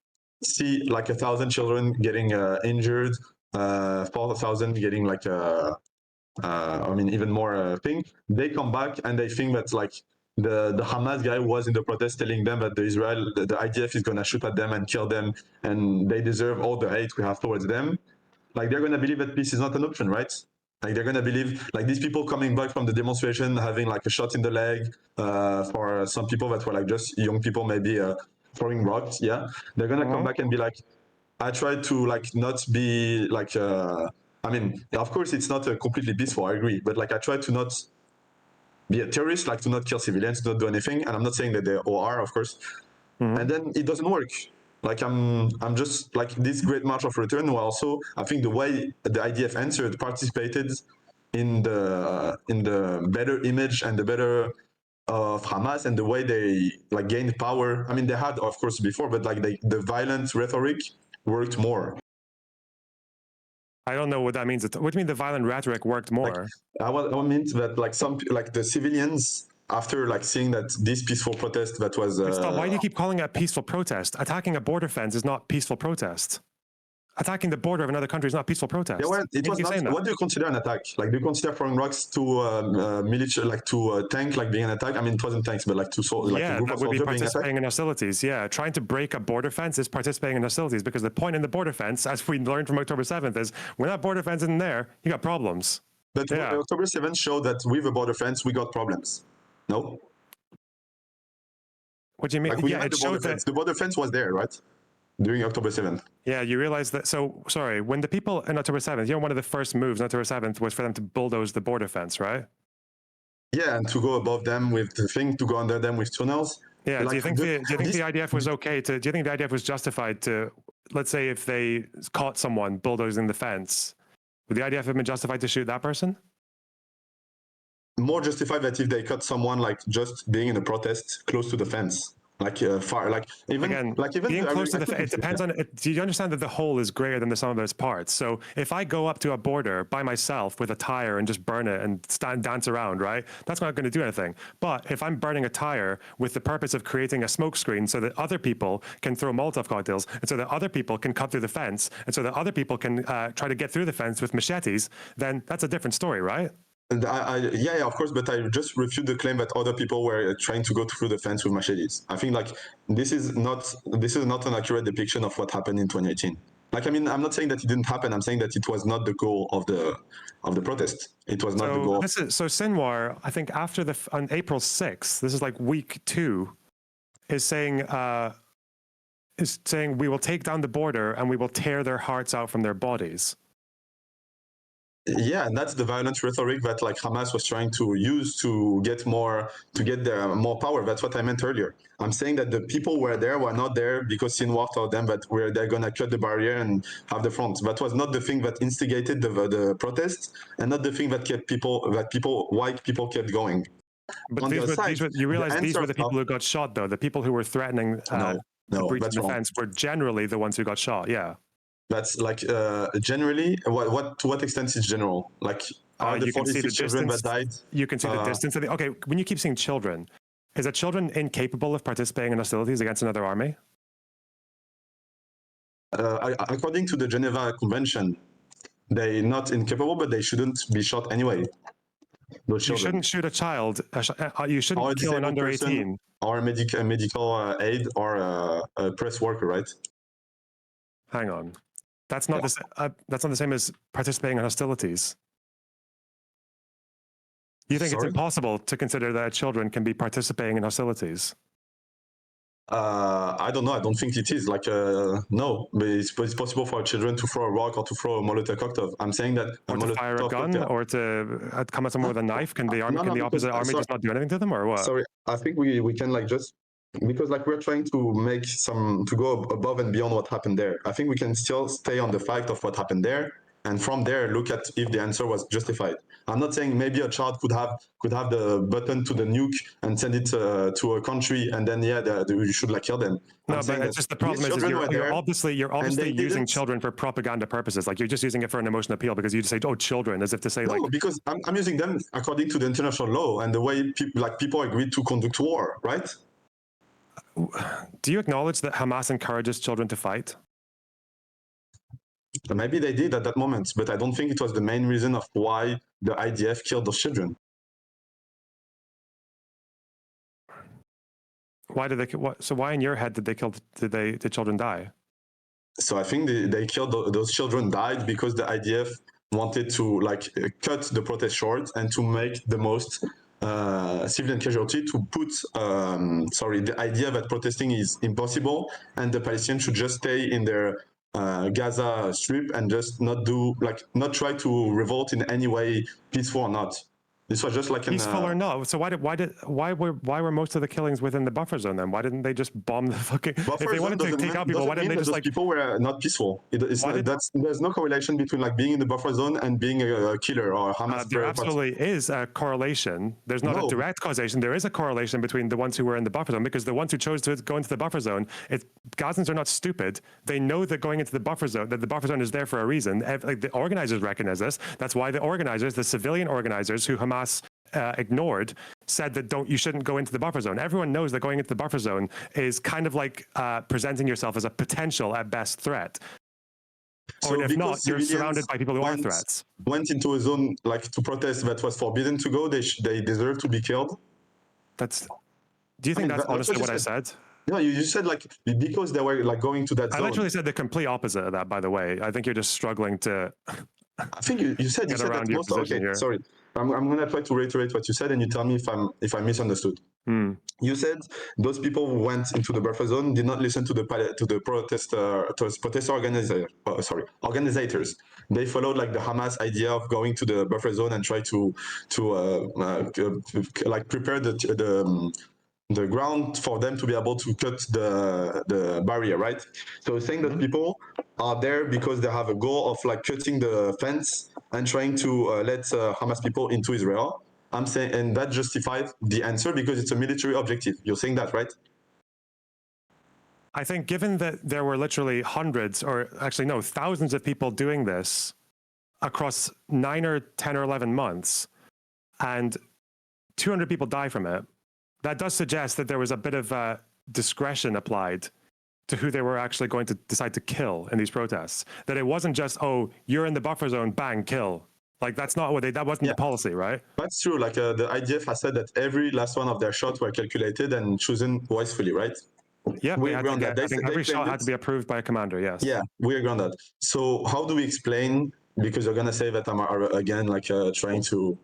see like 1,000 children getting injured, 4,000 getting like I mean even more thing, they come back and they think that like the Hamas guy was in the protest telling them that the IDF is going to shoot at them and kill them, and they deserve all the hate we have towards them. Like they're going to believe that peace is not an option, right? Like they're going to believe like these people coming back from the demonstration having like a shot in the leg, for some people that were like just young people maybe throwing rocks. Yeah, they're going to come back and be like, I tried to like not be like I mean, of course it's not completely peaceful, I agree, but like I tried to not be a terrorist, like to not kill civilians, to not do anything. And I'm not saying that they all are, of course. And then it doesn't work. Like I'm just like this great march of return. Where also, I think the way the IDF answered participated in the better image and the better of Hamas and the way they like gained power. I mean, they had of course before, but like the violent rhetoric worked more. I don't know what that means. What do you mean the violent rhetoric worked more? Like, I mean that like the civilians, after like seeing that this peaceful protest that was why do you keep calling it a peaceful protest? Attacking a border fence is not peaceful protest. Attacking the border of another country is not peaceful protest. Yeah, well, it was not. What do you consider an attack? Like, do you consider throwing rocks to military, like to a tank, like being an attack? I mean, it wasn't tanks, but like to like yeah, a group that of would be soldiers participating in hostilities. Yeah, trying to break a border fence is participating in hostilities, because the point in the border fence, as we learned from October 7th, is when that border fence isn't there, you got problems. But October 7th showed that with the border fence, we got problems. No? What do you mean? Like we had the border fence. The border fence was there, right? During October 7th. Yeah, you realize that. So, sorry, when the people in October 7th, one of the first moves on October 7th was for them to bulldoze the border fence, right? Yeah, and to go above them with the thing, to go under them with tunnels. Yeah, like do you think the IDF was okay to, do you think the IDF was justified to, let's say if they caught someone bulldozing the fence, would the IDF have been justified to shoot that person? More justified that if they caught someone like just being in a protest close to the fence. Like far, like even Again, like even being close to the fence. It depends on. Do you understand that the whole is greater than the sum of its parts? So if I go up to a border by myself with a tire and just burn it and dance around, right? That's not going to do anything. But if I'm burning a tire with the purpose of creating a smoke screen so that other people can throw Molotov cocktails, and so that other people can cut through the fence, and so that other people can try to get through the fence with machetes, then that's a different story, right? And yeah, of course, but I just refute the claim that other people were trying to go through the fence with machetes. I think like this is not an accurate depiction of what happened in 2018. Like, I mean, I'm not saying that it didn't happen. I'm saying that it was not the goal of the protest. It was not the goal. So Sinwar, I think after on April 6th, this is like week 2, is saying we will take down the border and we will tear their hearts out from their bodies. Yeah, and that's the violent rhetoric that like Hamas was trying to use to get more more power. That's what I meant earlier. I'm saying that the people were not there because Sinwar told them that they're gonna cut the barrier and have the front. That was not the thing that instigated the protest, and not the thing that white people kept going. But you realize these were the people who got shot, though. The people who were threatening to breach the fence were generally the ones who got shot. Yeah. That's like generally, to what extent is general? Like, are the 46 children that died? You can see the distance of the. Okay, when you keep saying children, is a children incapable of participating in hostilities against another army? According to the Geneva Convention, they're not incapable, but they shouldn't be shot anyway. You shouldn't shoot a child. You shouldn't kill an under 18. Or a medical aid or a press worker, right? Hang on. That's not the same as participating in hostilities. You think it's impossible to consider that children can be participating in hostilities? I don't know. I don't think it is. Like, no, but it's possible for children to throw a rock or to throw a Molotov cocktail. I'm saying that. Or to fire a gun, or to come at someone with a knife. Can the opposite army just not do anything to them, or what? Sorry, I think we can like just. Because like we're trying to go above and beyond what happened there. I think we can still stay on the fact of what happened there, and from there look at if the answer was justified. I'm not saying maybe a child could have the button to the nuke and send it to a country, and then you should like kill them. No, but it's just the problem is you're obviously using children for propaganda purposes. Like you're just using it for an emotional appeal because you just say, "Oh, children," as if to say like. No, because I'm using them according to the international law and the way people agreed to conduct war, right? Do you acknowledge that Hamas encourages children to fight? Maybe they did at that moment, but I don't think it was the main reason of why the IDF killed those children. Why did they? So why in your head did the children die? So I think they killed those children died because the IDF wanted to like cut the protest short and to make the most civilian casualty, to put the idea that protesting is impossible and the Palestinians should just stay in their Gaza Strip and just not try to revolt in any way, peaceful or not. This was just like peaceful or not. So why were most of the killings within the buffer zone then? Why didn't they just bomb the fucking? If they wanted to take out people, why didn't they just like? People were not peaceful. There's no correlation between like being in the buffer zone and being a killer or Hamas. There absolutely is a correlation. There's not a direct causation. There is a correlation between the ones who were in the buffer zone, because the ones who chose to go into the buffer zone, Gazans are not stupid. They know that going into the buffer zone, that the buffer zone is there for a reason. Like the organizers recognize this. That's why the organizers, the civilian organizers who Hamas ignored, said that you shouldn't go into the buffer zone. Everyone knows that going into the buffer zone is kind of like presenting yourself as a potential at best threat. Or if not, you're surrounded by people who are threats. Went into a zone like to protest that was forbidden to go. They deserve to be killed. Do you think that's honestly what I said? No, you said like because they were like going to that zone. I literally said the complete opposite of that, by the way. I think you're just struggling to I think you said get that around your most. position Okay, here. sorry. I'm gonna try to reiterate what you said, and you tell me if I misunderstood. You said those people who went into the buffer zone did not listen to the protest organizers. They followed like the Hamas idea of going to the buffer zone and try to like prepare the ground for them to be able to cut the barrier, right? So saying that people are there because they have a goal of like cutting the fence and trying to let Hamas people into Israel. I'm saying, and that justifies the answer because it's a military objective. You're saying that, right? I think given that there were literally hundreds, or actually no, thousands of people doing this across 9 or 10 or 11 months, and 200 people die from it, that does suggest that there was a bit of discretion applied to who they were actually going to decide to kill in these protests. That it wasn't just, oh, you're in the buffer zone, bang, kill. Like that's not what that wasn't the policy, right? That's true. Like the IDF has said that every last one of their shots were calculated and chosen wisely, right? Yeah, we agree on that. I think every shot had to be approved by a commander. Yes. Yeah, we agree on that. So how do we explain? Because you're gonna say that I'm again like trying to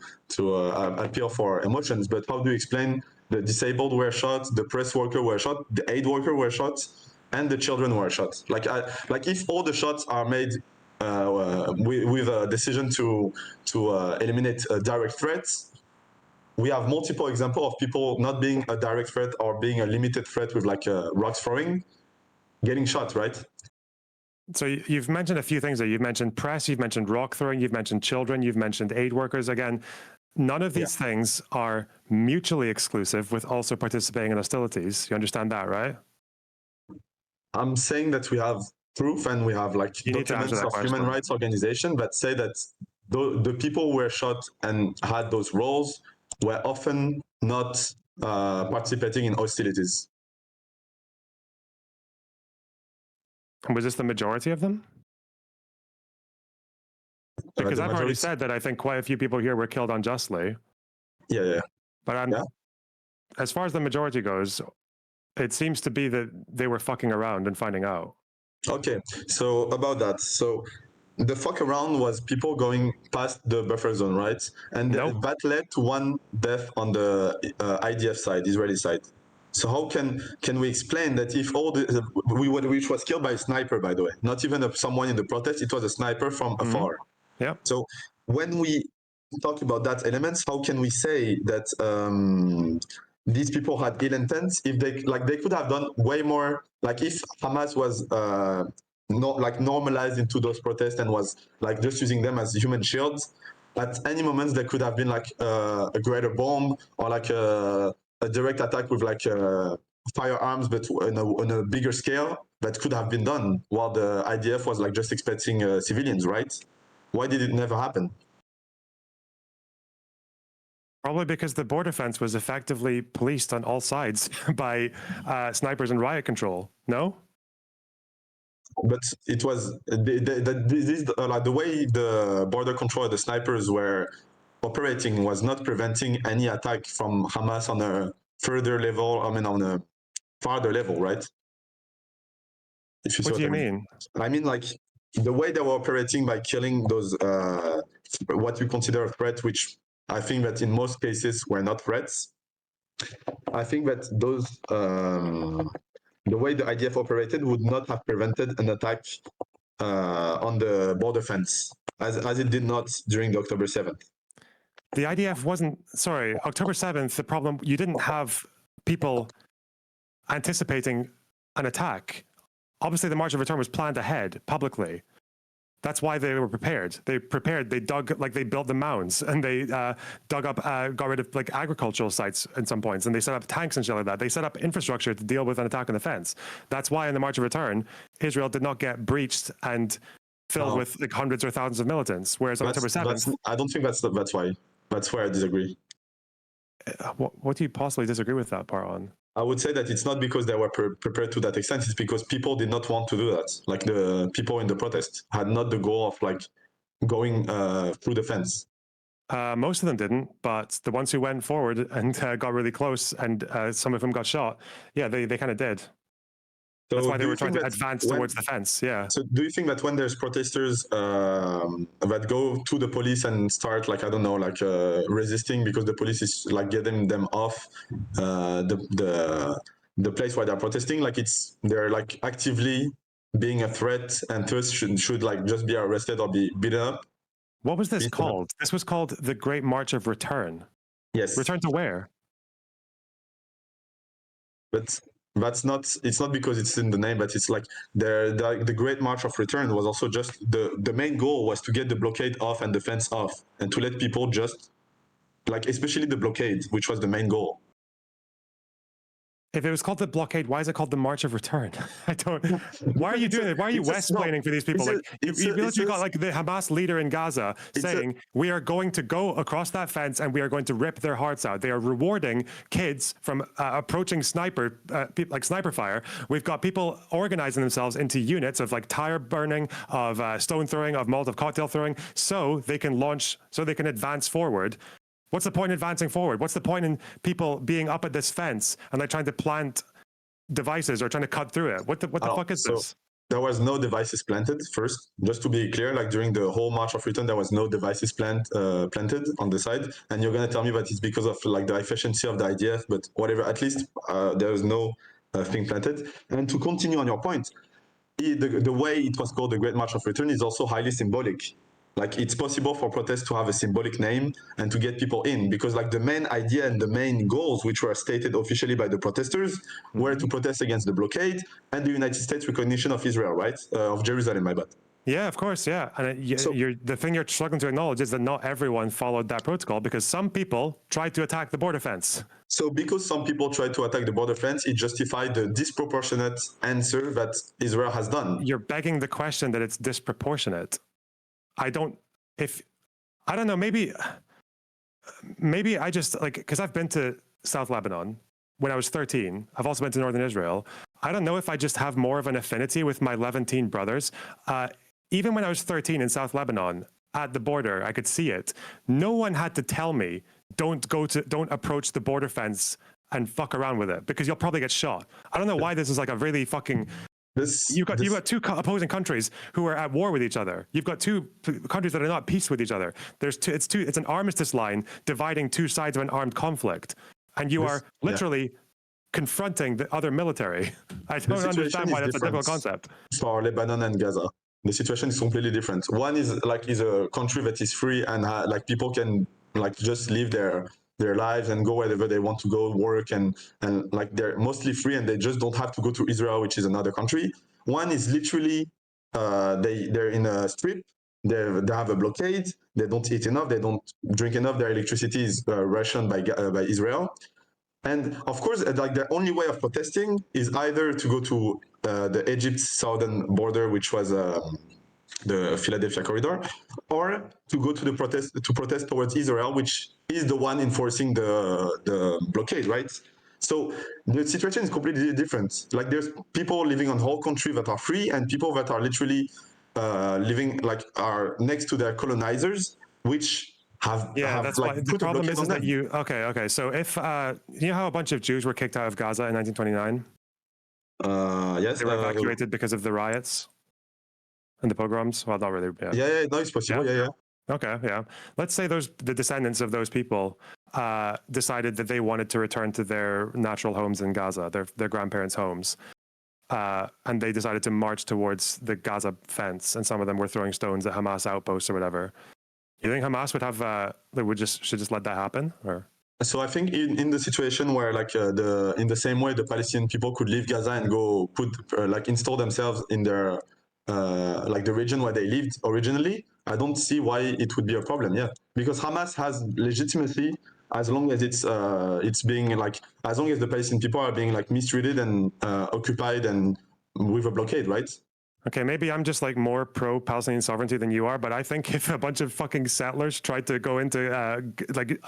appeal for emotions, but how do you explain the disabled were shot, the press worker were shot, the aid worker were shot, and the children were shot? Like if all the shots are made with a decision to eliminate direct threats, we have multiple examples of people not being a direct threat or being a limited threat with like rocks throwing, getting shot, right? So you've mentioned a few things there. You've mentioned press, you've mentioned rock throwing, you've mentioned children, you've mentioned aid workers. Again, none of these things are mutually exclusive with also participating in hostilities. You understand that, right? I'm saying that we have proof and we have like documents of human rights organizations that say that the people who were shot and had those roles were often not participating in hostilities. Was this the majority of them? Because I've already said that I think quite a few people here were killed unjustly. Yeah. But as far as the majority goes, it seems to be that they were fucking around and finding out. Okay, so about that. So the fuck around was people going past the buffer zone, right? And that led to one death on the IDF side, Israeli side. So how can we explain that if all which was killed by a sniper, by the way, not even someone in the protest, it was a sniper from afar. Yeah. So when we talk about that elements, how can we say that these people had ill intents if they could have done way more? Like if Hamas was not like normalized into those protests and was like just using them as human shields, at any moment there could have been like a greater bomb or like a direct attack with like firearms, but on a bigger scale that could have been done while the IDF was like just expecting civilians, right? Why did it never happen? Probably because the border fence was effectively policed on all sides by snipers and riot control. No? But it was like the way the border control, the snipers were operating was not preventing any attack from Hamas on a further level. I mean, on a farther level, right? What do you mean? I mean, like the way they were operating by killing those what we consider a threat, which I think that in most cases were not threats. I think that those the way the IDF operated would not have prevented an attack on the border fence, as it did not during the October 7th. The IDF wasn't, sorry, October 7th, the problem, you didn't have people anticipating an attack. Obviously, the March of Return was planned ahead publicly. That's why they were prepared. They dug, like they built the mounds and they dug up, got rid of like agricultural sites at some points, and they set up tanks and shit like that. They set up infrastructure to deal with an attack on the fence. That's why in the March of Return, Israel did not get breached and filled with like hundreds or thousands of militants, whereas on October 7th... I don't think that's why. That's where I disagree. What do you possibly disagree with that part on? I would say that it's not because they were prepared to that extent. It's because people did not want to do that. Like the people in the protest had not the goal of like going through the fence. Most of them didn't, but the ones who went forward and got really close and some of them got shot, yeah, they kind of did. That's why they do were you trying think to that advance when, towards the fence. Yeah. so do you think that when there's protesters that go to the police and start like, I don't know, like resisting because the police is like getting them off the place where they're protesting, like they're like actively being a threat and thus should like just be arrested or be beaten up? What was this called? This was called the Great March of Return. Yes. Return to where? But that's not, it's not because it's in the name, but it's like the Great March of Return was also just the main goal was to get the blockade off and the fence off and to let people just like, especially the blockade, which was the main goal. If it was called the blockade, why is it called the March of Return? I don't. Why are you doing it? Why are you west-plaining for these people? Like you literally got like the Hamas leader in Gaza saying, "We are going to go across that fence and we are going to rip their hearts out." They are rewarding kids from approaching like sniper fire. We've got people organizing themselves into units of like tire burning, of stone throwing, of Molotov cocktail throwing, so they can advance forward. What's the point in advancing forward? What's the point in people being up at this fence and like trying to plant devices or trying to cut through it? What the fuck is this? There was no devices planted, first, just to be clear, like during the whole March of Return, there was no devices planted on the side. And you're going to tell me that it's because of like the efficiency of the IDF, but whatever, at least there was no thing planted. And to continue on your point, the way it was called the Great March of Return is also highly symbolic. Like it's possible for protests to have a symbolic name and to get people in, because like the main idea and the main goals, which were stated officially by the protesters, were to protest against the blockade and the United States recognition of Israel, right? Of Jerusalem, my bad. Yeah, of course, yeah. And the thing you're struggling to acknowledge is that not everyone followed that protocol because some people tried to attack the border fence. So because some people tried to attack the border fence, it justified the disproportionate answer that Israel has done. You're begging the question that it's disproportionate. I don't know, maybe I just like, because I've been to South Lebanon when I was 13. I've also been to Northern Israel. I don't know if I just have more of an affinity with my Levantine brothers. Even when I was 13 in South Lebanon at the border, I could see it. No one had to tell me, don't approach the border fence and fuck around with it because you'll probably get shot. I don't know why this is like a really fucking... You've got two opposing countries who are at war with each other. You've got two countries that are not at peace with each other. It's an armistice line dividing two sides of an armed conflict, and you are literally confronting the other military. I don't understand why that's a difficult concept. For Lebanon and Gaza, the situation is completely different. One is a country that is free and like people can like just live their lives and go wherever they want to go, work, and like they're mostly free and they just don't have to go to Israel, which is another country. One is literally they're in a strip, they have a blockade, they don't eat enough, they don't drink enough, their electricity is rationed by Israel. And of course, like the only way of protesting is either to go to the Egypt southern border, which was the Philadelphia corridor, or to go to protest towards Israel, which is the one enforcing the blockade, right? So the situation is completely different. Like there's people living on whole country that are free and people that are literally living like are next to their colonizers, which that's like why the problem is that okay. So if you know how a bunch of Jews were kicked out of Gaza in 1929? Yes, they were evacuated because of the riots and the pogroms. Well, not really. Yeah, no, it's possible. Yeah. Okay, yeah. Let's say the descendants of those people decided that they wanted to return to their natural homes in Gaza, their grandparents' homes, and they decided to march towards the Gaza fence, and some of them were throwing stones at Hamas outposts or whatever. You think Hamas would have should just let that happen, or? So I think in the situation where like in the same way the Palestinian people could leave Gaza and go install themselves in their like the region where they lived originally, I don't see why it would be a problem. Yeah, because Hamas has legitimacy as long as it's being like, as long as the Palestinian people are being like mistreated and occupied and with a blockade, right? Okay, maybe I'm just like more pro-Palestinian sovereignty than you are, but I think if a bunch of fucking settlers tried to go into,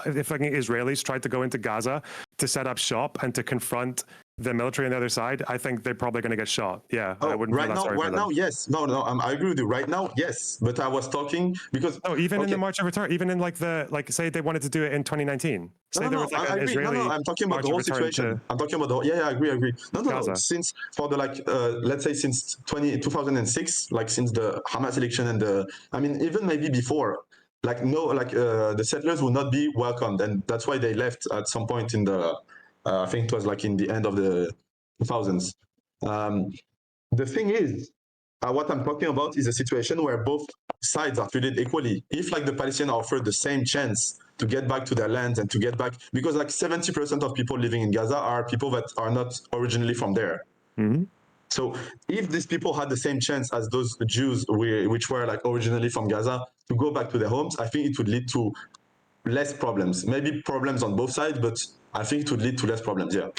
if fucking Israelis tried to go into Gaza to set up shop and to confront the military on the other side, I think they're probably going to get shot. Yeah, I wouldn't feel that sorry for them. Yes. No, I agree with you. Right now, yes. But I was talking because... Oh, even in the March of Return, even in like say they wanted to do it in 2019. Say there was like an Israeli I'm talking about the whole situation. I'm talking about the whole... Yeah, I agree. No. Since for the let's say since 2006, like since the Hamas election and even maybe before, the settlers would not be welcomed, and that's why they left at some point in the... I think it was like in the end of the 2000s. The thing is, what I'm talking about is a situation where both sides are treated equally. If the Palestinians are offered the same chance to get back to their lands and to get back, because 70% of people living in Gaza are people that are not originally from there. Mm-hmm. So if these people had the same chance as those Jews which were originally from Gaza to go back to their homes, I think it would lead to less problems. Maybe problems on both sides, but I think it would lead to less problems, yeah.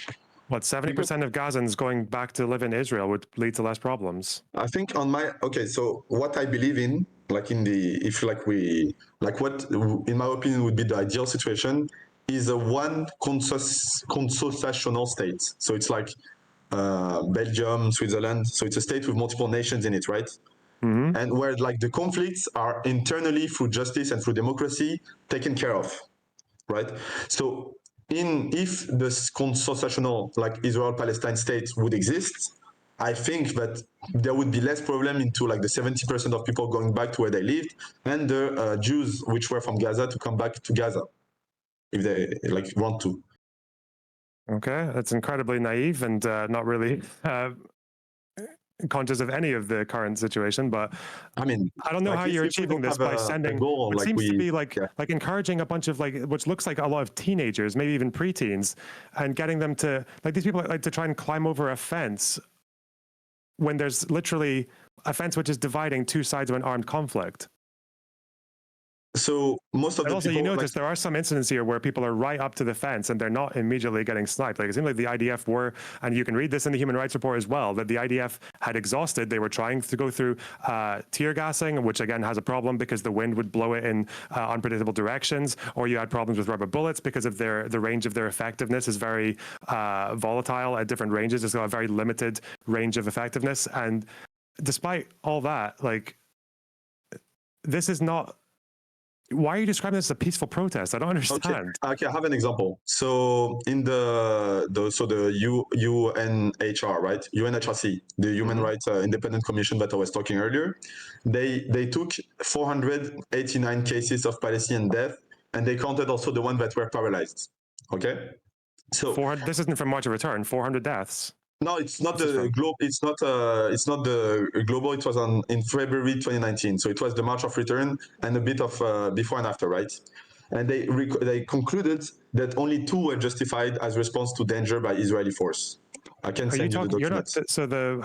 What, 70% of Gazans going back to live in Israel would lead to less problems? I think so what I believe in, what in my opinion would be the ideal situation is a one consociational state. So it's like Belgium, Switzerland. So it's a state with multiple nations in it, right? Mm-hmm. And where the conflicts are internally through justice and through democracy taken care of, right? So if the consociational Israel-Palestine state would exist, I think that there would be less problem into the 70% of people going back to where they lived, and the Jews which were from Gaza to come back to Gaza if they want to. Okay, that's incredibly naive and not really conscious of any of the current situation, but I don't know how you're achieving this by sending what seems to be like encouraging a bunch of which looks like a lot of teenagers, maybe even preteens, and getting them to these people to try and climb over a fence when there's literally a fence which is dividing two sides of an armed conflict. So most of the also, people, you notice there are some incidents here where people are right up to the fence and they're not immediately getting sniped. It seems like the IDF were, and you can read this in the Human Rights Report as well, that the IDF had exhausted. They were trying to go through tear gassing, which again has a problem because the wind would blow it in unpredictable directions, or you had problems with rubber bullets because of the range of their effectiveness is very volatile at different ranges. It's got a very limited range of effectiveness. And despite all that, this is not... Why are you describing this as a peaceful protest? I don't understand. Okay, I have an example. So in the UNHR, right? UNHRC, the Human Rights Independent Commission that I was talking earlier, they took 489 cases of Palestinian death, and they counted also the ones that were paralyzed. Okay, so this isn't from March of Return. 400 deaths. No, it's not the global. It's not the global. It was in February 2019. So it was the March of Return and a bit of before and after, right? And they concluded that only 2 were justified as response to danger by Israeli force. I can send you the documents.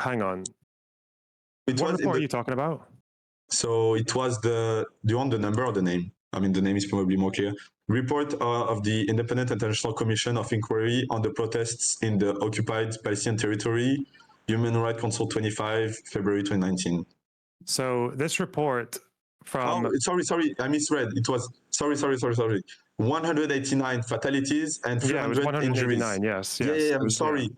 Hang on. What report are you talking about? So it was do you want the number or the name? I mean, the name is probably more clear. Report of the Independent International Commission of Inquiry on the protests in the occupied Palestinian territory, Human Rights Council 25, February 2019. So this report from... Oh, sorry, I misread. It was, sorry. 189 fatalities and 300 injuries. Yes. Yeah, I'm sorry.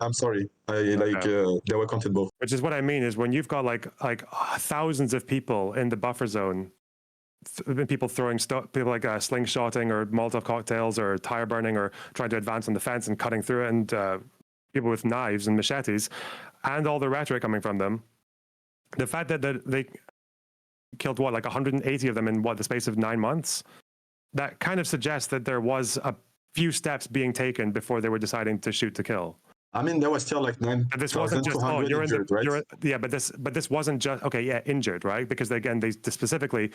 They were counted both. Which is what I mean is when you've got like thousands of people in the buffer zone, people throwing people slingshotting or Molotov cocktails or tire burning or trying to advance on the fence and cutting through it, and people with knives and machetes, and all the rhetoric coming from them. The fact that they killed 180 of them in the space of 9 months, that kind of suggests that there was a few steps being taken before they were deciding to shoot to kill. I mean, there was still 9,200 injured, right? But this wasn't just injured, right? Because they specifically,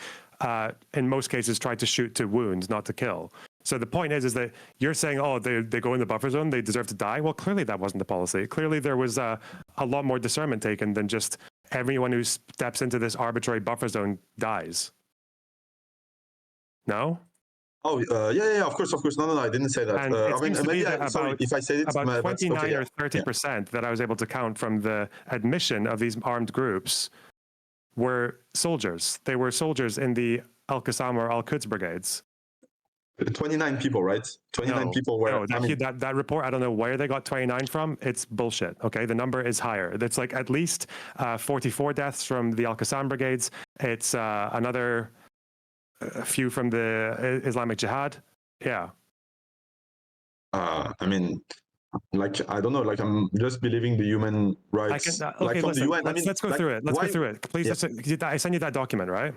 in most cases, tried to shoot to wound, not to kill. So the point is that you're saying, they go in the buffer zone, they deserve to die. Well, clearly that wasn't the policy. Clearly there was a lot more discernment taken than just everyone who steps into this arbitrary buffer zone dies. No? Oh, yeah, of course. No, I didn't say that. And it seems to be that if I said it, about 29 or 30% that I was able to count from the admission of these armed groups were soldiers. They were soldiers in the Al-Qassam or Al-Quds brigades. 29 people, right? 29 No, people were. no, that report, I don't know where they got 29 from. It's bullshit. Okay, the number is higher. It's like at least 44 deaths from the Al-Qassam brigades. It's another few from the Islamic Jihad. Yeah. I mean, like, I don't know, like, I'm just believing the human rights. I can, like okay, from listen, the UN. let's go through it. Let's go through it. Please, I send you that document, right?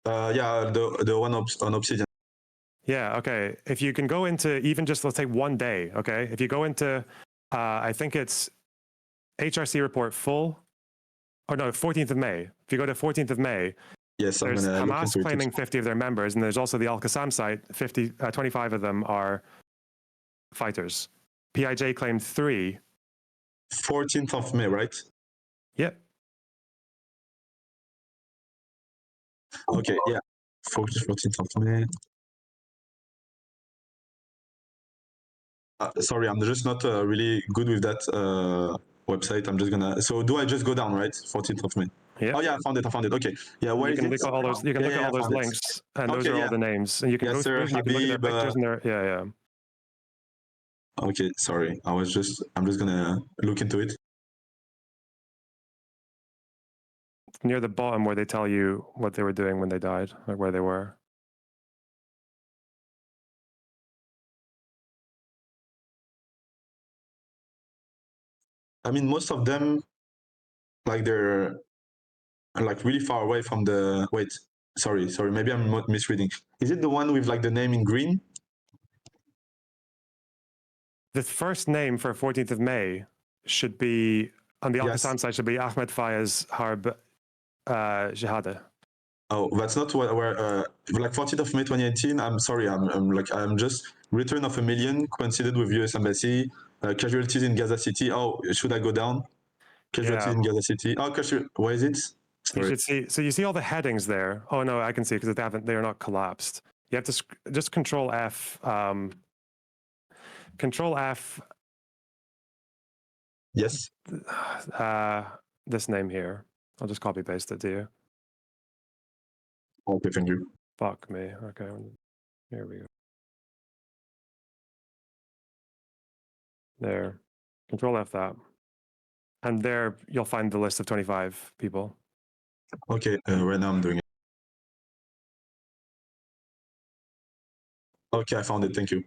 Yeah, the one on Obsidian. Yeah, okay. If you can go into even just, let's say 1 day, okay? If you go into, I think it's HRC report full, or no, 14th of May. If you go to 14th of May, Yes, I'm there's gonna look Hamas into claiming it. 50 of their members, and there's also the Al-Qassam site, 25 of them are fighters. PIJ claimed 3. 14th of May, right? Yep. Okay, yeah. 14th of May. Sorry, I'm just not really good with that website. I'm just gonna. So do I just go down, right? 14th of May. Yep. Oh yeah, I found it. Okay. Yeah, where You is can it? look at all those. You can look at all those found it. links, and those Okay, are all yeah. the names. And you can go Yes, sir. through. You can look at their Habib. pictures and their yeah. Okay, sorry. I'm just gonna look into it. Near the bottom where they tell you what they were doing when they died, like where they were. I mean, most of them, like, they're like really far away from the. Wait, sorry. Maybe I'm misreading. Is it the one with like the name in green? The first name for 14th of May should be on the Al-Qassam side. Should be Ahmed Fayez Harb Jihada. Oh, that's not where like 14th of May 2018. I'm sorry. I'm just return of a million coincided with U.S. Embassy, casualties in Gaza City. Oh, should I go down? Casualties in Gaza City. Oh, where is it? Sorry. You should see. So you see all the headings there. Oh no, I can see because they are not collapsed. You have to just Control F. Control F. Yes. This name here. I'll just copy paste it to you. Okay, thank you. Fuck me. Okay, here we go. There. Control F that. And there you'll find the list of 25 people. Okay, right now I'm doing it. Okay, I found it. Thank you.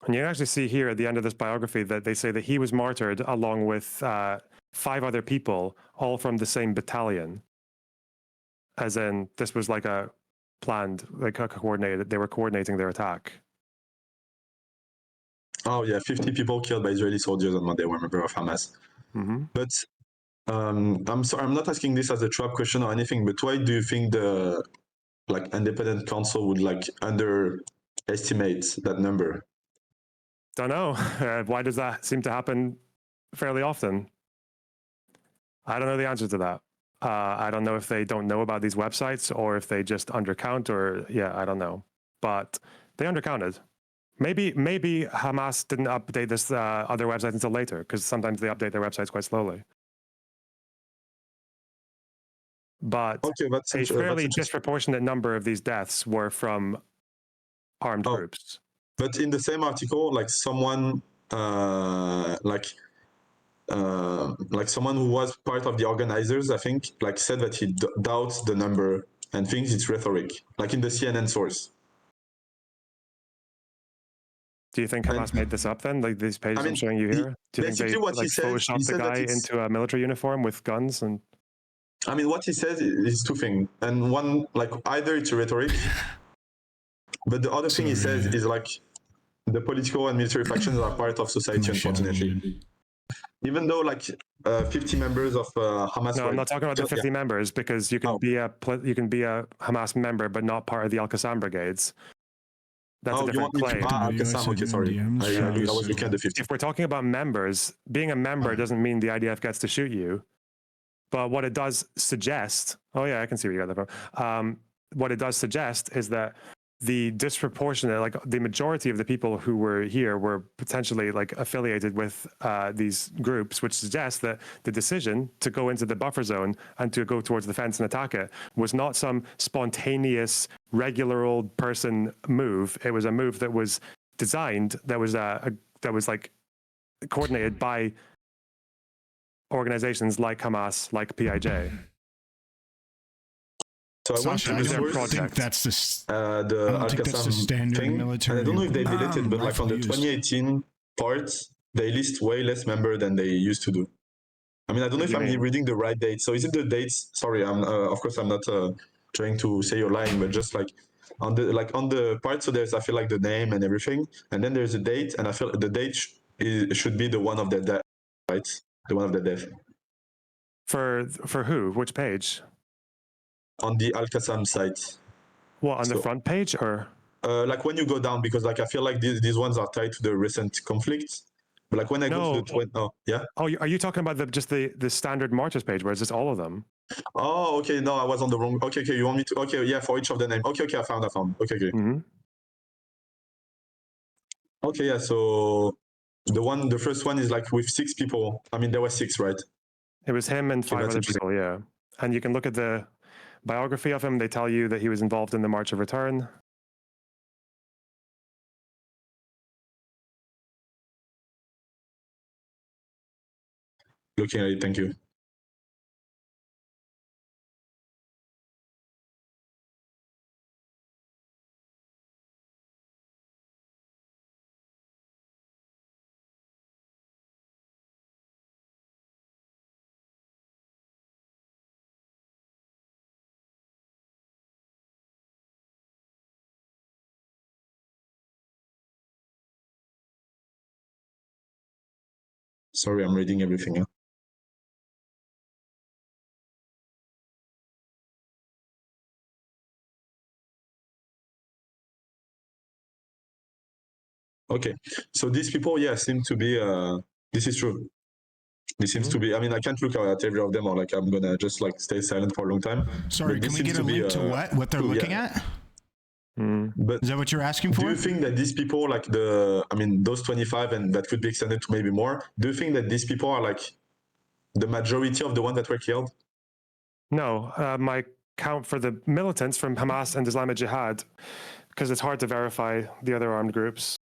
And you actually see here at the end of this biography that they say that he was martyred along with 5 other people, all from the same battalion. As in, this was like a planned, like a coordinated, they were coordinating their attack. Oh yeah, 50 people killed by Israeli soldiers on Monday were a member of Hamas. Mm-hmm. But I'm sorry, I'm not asking this as a trap question or anything, but why do you think the like independent council would like underestimate that number? Don't know. Why does that seem to happen fairly often? I don't know the answer to that. I don't know if they don't know about these websites or if they just undercount or, yeah, I don't know. But they undercounted. Maybe Hamas didn't update this other website until later, because sometimes they update their websites quite slowly. But okay, a fairly disproportionate number of these deaths were from armed groups. But in the same article, like someone like someone who was part of the organizers, I think, like said that he doubts the number and thinks it's rhetoric, like in the CNN source. Do you think Hamas made this up then? Like these pages I'm showing you here? Do you think they like photoshopped the guy into a military uniform with guns? And I mean, what he says is 2 things. And one, like either it's a rhetoric, but the other thing he says is like the political and military factions are part of society, unfortunately. Even though like 50 members of Hamas. No, I'm not talking about the 50 members, because you can be a Hamas member but not part of the Al-Qassam brigades. That's a different claim. Al-Qassam, okay, sorry. I was looking at the 50. If we're talking about members, being a member doesn't mean the IDF gets to shoot you. But what it does suggest, oh yeah, I can see where you got that from. What it does suggest is that the disproportionate, like the majority of the people who were here were potentially like affiliated with these groups, which suggests that the decision to go into the buffer zone and to go towards the fence and attack it was not some spontaneous, regular old person move. It was a move that was designed, that was like coordinated by organizations like Hamas, like PIJ. So I want Sasha, to I don't resource think that's the I don't think that's the Al-Qassam standard thing. military. And I don't know if they did it, but like rifle on the use. 2018 part, they list way less members than they used to do. I mean, I don't know What if do I'm you mean? reading the right dates. So is it the dates? Sorry, I'm of course I'm not trying to say you're lying, but just like on the part. So there's, I feel like, the name and everything, and then there's a date, and I feel the date should be the one of the death, right? The one of the death For who? Which page? on the Al-Qassam site. What, on the So- front page or? Like when you go down, because like I feel like these ones are tied to the recent conflict. But like when I go to the yeah. Oh, are you talking about just the standard marches page, where it's just all of them? Oh, okay. No, I was on the wrong. Okay, you want me to? Okay, yeah, for each of the name. Okay, I found. Okay. Mm-hmm. Okay, yeah. So the first one is like with 6 people. I mean, there were 6, right? It was him and 5 that's other interesting. people, yeah. And you can look at the biography of him. They tell you that he was involved in the March of Return. Looking at it, thank you. Sorry, I'm reading everything. Okay, so these people, yeah, seem to be. This is true. This seems to be. I mean, I can't look at every of them, or like I'm gonna just like stay silent for a long time. Sorry, can we get a link to what they're looking at? But Is that what you're asking for? do you think that these people, like those 25, and that could be extended to maybe more? Do you think that these people are like the majority of the ones that were killed? No, my count for the militants from Hamas and Islamic Jihad, because it's hard to verify the other armed groups,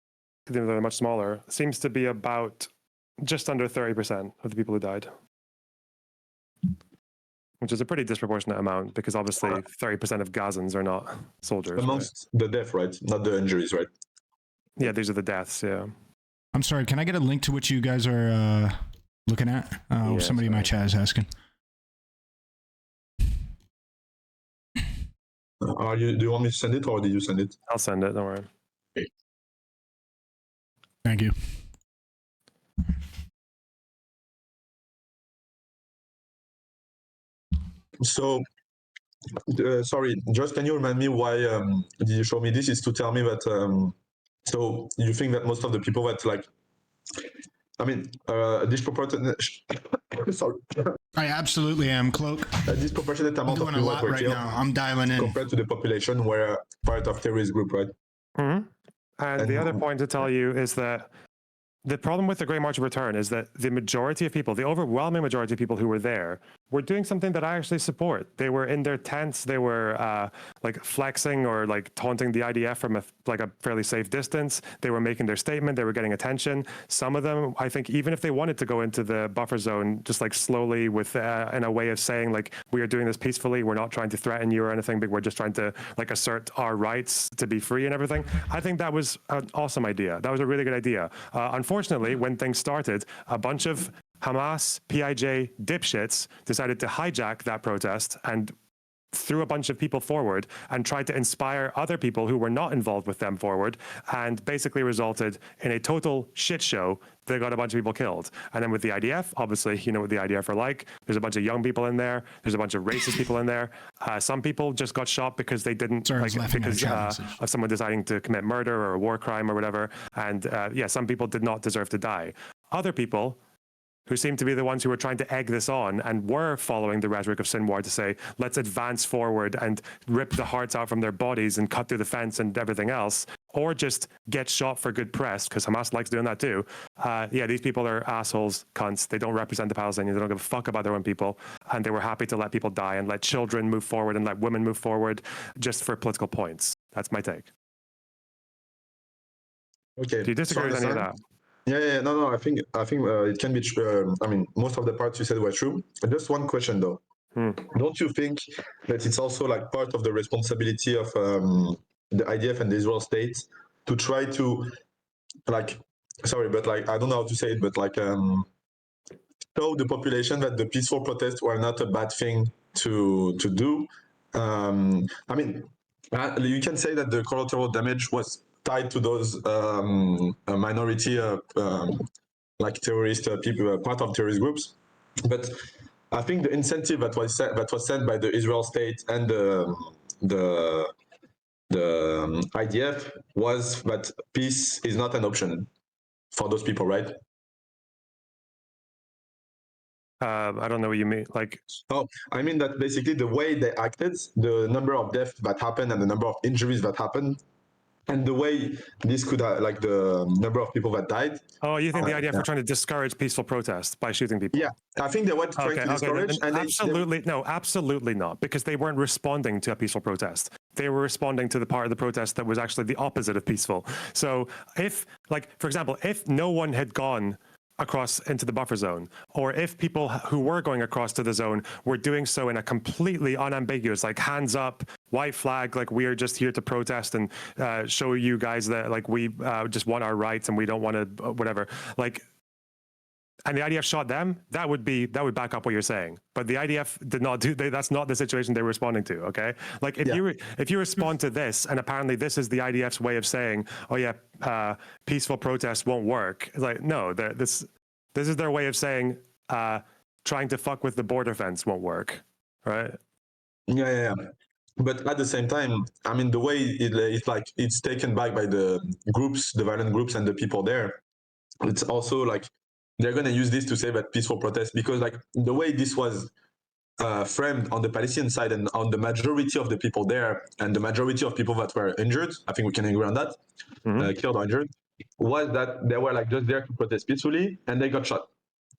they're much smaller, seems to be about just under 30% of the people who died. Which is a pretty disproportionate amount, because obviously 30% of Gazans are not soldiers. Amongst the death, right? Not the injuries, right? Yeah, these are the deaths, yeah. I'm sorry, can I get a link to what you guys are looking at? Somebody in my chat is asking. Do you want me to send it, or did you send it? I'll send it, don't worry. Okay. Thank you. So, sorry, just can you remind me why did you show me this? Is to tell me that, so you think that most of the people that like, I mean, disproportionate, sorry. I absolutely am, Cloak. A disproportionate amount of I'm doing a people lot that were right killed now. I'm dialing in. compared to the population were part of terrorist group, right? Mm-hmm. And the other point to tell you is that the problem with the Great March of Return is that the majority of people, the overwhelming majority of people who were there, were doing something that I actually support. They were in their tents. They were like flexing or like taunting the IDF from a fairly safe distance. They were making their statement. They were getting attention. Some of them, I think, even if they wanted to go into the buffer zone, just like slowly with in a way of saying like, we are doing this peacefully. We're not trying to threaten you or anything, but we're just trying to like assert our rights to be free and everything. I think that was an awesome idea. That was a really good idea. Unfortunately, when things started, a bunch of Hamas, PIJ dipshits decided to hijack that protest and threw a bunch of people forward and tried to inspire other people who were not involved with them forward, and basically resulted in a total shit show that got a bunch of people killed. And then with the IDF, obviously, you know what the IDF are like. There's a bunch of young people in there. There's a bunch of racist people in there. Some people just got shot because they didn't, because of someone deciding to commit murder or a war crime or whatever. And yeah, some people did not deserve to die. Other people who seem to be the ones who were trying to egg this on and were following the rhetoric of Sinwar to say, let's advance forward and rip the hearts out from their bodies and cut through the fence and everything else, or just get shot for good press, because Hamas likes doing that too. Yeah, these people are assholes, cunts. They don't represent the Palestinians. They don't give a fuck about their own people. And they were happy to let people die and let children move forward and let women move forward just for political points. That's my take. Okay. Do you disagree with any of that? Yeah. No. I think it can be true. I mean, most of the parts you said were true. Just one question though. Don't you think that it's also like part of the responsibility of the IDF and the Israel state to try to, like, sorry, but like, I don't know how to say it, but like, show the population that the peaceful protests were not a bad thing to do. I mean, you can say that the collateral damage was tied to those minority like terrorist people, part of terrorist groups, but I think the incentive that was sent by the Israel state and the IDF was that peace is not an option for those people, right? I don't know what you mean. Like, oh, I mean that basically the way they acted, the number of deaths that happened and the number of injuries that happened, and the way this could like the number of people that died. Oh, you think the IDF were trying to discourage peaceful protest by shooting people? Yeah, I think they were trying to discourage. And absolutely not, because they weren't responding to a peaceful protest. They were responding to the part of the protest that was actually the opposite of peaceful. So if, like, for example, if no one had gone across into the buffer zone, or if people who were going across to the zone were doing so in a completely unambiguous, like hands up, white flag, like we are just here to protest and show you guys that like we just want our rights and we don't want to whatever, like, and the IDF shot them, that would back up what you're saying. But the IDF did not do. That's not the situation they were responding to. Okay, like if you respond to this, and apparently this is the IDF's way of saying, oh yeah, peaceful protest won't work. It's like, no, this is their way of saying trying to fuck with the border fence won't work, right? Yeah. But at the same time, I mean, the way it's like it's taken back by the groups, the violent groups, and the people there. It's also like they're going to use this to say that peaceful protest, because like the way this was framed on the Palestinian side and on the majority of the people there and the majority of people that were injured, I think we can agree on that, killed or injured, was that they were like just there to protest peacefully and they got shot.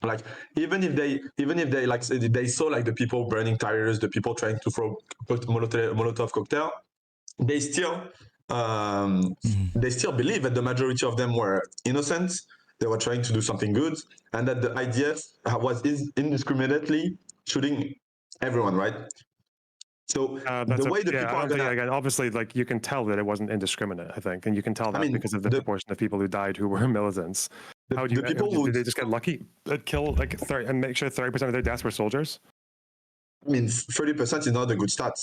Like even if they like they saw like the people burning tires, the people trying to throw Molotov cocktail, they still believe that the majority of them were innocent. They were trying to do something good, and that the IDF was indiscriminately shooting everyone, right? So the way the people are gonna... again, obviously, like you can tell that it wasn't indiscriminate, I think, and you can tell that because of the proportion of people who died who were militants. How do you? Did they just get lucky? Kill like 30 and make sure 30% of their deaths were soldiers? I mean, 30% is not a good stat.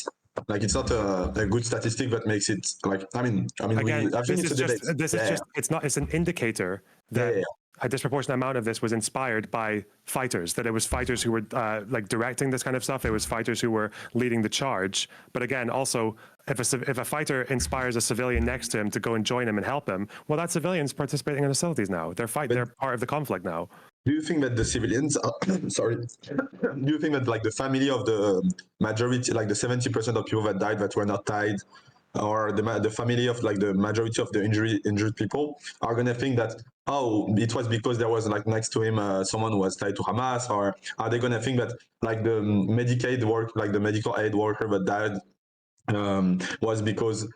Like, it's not a good statistic that makes it like. I mean, again, I think it's a debate. It's an indicator that a disproportionate amount of this was inspired by fighters. That it was fighters who were like directing this kind of stuff. It was fighters who were leading the charge. But again, also, if a fighter inspires a civilian next to him to go and join him and help him, well, that civilian's participating in hostilities now. They're part of the conflict now. Do you think that the civilians sorry, do you think that like the family of the majority, like the 70% of people that died that were not tied, or the family of like the majority of the injured people are going to think that, oh, it was because there was like next to him someone who was tied to Hamas? Or are they going to think that like the the medical aid worker that died was because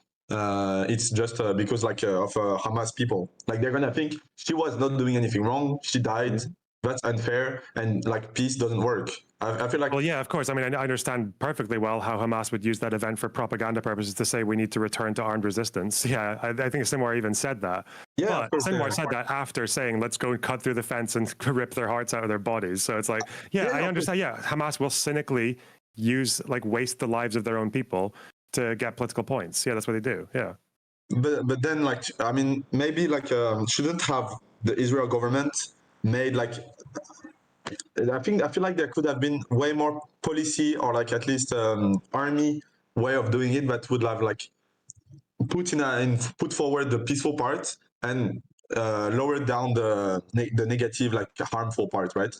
it's just because like of Hamas people? Like, they're gonna think she was not doing anything wrong, she died, that's unfair, and like peace doesn't work. I feel like, well, yeah, of course. I mean, I understand perfectly well how Hamas would use that event for propaganda purposes to say we need to return to armed resistance. Yeah, I think Sinwar even said that. Yeah, but Sinwar said that after saying, let's go and cut through the fence and rip their hearts out of their bodies. So it's like, I understand. Yeah, Hamas will cynically waste the lives of their own people to get political points. Yeah, that's what they do. Yeah. but then, like, I mean, maybe like shouldn't have the Israel government made like, I feel like there could have been way more policy, or like at least army way of doing it that would have like put forward the peaceful part and lower down the negative, like harmful part, right?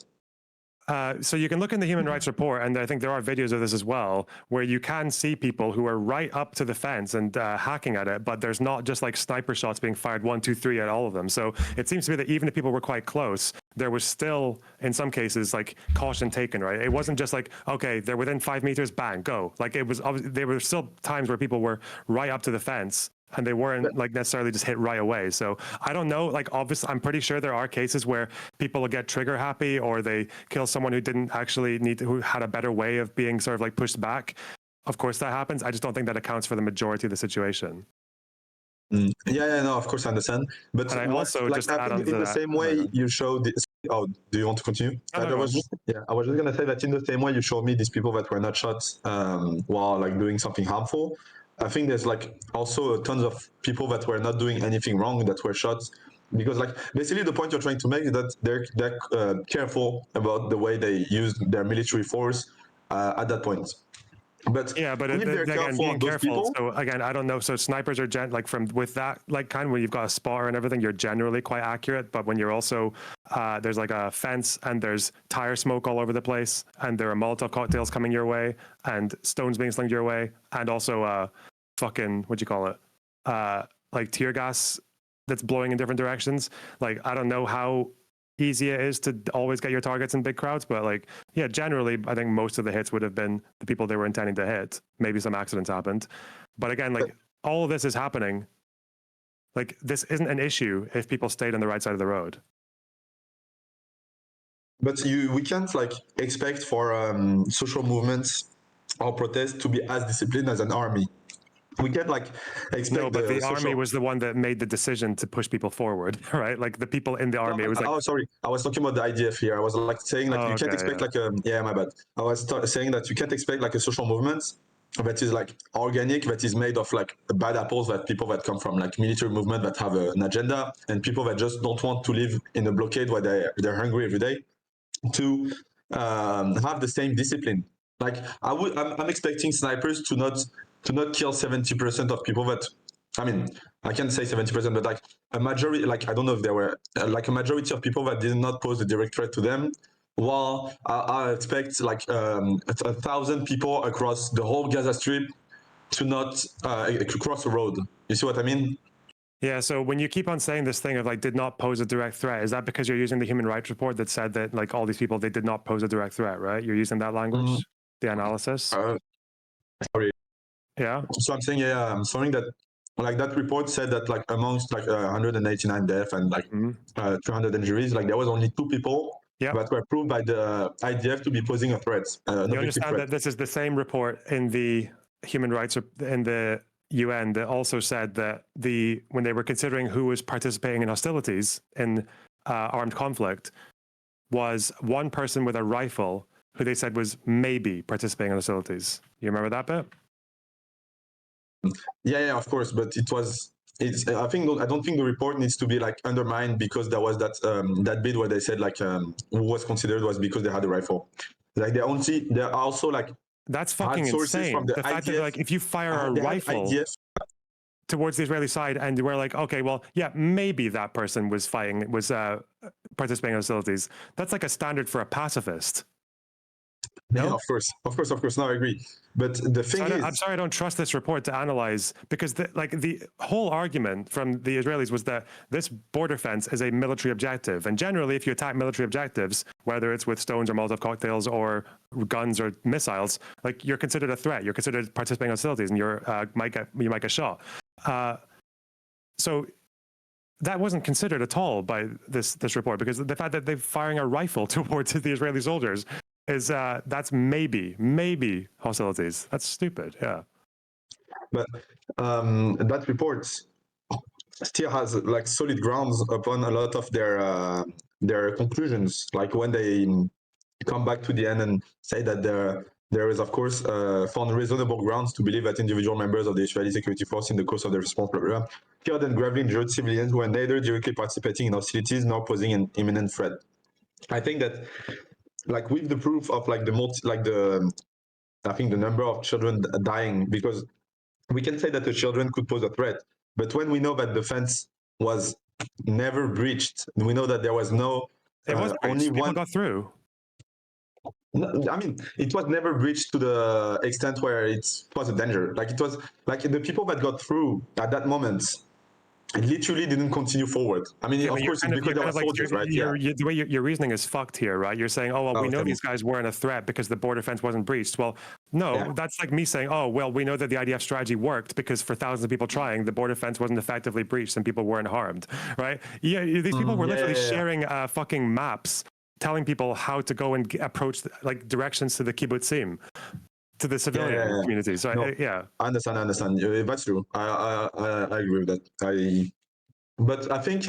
so you can look in the human rights report, and I think there are videos of this as well, where you can see people who are right up to the fence and hacking at it, but there's not just like sniper shots being fired 1, 2, 3 at all of them. So it seems to me that even if people were quite close, there was still, in some cases, like caution taken, right? It wasn't just like, okay, they're within 5 meters, bang, go. Like it was, there were still times where people were right up to the fence, and they weren't like necessarily just hit right away. So I don't know, like obviously, I'm pretty sure there are cases where people will get trigger happy, or they kill someone who didn't actually need to, who had a better way of being sort of like pushed back. Of course that happens. I just don't think that accounts for the majority of the situation. Yeah, no, of course I understand. But And I also like, just I add on think to in the that. same way you showed this. Oh, do you want to continue? No, no, I was just, I was just gonna say that in the same way you showed me these people that were not shot while like doing something harmful. I think there's like also tons of people that were not doing anything wrong that were shot, because like basically the point you're trying to make is that they're careful about the way they use their military force at that point. But yeah, but if they're again, careful being on those careful. people, So again, I don't know. So snipers are like from with that like kind when you've got a spotter and everything, you're generally quite accurate. But when you're also there's like a fence and there's tire smoke all over the place, and there are Molotov cocktails coming your way, and stones being slinged your way, and also fucking what do you call it? Like tear gas that's blowing in different directions. Like I don't know how easy it is to always get your targets in big crowds, but like yeah, generally I think most of the hits would have been the people they were intending to hit. Maybe some accidents happened, but again, like all of this is happening. Like this isn't an issue if people stayed on the right side of the road. but we can't like expect for social movements or protests to be as disciplined as an army. We can't like expect No, but the social... army was the one that made the decision to push people forward, right? Like the people in the army. It was like, oh, sorry, I was talking about the IDF here. I was like saying like you can't expect like a... Yeah, my bad. I was saying that you can't expect like a social movement that is like organic, that is made of like bad apples, that people that come from like military movement that have an agenda, and people that just don't want to live in a blockade where they're hungry every day, to have the same discipline. Like I'm expecting snipers to not kill 70% of people that... I mean, I can't say 70%, but like a majority, like I don't know if there were like a majority of people that did not pose a direct threat to them. While I expect like 1,000 people across the whole Gaza Strip to not cross the road. You see what I mean? yeah, so when you keep on saying this thing of like did not pose a direct threat, is that because you're using the human rights report that said that like all these people, they did not pose a direct threat, right? You're using that language, the analysis? Sorry. Yeah. So I'm saying, yeah, I'm saying that like that report said that like amongst like 189 deaths and like 200 injuries, like there was only 2 people that were proved by the IDF to be posing a threat. You understand that this is the same report in the human rights in the UN that also said that when they were considering who was participating in hostilities in armed conflict, was one person with a rifle who they said was maybe participating in hostilities. You remember that bit? Yeah, of course, but it was... I don't think the report needs to be like undermined because there was that bit where they said like who was considered was because they had a rifle. Like they're also like... That's fucking insane. From the fact IDF, that like if you fire a rifle towards the Israeli side and we're like, okay, well, yeah, maybe that person was participating in hostilities. That's like a standard for a pacifist. No? Yeah, of course. No, I agree. But the thing is... I'm sorry, I don't trust this report to analyze, because the whole argument from the Israelis was that this border fence is a military objective. And generally, if you attack military objectives, whether it's with stones or Molotov cocktails or guns or missiles, like you're considered a threat. You're considered participating in hostilities, and you might get shot. So that wasn't considered at all by this report, because the fact that they're firing a rifle towards the Israeli soldiers is that's maybe hostilities. That's stupid. Yeah. But that report still has like solid grounds upon a lot of their conclusions. Like when they come back to the end and say that there is, of course, found reasonable grounds to believe that individual members of the Israeli security force in the course of the response program killed and gravely injured civilians who were neither directly participating in hostilities nor posing an imminent threat. I think that like with the proof of like I think the number of children dying, because we can say that the children could pose a threat, but when we know that the fence was never breached, we know that there was no it was only people one got through. No, I mean, it was never breached to the extent where it was a danger. Like it was like the people that got through at that moment, it literally didn't continue forward. I mean, Yeah, of but course, it's because there were soldiers, right? Yeah. the way your reasoning is fucked here, right? You're saying, oh, well, we know these guys weren't a threat because the border fence wasn't breached. Well, no, that's like me saying, oh, well, we know that the IDF strategy worked because for thousands of people trying, the border fence wasn't effectively breached and people weren't harmed, right? Yeah, these people were literally sharing fucking maps, telling people how to go and approach like directions to the kibbutzim, to the civilian community. So No, I understand. That's true. I agree with that. But I think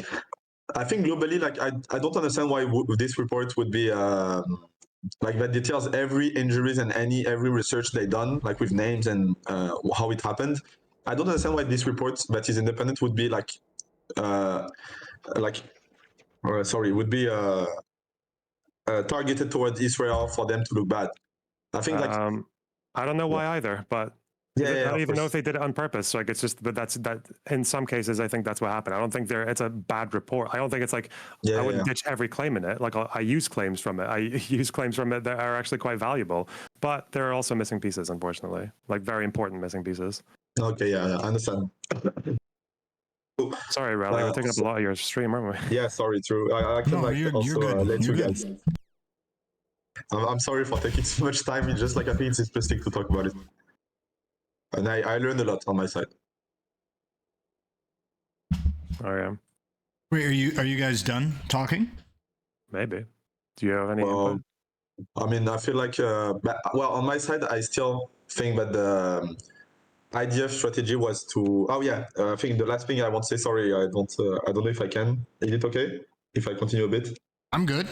globally, like I don't understand why this report would be like that details every injuries and every research they done, like with names and how it happened. I don't understand why this report that is independent would be like would be targeted towards Israel for them to look bad. I think like I don't know why either, but I don't even know if they did it on purpose. Like it's just, but that's in some cases, I think that's what happened. I don't think it's a bad report. I don't think it's like, I wouldn't ditch every claim in it. Like I use claims from it. I use claims from it that are actually quite valuable, but there are also missing pieces, unfortunately, like very important missing pieces. Okay, I understand. Sorry, Raleigh, we're taking up a lot of your stream, aren't we? Yeah, sorry, true. I can also let you guys. I'm sorry for taking so much time. It's just like I think it's interesting to talk about it. And I learned a lot on my side. Oh yeah. Wait, are you guys done talking? Maybe. Do you have any input? I mean, I feel like well, on my side, I still think that the IDF strategy was to. Oh yeah, I think the last thing I want to say. Sorry, I don't know if I can. Is it okay if I continue a bit? I'm good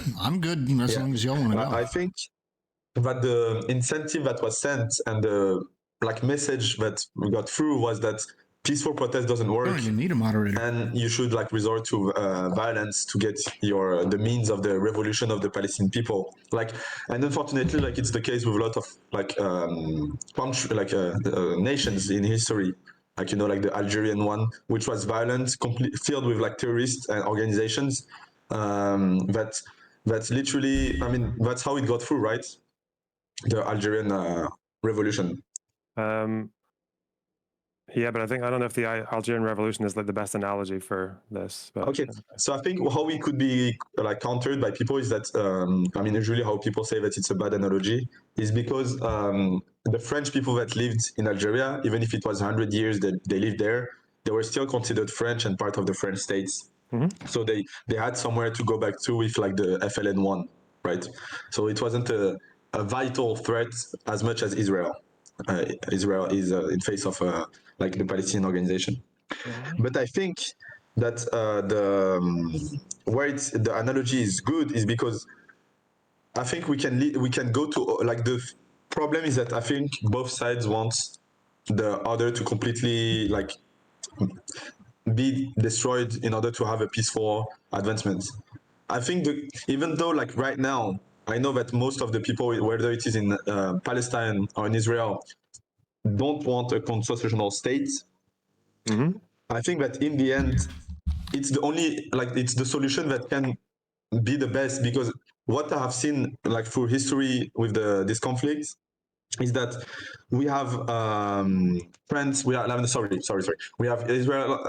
as long as y'all want to go. I think that the incentive that was sent and the like message that we got through was that peaceful protest doesn't work. You don't even need a moderator. And you should like resort to violence to get the means of the revolution of the Palestinian people. Like, and unfortunately, like it's the case with a lot of like nations in history. Like like the Algerian one, which was violent, filled with like terrorist organizations. That's literally, I mean, that's how it got through, right? The Algerian revolution. Yeah, but I don't know if the Algerian revolution is like the best analogy for this. But, okay, so I think how we could be like countered by people is that I mean, usually how people say that it's a bad analogy is because the French people that lived in Algeria, even if it was 100 years that they lived there, they were still considered French and part of the French states. So they had somewhere to go back to if like the FLN won, right? So it wasn't a vital threat as much as Israel. Israel is in face of like the Palestinian organization. But I think that where the analogy is good is because I think we can go to like the problem is that I think both sides want the other to completely like be destroyed in order to have a peaceful advancement. I think even though like right now I know that most of the people, whether it is in Palestine or in Israel, don't want a constitutional state. I think that in the end, it's the solution that can be the best, because what I have seen like through history with this conflict is that we have friends. We have Israel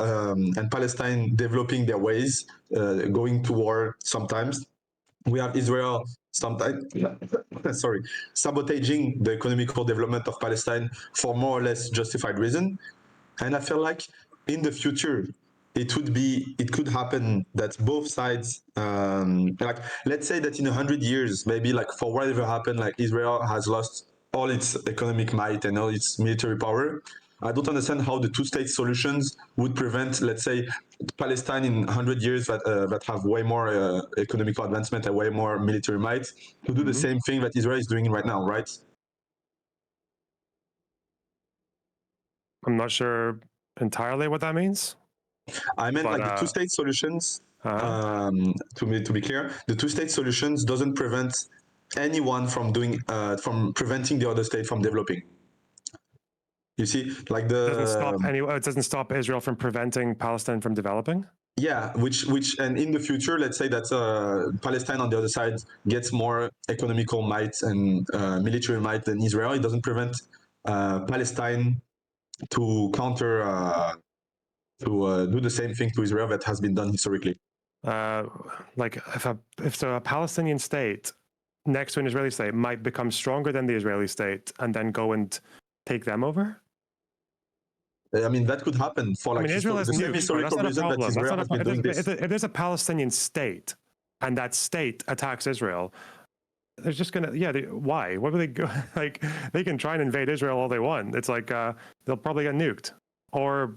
and Palestine developing their ways, going to war sometimes. We have Israel sometimes sabotaging the economical development of Palestine for more or less justified reason. And I feel like in the future, it could happen that both sides, like let's say that in 100 years, maybe like for whatever happened, like Israel has lost all its economic might and all its military power. I don't understand how the two-state solutions would prevent, let's say, Palestine in 100 years that have way more economical advancement and way more military might to do the same thing that Israel is doing right now, right? I'm not sure entirely what that means. I meant like the two-state solutions. To be clear, the two-state solutions doesn't prevent anyone from preventing the other state from developing. You see, like it doesn't stop Israel from preventing Palestine from developing. Yeah, which and in the future, let's say that Palestine on the other side gets more economical might and military might than Israel. It doesn't prevent Palestine to counter to do the same thing to Israel that has been done historically. Like if a Palestinian state next to an Israeli state might become stronger than the Israeli state and then go and take them over. I mean, that could happen for like Israel has the same nukes, bro. That's historical not a reason that problem. Israel has been doing this. If there's a Palestinian state and that state attacks Israel, they're just gonna why? What would they go like? They can try and invade Israel all they want. It's like they'll probably get nuked. Or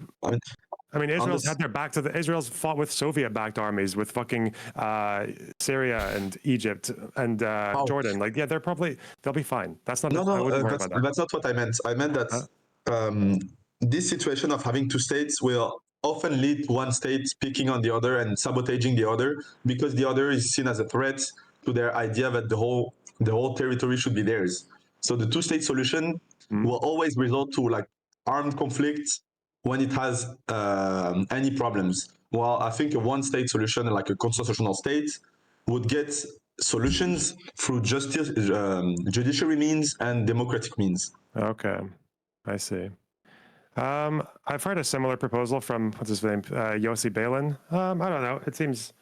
I mean, Israel's had their back to Israel's fought with Soviet-backed armies with fucking Syria and Egypt and Jordan. Like, yeah, they'll be fine. That's not. I wouldn't worry about that. That's not what I meant. I meant that this situation of having two states will often lead to one state picking on the other and sabotaging the other because the other is seen as a threat to their idea that the whole territory should be theirs. So the two-state solution will always result to like armed conflicts when it has any problems. Well, I think a one-state solution, like a constitutional state, would get solutions through justice, judiciary means, and democratic means. Okay, I see. I've heard a similar proposal from what's his name, Yossi Beilin. I don't know. It seems.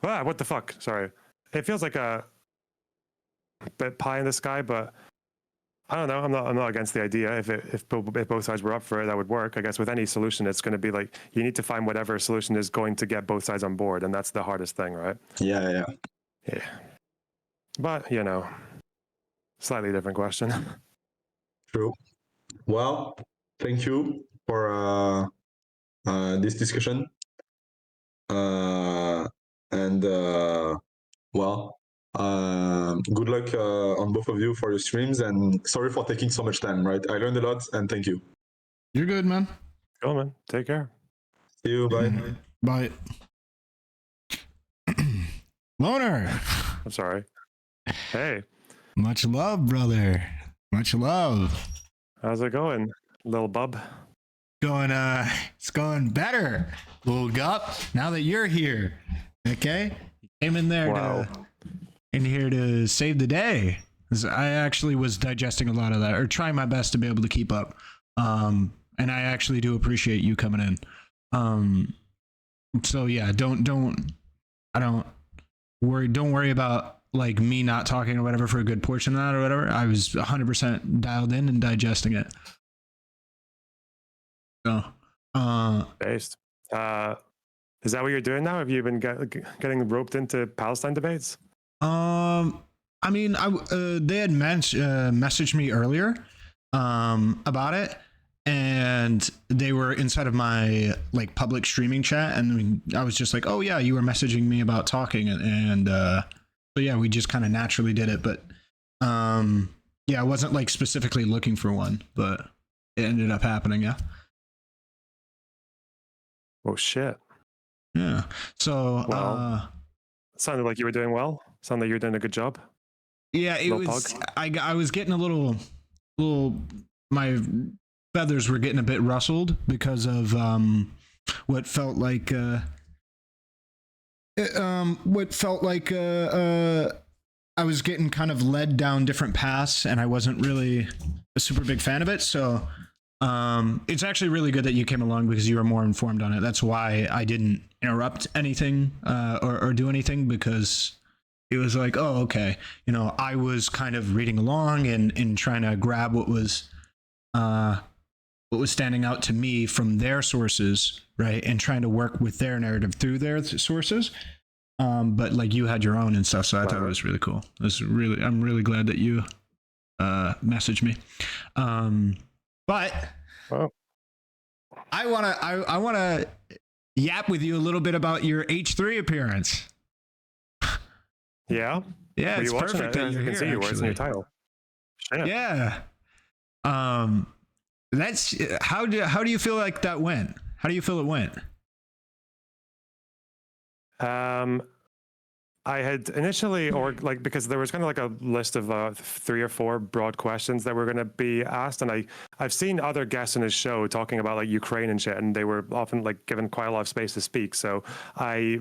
What the fuck? Sorry. It feels like a bit pie in the sky, but I don't know. I'm not against the idea. If both sides were up for it, that would work. I guess with any solution, it's going to be like you need to find whatever solution is going to get both sides on board, and that's the hardest thing, right? Yeah. But slightly different question. True. Well, thank you for this discussion. Good luck on both of you for your streams, and sorry for taking so much time, right? I learned a lot, and thank you. You're good, man. Cool, man. Take care. See you. Bye. Bye. Loner. I'm sorry. Hey. Much love, brother. Much love. How's it going, little bub? It's going better. Little Gup, now that you're here. Okay? You came in there to save the day. I actually was digesting a lot of that, or trying my best to be able to keep up. And I actually do appreciate you coming in. So yeah, don't worry about like me not talking or whatever for a good portion of that or whatever. I was 100% dialed in and digesting it. So, based. Is that what you're doing now? Have you been getting roped into Palestine debates? I mean, they had messaged me earlier about it, and they were inside of my like public streaming chat, and I was just like, oh yeah, you were messaging me about talking, and so yeah, we just kind of naturally did it. But yeah, I wasn't like specifically looking for one, but it ended up happening. Yeah. Oh shit. Yeah. So sounded like you were doing well. Sounded like you were doing a good job. Yeah, it was. I was getting a little. My feathers were getting a bit rustled because of what felt like I was getting kind of led down different paths, and I wasn't really a super big fan of it. So it's actually really good that you came along because you were more informed on it. That's why I didn't interrupt anything or do anything, because it was like, oh, okay. You know, I was kind of reading along and trying to grab what was standing out to me from their sources, right? And trying to work with their narrative through their sources. But like you had your own and stuff, so I thought it was really cool. I'm really glad that you messaged me. But I wanna yap with you a little bit about your H3 appearance. Yeah. Yeah, it's perfect that you're here. I can see your words in your title. Shit. Yeah. That's how do you feel like that went? How do you feel it went? I had initially, or like, because there was kind of like a list of 3 or 4 broad questions that were going to be asked, and I've seen other guests in his show talking about like Ukraine and shit, and they were often like given quite a lot of space to speak. So I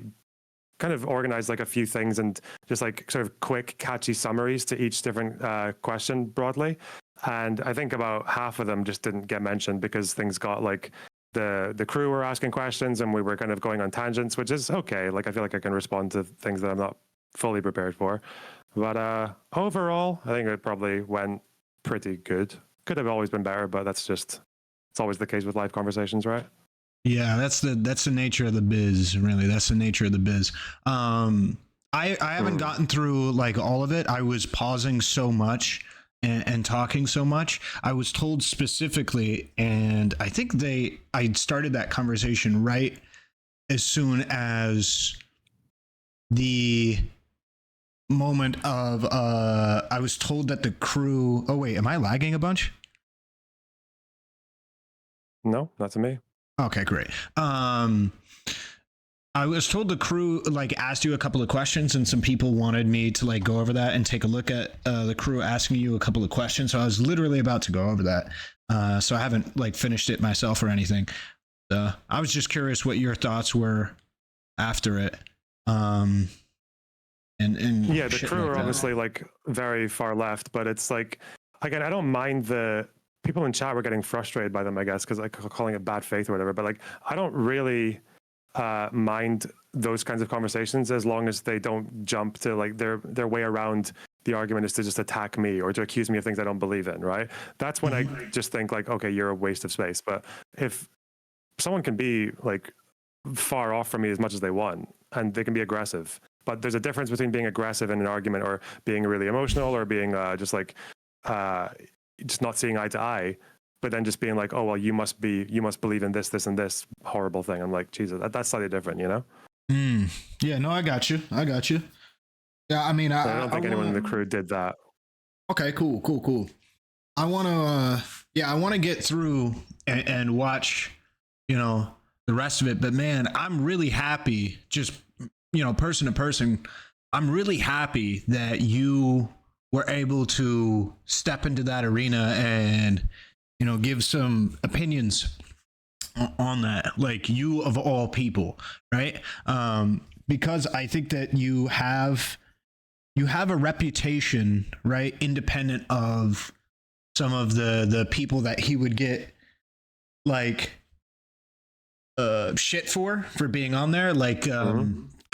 kind of organized like a few things and just like sort of quick, catchy summaries to each different question broadly. And I think about half of them just didn't get mentioned because things got like the crew were asking questions and we were kind of going on tangents, which is okay. Like I feel like I can respond to things that I'm not fully prepared for. But overall, I think it probably went pretty good. Could have always been better, but it's always the case with live conversations, right? Yeah, that's the nature of the biz, really. That's the nature of the biz. I haven't gotten through like all of it. I was pausing so much and talking so much. I was told specifically, and I think I started that conversation right as soon as the moment of I was told that the crew. Oh wait, am I lagging a bunch? No, not to me. Okay, great. I was told the crew like asked you a couple of questions, and some people wanted me to like go over that and take a look at the crew asking you a couple of questions. So I was literally about to go over that. So I haven't like finished it myself or anything. I was just curious what your thoughts were after it. And yeah, the crew like are that. obviously like very far left, but it's like, again, I don't mind the people in chat were getting frustrated by them, I guess, because like calling it bad faith or whatever. But like, I don't really mind those kinds of conversations as long as they don't jump to like their way around the argument is to just attack me or to accuse me of things I don't believe in, right? That's when I just think like, okay, you're a waste of space. But if someone can be like far off from me as much as they want and they can be aggressive, but there's a difference between being aggressive in an argument or being really emotional or being just like just not seeing eye to eye, but then just being like, oh well, you must believe in this and this horrible thing. I'm like, Jesus, that's slightly different, you know? Yeah, no, I got you. Yeah, I mean, I don't think anyone in the crew did that. Okay, cool. I want to get through and watch, the rest of it. But man, I'm really happy, just, person to person, I'm really happy that you were able to step into that arena and, give some opinions on that, like you of all people, right? Because I think that you have a reputation, right, independent of some of the people that he would get like shit for being on there, like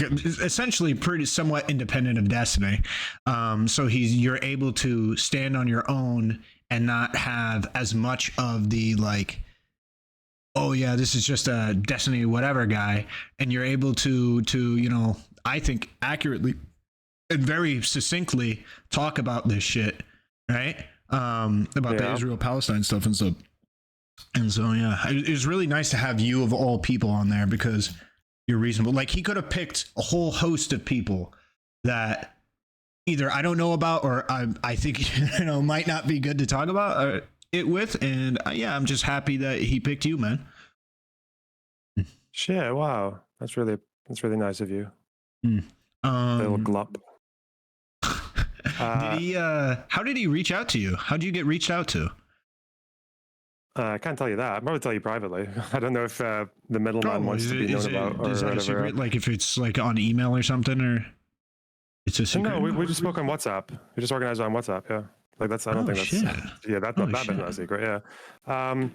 essentially pretty somewhat independent of Destiny. So you're able to stand on your own and not have as much of the like, oh yeah, this is just a Destiny whatever guy, and you're able to I think accurately and very succinctly talk about this shit, right? About the Israel-Palestine stuff and stuff. And so yeah, it was really nice to have you of all people on there because you're reasonable. Like he could have picked a whole host of people that either I don't know about or I think might not be good to talk about it with. And yeah, I'm just happy that he picked you, man. Shit! Wow, that's really nice of you. Little glup. Did he? How did he reach out to you? How did you get reached out to? I can't tell you that. I'll probably tell you privately. I don't know if the middleman wants to be known about or is that whatever. A secret? Like if it's like on email or something, or it's a secret? No, we just spoke on WhatsApp. We just organized on WhatsApp. Yeah, like that's. I don't think that's. Shit. Yeah, that's not a secret. Yeah,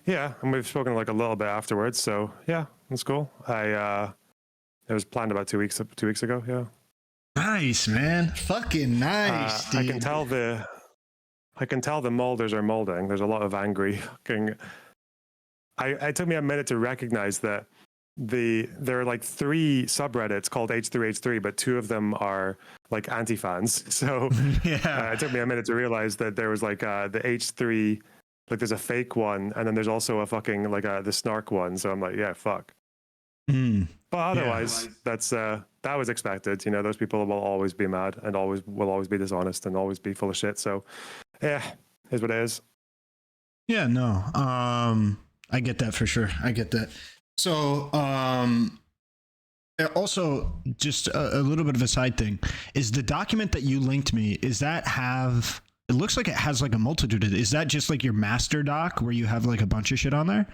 yeah, and we've spoken like a little bit afterwards. So yeah, that's cool. It was planned about 2 weeks ago. Yeah. Nice, man. Fucking nice, dude. I can tell the molders are molding. There's a lot of angry fucking. It took me a minute to recognize that there are like 3 subreddits called H3H3, but 2 of them are like anti-fans. So yeah, it took me a minute to realize that there was like the H3, like there's a fake one, and then there's also a fucking like the snark one. So I'm like, yeah, fuck. But otherwise, that was expected. Those people will always be mad and will always be dishonest and always be full of shit. So, yeah, is what it is. Yeah, no, I get that for sure. I get that. So, Also, just a little bit of a side thing is the document that you linked me. Is that have? It looks like it has like a multitude of. Is that just like your master doc where you have like a bunch of shit on there?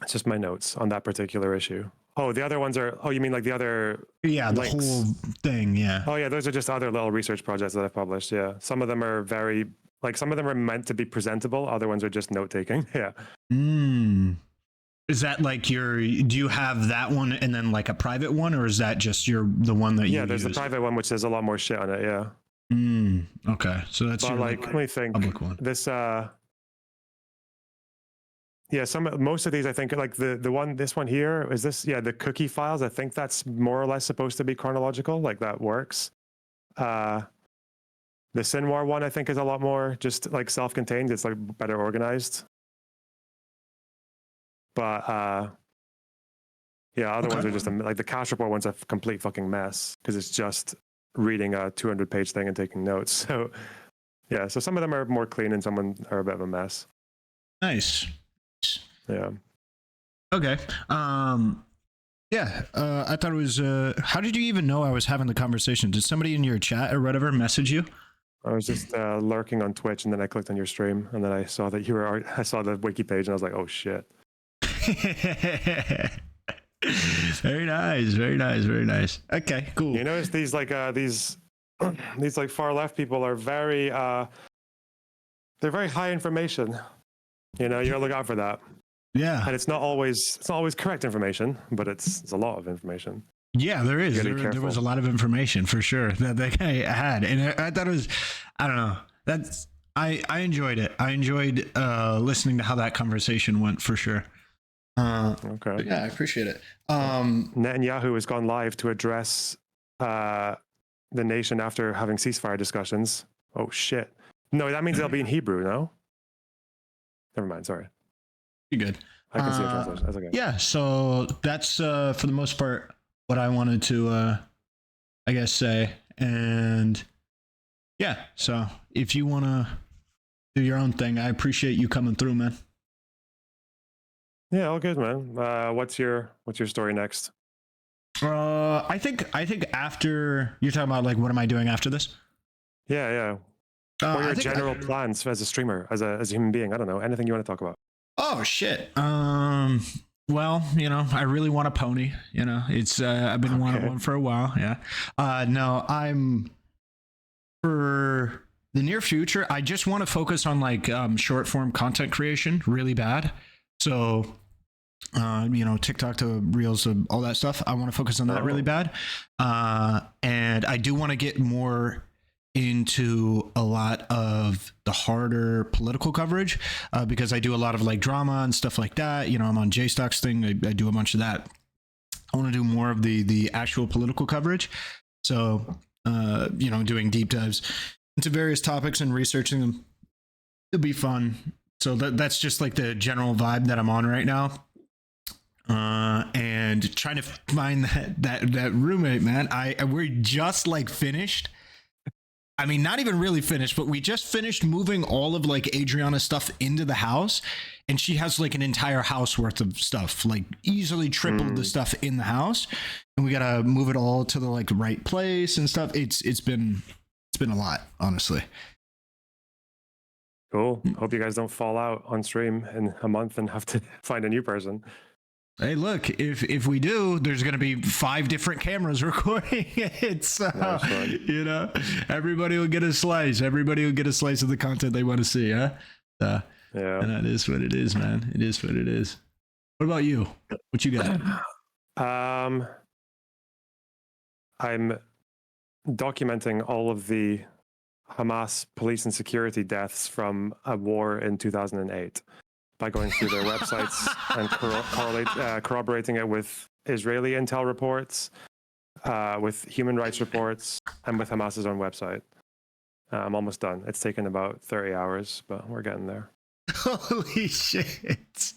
It's just my notes on that particular issue. Oh, the other ones are. Oh, you mean like the other? Yeah, the links? whole thing. Yeah. Oh, yeah. Those are just other little research projects that I've published. Yeah, some of them are very like some of them are meant to be presentable. Other ones are just note taking. Yeah. Is that like do you have that one and then like a private one, or is that just the one that you Yeah, there's use? the private one which has a lot more shit on it. Yeah. Okay, so that's But your like, let me think. public one. This yeah, most of these I think like this one here is this, yeah, the cookie files. I think that's more or less supposed to be chronological, like that works. The Sinwar one I think is a lot more just like self-contained. It's like better organized. But yeah, other ones are just like the cash report one's a complete fucking mess because it's just reading a 200-page thing and taking notes. So yeah, so some of them are more clean and some are a bit of a mess. Nice. Yeah. Okay. Yeah. I thought it was. How did you even know I was having the conversation? Did somebody in your chat or whatever message you? I was just lurking on Twitch, and then I clicked on your stream, and then I saw that you were. I saw the wiki page, and I was like, "Oh shit!" Very nice. Very nice. Very nice. Okay. Cool. You notice these like these like far left people are very they're very high information. You know, you gotta look out for that. Yeah. And it's not always correct information, but it's a lot of information. Yeah, there is. There was a lot of information for sure that guy had, and I thought it was. I don't know. I enjoyed it. I enjoyed listening to how that conversation went for sure. Okay. Yeah, I appreciate it. Netanyahu has gone live to address the nation after having ceasefire discussions. Oh shit! No, that means they'll be in Hebrew. No. Never mind. Sorry. You're good. I can see a translation. That's okay. Yeah. So that's for the most part what I wanted to, I guess, say. And yeah. So if you want to do your own thing, I appreciate you coming through, man. Yeah, all good, man. What's your story next? I think after you're talking about like what am I doing after this? Yeah. Or your general plans as a streamer, as a human being. I don't know. Anything you want to talk about? Oh shit. Well, you know, I really want a pony. You know, it's I've been wanting one for a while. Yeah. No, I'm for the near future. I just want to focus on like short form content creation really bad. So, you know, TikTok to Reels, all that stuff. I want to focus on that really bad. And I do want to get more into a lot of the harder political coverage because I do a lot of like drama and stuff like that. You know, I'm on JStock's thing. I do a bunch of that. I want to do more of the actual political coverage. So, you know, doing deep dives into various topics and researching them. It'll be fun. So that's just like the general vibe that I'm on right now. And trying to find that roommate, man. We're just like finished. I mean, not even really finished, but we just finished moving all of like Adriana's stuff into the house, and she has like an entire house worth of stuff, like easily tripled the stuff in the house, and we gotta move it all to the like right place and stuff. It's been a lot, honestly. Cool. Hope you guys don't fall out on stream in a month and have to find a new person. Hey, look, if we do, there's going to be 5 different cameras recording it. So, you know, everybody will get a slice. Everybody will get a slice of the content they want to see, huh? Yeah. And that is what it is, man. It is what it is. What about you? What you got? I'm documenting all of the Hamas police and security deaths from a war in 2008. By going through their websites and corroborating it with Israeli intel reports, with human rights reports, and with Hamas's own website. I'm almost done. It's taken about 30 hours, but we're getting there. Holy shit.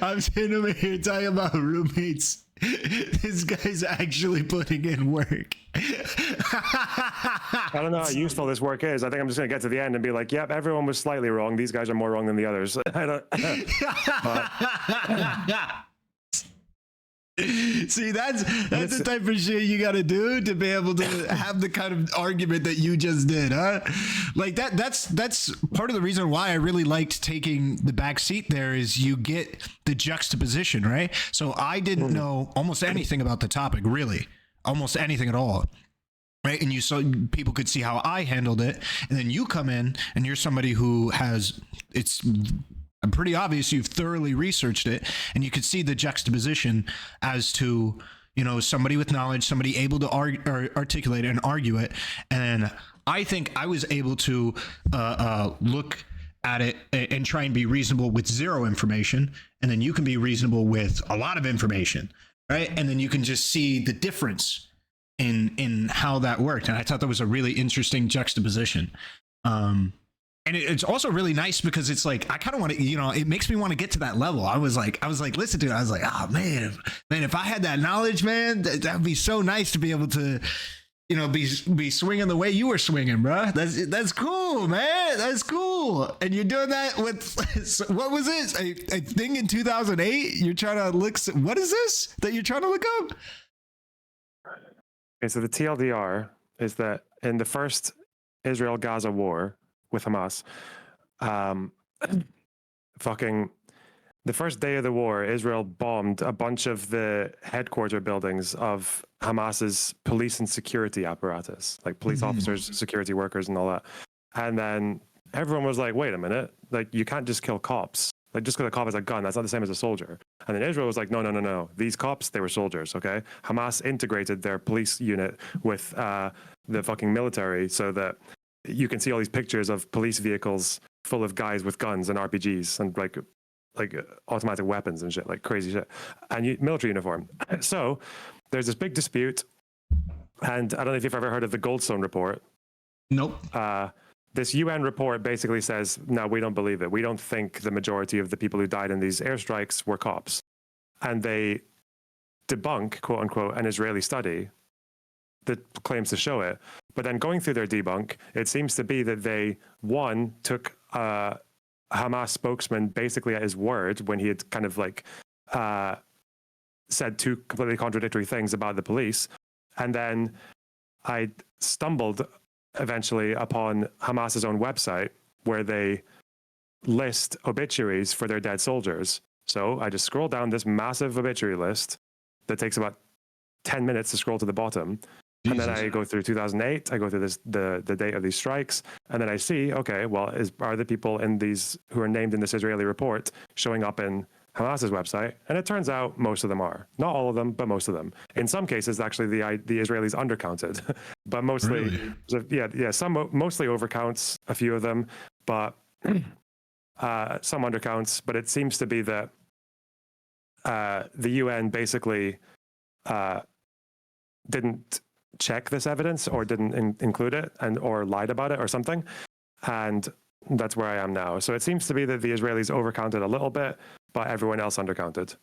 I'm sitting over here talking about roommates. This guy's actually putting in work. I don't know how useful this work is. I think I'm just going to get to the end and be like, yep, everyone was slightly wrong. These guys are more wrong than the others. I don't. See, that's the type of shit you got to do to be able to have the kind of argument that you just did, huh? Like that's part of the reason why I really liked taking the back seat there is you get the juxtaposition, right? So I didn't know almost anything about the topic, really, almost anything at all. Right. And you saw people could see how I handled it. And then you come in and you're somebody who has it's pretty obvious you've thoroughly researched it, and you could see the juxtaposition as to, you know, somebody with knowledge, somebody able to articulate it and argue it. And I think I was able to look at it and try and be reasonable with zero information. And then you can be reasonable with a lot of information. Right. And then you can just see the difference in how that worked. And I thought that was a really interesting juxtaposition. And it's also really nice because it's like, I kind of want to, you know, it makes me want to get to that level. I was like, listen to it. I was like, oh man, if I had that knowledge, man, that'd be so nice to be able to, you know, be swinging the way you were swinging, bro. That's cool, man. That's cool. And you're doing that with, what was it? A thing in 2008? You're trying to look, what is this that you're trying to look up? Okay, so the TLDR is that in the first Israel-Gaza war with Hamas, the first day of the war, Israel bombed a bunch of the headquarter buildings of Hamas's police and security apparatus, like police officers, security workers, and all that. And then everyone was like, wait a minute, like you can't just kill cops. Like just because a cop has a gun, that's not the same as a soldier. And then Israel was like, no. These cops, they were soldiers, okay? Hamas integrated their police unit with the fucking military so that you can see all these pictures of police vehicles full of guys with guns and RPGs and like automatic weapons and shit, like crazy shit. And military uniform. So there's this big dispute. And I don't know if you've ever heard of the Goldstone report. Nope. This UN report basically says, no, we don't believe it. We don't think the majority of the people who died in these airstrikes were cops. And they debunk, quote unquote, an Israeli study that claims to show it. But then going through their debunk, it seems to be that they, one, took a Hamas spokesman basically at his word when he had kind of like said two completely contradictory things about the police. And then I stumbled eventually upon Hamas's own website where they list obituaries for their dead soldiers. So I just scroll down this massive obituary list that takes about 10 minutes to scroll to the bottom. Jesus. And then I go through 2008, I go through the date of these strikes, and then I see, okay, well, are the people in these who are named in this Israeli report showing up in Hamas's website? And it turns out most of them are. Not all of them, but most of them. In some cases, actually, the Israelis undercounted, but mostly, really? Some mostly overcounts a few of them, but some undercounts. But it seems to be that the UN basically didn't check this evidence or didn't include it or lied about it or something. And that's where I am now. So it seems to be that the Israelis overcounted a little bit, but everyone else undercounted.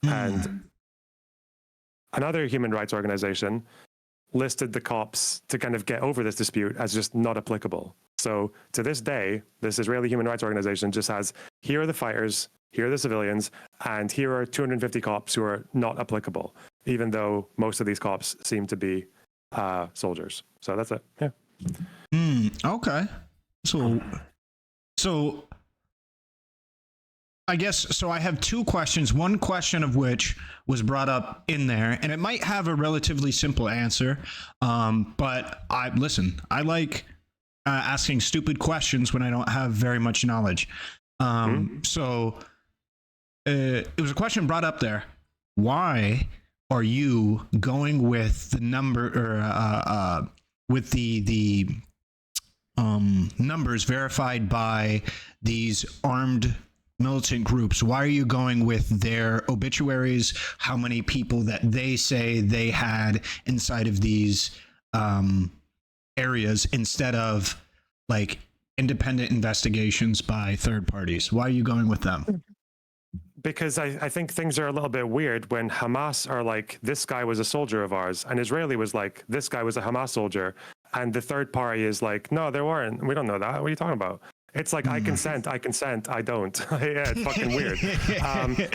And another human rights organization listed the cops to kind of get over this dispute as just not applicable. So to this day, this Israeli human rights organization just has, here are the fighters, here are the civilians, and here are 250 cops who are not applicable, even though most of these cops seem to be soldiers. So that's it. Yeah. Okay. So I guess, so I have two questions, one question of which was brought up in there, and it might have a relatively simple answer, but I like asking stupid questions when I don't have very much knowledge. So it was a question brought up there. Why are you going with the number or with the numbers verified by these armed militant groups? Why are you going with their obituaries, how many people that they say they had inside of these areas, instead of like independent investigations by third parties? Why are you going with them? Because I think things are a little bit weird when Hamas are like, this guy was a soldier of ours, and Israeli was like, this guy was a Hamas soldier, and the third party is like, no, there weren't. We don't know that. What are you talking about? It's like, I consent, I don't. Yeah, it's fucking weird.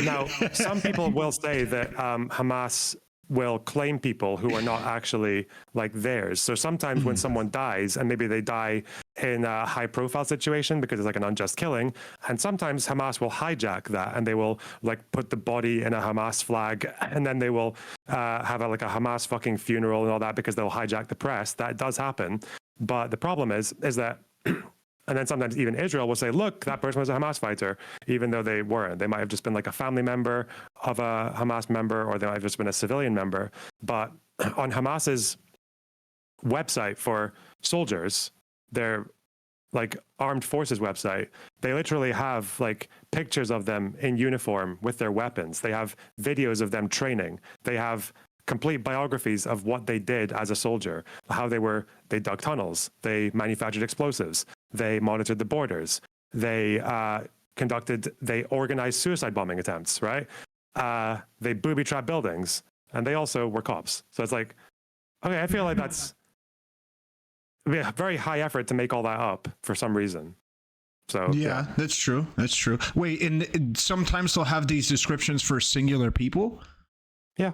Now, some people will say that Hamas will claim people who are not actually like theirs. So sometimes when someone dies, and maybe they die in a high profile situation because it's like an unjust killing, and sometimes Hamas will hijack that and they will like put the body in a Hamas flag, and then they will have like a Hamas fucking funeral and all that because they'll hijack the press. That does happen. But the problem is that and then sometimes even Israel will say, look, that person was a Hamas fighter, even though they weren't. They might have just been like a family member of a Hamas member, or they might have just been a civilian member. But on Hamas's website for soldiers, their like armed forces website, they literally have like pictures of them in uniform with their weapons. They have videos of them training. They have complete biographies of what they did as a soldier, how they dug tunnels, they manufactured explosives, they monitored the borders, they organized suicide bombing attempts, right? They booby-trapped buildings, and they also were cops. So it's like, okay, I feel like that's a very high effort to make all that up for some reason. So yeah, that's true. That's true. Wait, and sometimes they'll have these descriptions for singular people? Yeah.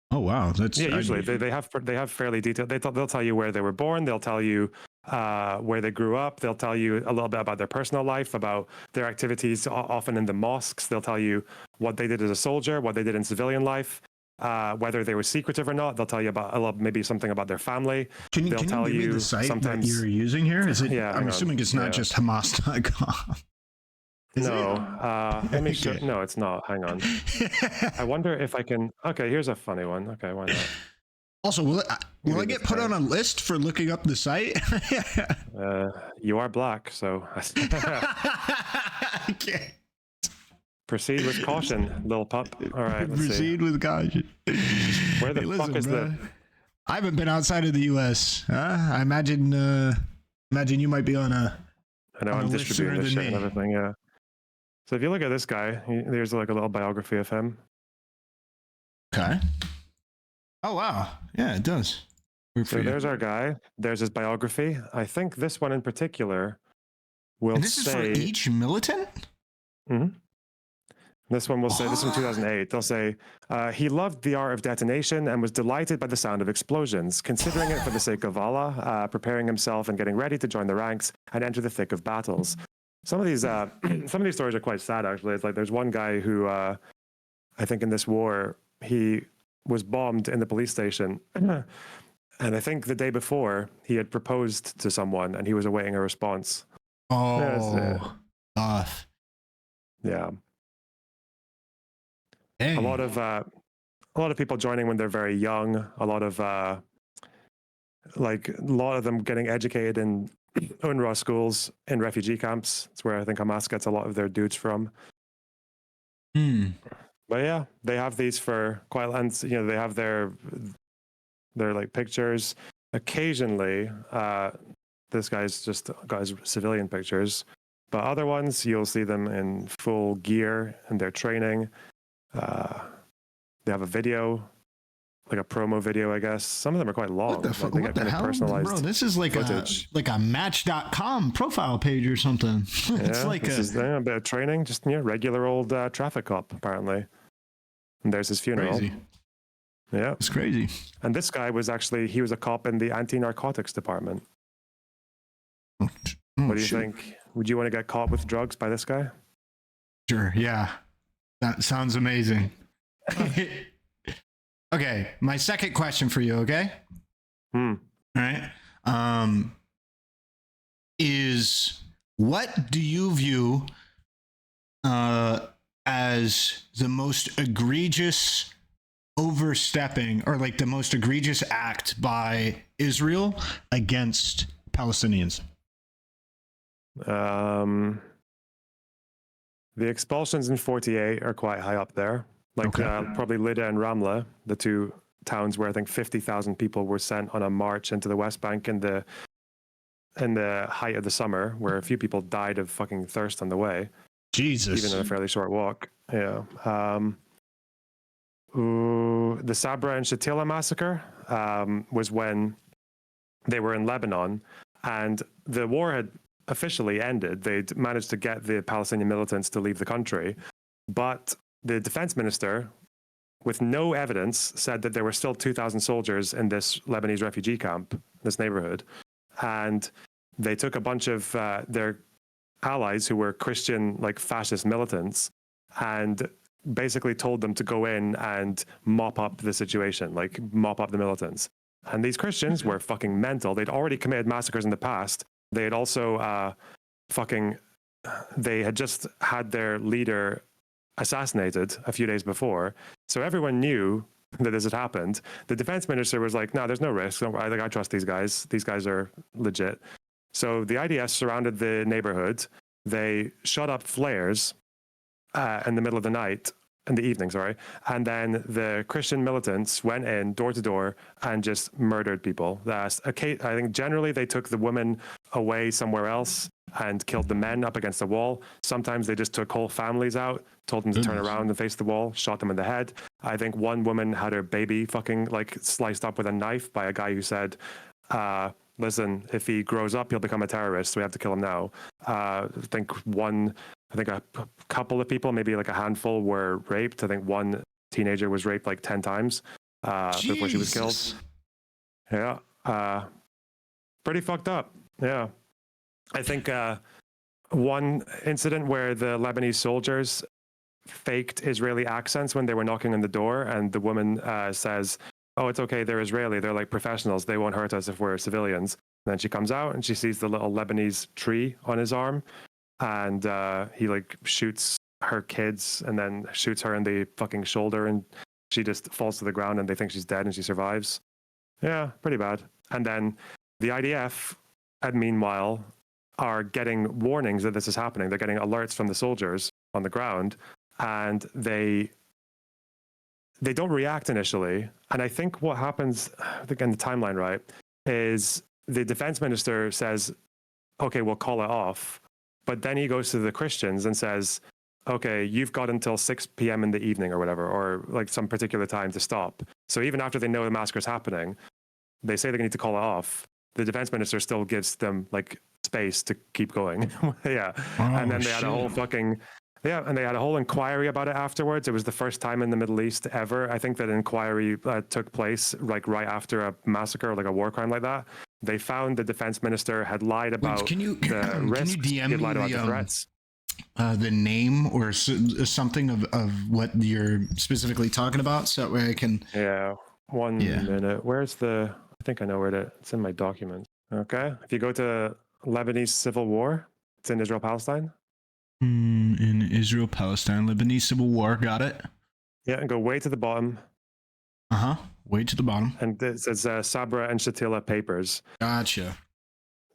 Oh wow, that's usually they have fairly detailed. They'll tell you where they were born. They'll tell you where they grew up. They'll tell you a little bit about their personal life, about their activities, often in the mosques. They'll tell you what they did as a soldier, what they did in civilian life, whether they were secretive or not. They'll tell you about maybe something about their family. Can you give me the site that you're using here? Is it? Yeah, I'm assuming it's not just Hamas.com. No, let me show. No, it's not. Hang on. I wonder if I can. Okay, here's a funny one. Okay, why not? Also, will I get put on a list for looking up the site? You are black, so. Okay. Proceed with caution, little pup. All right, let's Proceed with caution. Where the fuck is the? I haven't been outside of the U.S. I imagine you might be on a. I know, I'm distributing this shit and everything. Yeah. So if you look at this guy, there's like a little biography of him. Okay. Oh, wow. Yeah, it does. So there's our guy. There's his biography. I think this one in particular will and this say... is for each militant? Mm-hmm. This one will say, this is from 2008. They'll say, he loved the art of detonation and was delighted by the sound of explosions, considering it for the sake of Allah, preparing himself and getting ready to join the ranks and enter the thick of battles. Some of these stories are quite sad, actually. It's like there's one guy who, I think in this war, he was bombed in the police station. And I think the day before, he had proposed to someone and he was awaiting a response. Oh, yeah. Dang. A lot of people joining when they're very young. A lot of them getting educated in UNRWA schools in refugee camps. It's where I think Hamas gets a lot of their dudes from. But yeah, they have these for quite, and they have their like pictures. Occasionally, this guy's just got his civilian pictures, but other ones you'll see them in full gear and their training. They have a video, like a promo video, I guess. Some of them are quite long. What the fuck? They What get the kind of hell? personalized Bro, this is like footage. a Match.com profile page or something. It's like a bit of training, just regular old traffic cop, apparently. And there's his funeral. Crazy. Yeah. It's crazy. And this guy was he was a cop in the anti-narcotics department. What do you think? Would you want to get caught with drugs by this guy? Sure, yeah. That sounds amazing. Okay, my second question for you, okay? All right. Is what do you view as the most egregious overstepping, or like the most egregious act by Israel against Palestinians? The expulsions in 48 are quite high up there. Like probably Lida and Ramla, the two towns where I think 50,000 people were sent on a march into the West Bank in the height of the summer, where a few people died of fucking thirst on the way. Jesus. Even in a fairly short walk. Yeah. The Sabra and Shatila massacre was when they were in Lebanon, and the war had officially ended. They'd managed to get the Palestinian militants to leave the country, but the defense minister, with no evidence, said that there were still 2,000 soldiers in this Lebanese refugee camp, this neighborhood, and they took a bunch of their allies who were Christian, like fascist militants, and basically told them to go in and mop up the situation, like mop up the militants. And these Christians were fucking mental. They'd already committed massacres in the past. They had also they had just had their leader assassinated a few days before. So everyone knew that this had happened. The defense minister was like, no, there's no risk. I trust these guys. These guys are legit. So the IDF surrounded the neighborhood. They shot up flares in the middle of the night, in the evening, sorry. And then the Christian militants went in door to door and just murdered people. I think generally they took the women away somewhere else and killed the men up against the wall. Sometimes they just took whole families out, told them to turn around and face the wall, shot them in the head. I think one woman had her baby fucking like sliced up with a knife by a guy who said, listen, if he grows up, he'll become a terrorist, so we have to kill him now. I think a couple of people, maybe like a handful, were raped. I think one teenager was raped like 10 times before she was killed. Yeah. Pretty fucked up. Yeah. I think one incident where the Lebanese soldiers faked Israeli accents when they were knocking on the door, and the woman says, oh, it's okay, they're Israeli, they're like professionals, they won't hurt us if we're civilians. And then she comes out and she sees the little Lebanese tree on his arm, and he like shoots her kids and then shoots her in the fucking shoulder, and she just falls to the ground, and they think she's dead and she survives. Yeah, pretty bad. And then the IDF, meanwhile, are getting warnings that this is happening. They're getting alerts from the soldiers on the ground, and they don't react initially. And I think what happens, again, the timeline, right, is the defense minister says, okay, we'll call it off. But then he goes to the Christians and says, okay, you've got until 6 p.m. in the evening or whatever, or like some particular time to stop. So even after they know the massacre is happening, they say they need to call it off. The defense minister still gives them like space to keep going. Yeah. Oh, and then they had a whole fucking... Yeah, and they had a whole inquiry about it afterwards. It was the first time in the Middle East ever. I think that inquiry took place like right after a massacre, like a war crime like that. They found the defense minister had lied about the risks. Can you DM he lied me about the threats. The name or something of what you're specifically talking about, so that way I can... Yeah, one minute. Where's the... I think I know where it's in my documents. Okay, if you go to Lebanese Civil War, it's in Israel-Palestine. In Israel-Palestine, Lebanese Civil War, got it. Yeah, and go way to the bottom. Way to the bottom. And it says Sabra and Shatila papers. Gotcha.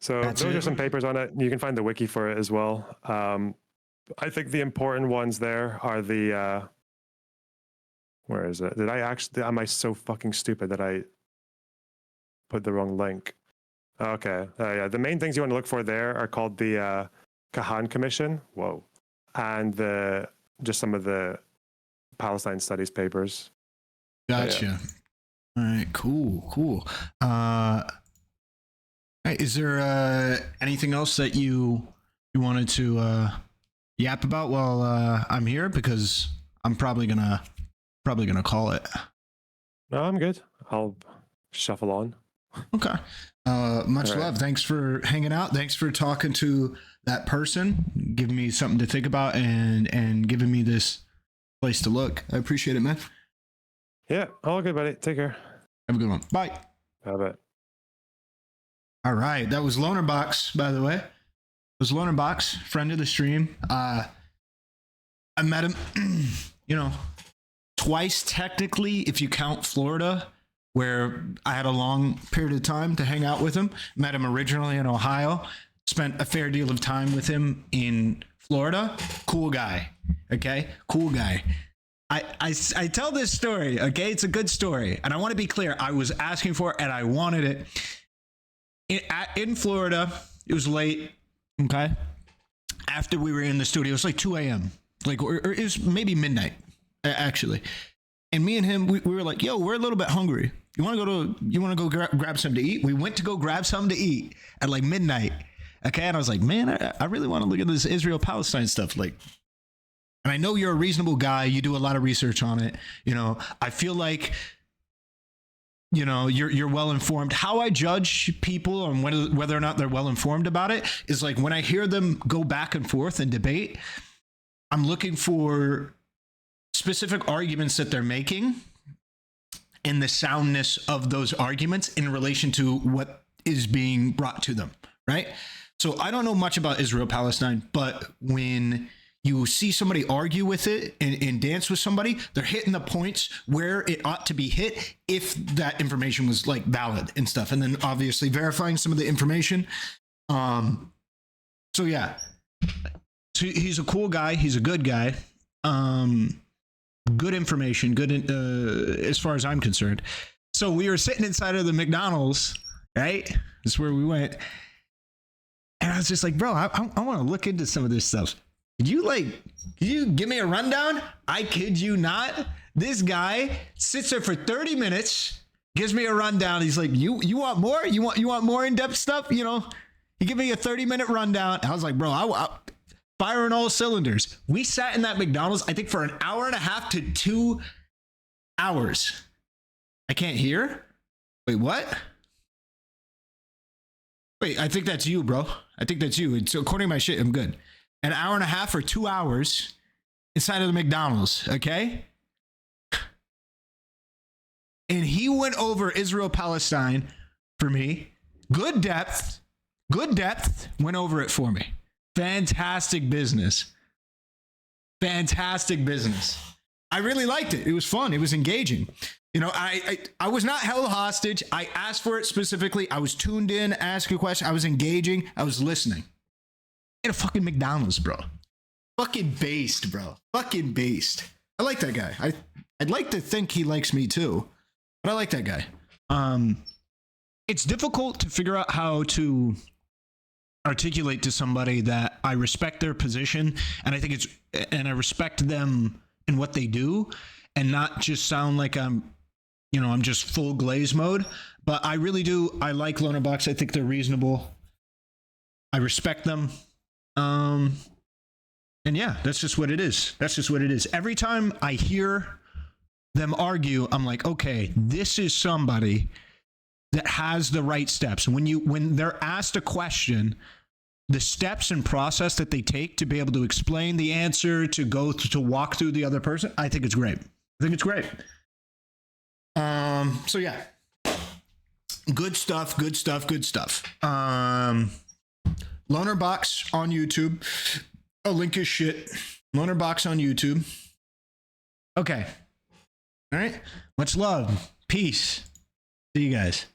So those are some papers on it. You can find the wiki for it as well. I think the important ones there are the... where is it? Am I so fucking stupid that I put the wrong link? Okay. Yeah, the main things you want to look for there are called the... Kahan Commission, and just some of the Palestine studies papers. Gotcha. All right, cool. Is there anything else that you wanted to yap about while I'm here? Because I'm probably gonna call it. No, I'm good. I'll shuffle on. Okay. Much love. Thanks for hanging out. Thanks for talking to that person, giving me something to think about and giving me this place to look. I appreciate it, man. Yeah, all good, buddy. Take care. Have a good one. Bye. Bye. All right. That was Lonerbox, by the way. It was Lonerbox, friend of the stream. I met him, twice technically, if you count Florida, where I had a long period of time to hang out with him. Met him originally in Ohio. Spent a fair deal of time with him in Florida. Cool guy. Okay? Cool guy. I tell this story, okay? It's a good story. And I want to be clear. I was asking for it and I wanted it. In Florida, it was late, okay? After we were in the studio, it was like 2 a.m. Or it was maybe midnight, actually. And me and him, we were like, yo, we're a little bit hungry. You want to go grab something to eat? We went to go grab something to eat at like midnight. Okay. And I was like, man, I really want to look at this Israel-Palestine stuff. Like, and I know you're a reasonable guy. You do a lot of research on it. You know, I feel like, you know, you're well informed. How I judge people on whether or not they're well informed about it is like when I hear them go back and forth and debate, I'm looking for specific arguments that they're making and the soundness of those arguments in relation to what is being brought to them, right? So I don't know much about Israel-Palestine, but when you see somebody argue with it and dance with somebody, they're hitting the points where it ought to be hit if that information was like valid and stuff. And then obviously verifying some of the information. So yeah, so he's a cool guy. He's a good guy. Good information, good as far as I'm concerned. So we were sitting inside of the McDonald's, right? That's where we went. And I was just like, bro, I want to look into some of this stuff. Could you give me a rundown? I kid you not. This guy sits there for 30 minutes, gives me a rundown. He's like, you want more? You want more in-depth stuff? You know, he gave me a 30-minute rundown. I was like, bro, I firing all cylinders. We sat in that McDonald's, I think, for an hour and a half to 2 hours. I can't hear. Wait, what? Wait, I think that's you, bro. I think that's you. So according to my shit, I'm good. An hour and a half or 2 hours inside of the McDonald's, okay? And he went over Israel-Palestine for me. Good depth, went over it for me. Fantastic business. Fantastic business. I really liked it. It was fun. It was engaging. You know, I was not held hostage. I asked for it specifically. I was tuned in, asked a question. I was engaging. I was listening. In a fucking McDonald's, bro. Fucking based, bro. Fucking based. I like that guy. I'd like to think he likes me too, but I like that guy. It's difficult to figure out how to articulate to somebody that I respect their position, and I respect them in what they do, and not just sound like I'm just full glaze mode. But I really do. I like Lonerbox. I think they're reasonable. I respect them. And yeah, that's just what it is. That's just what it is. Every time I hear them argue, I'm like, okay, this is somebody that has the right steps. When they're asked a question, the steps and process that they take to be able to explain the answer, to walk through the other person, I think it's great. I think it's great. So yeah, good stuff. Lonerbox on YouTube. I'll link his shit. Lonerbox on YouTube. Okay. All right. Much love. Peace. See you guys.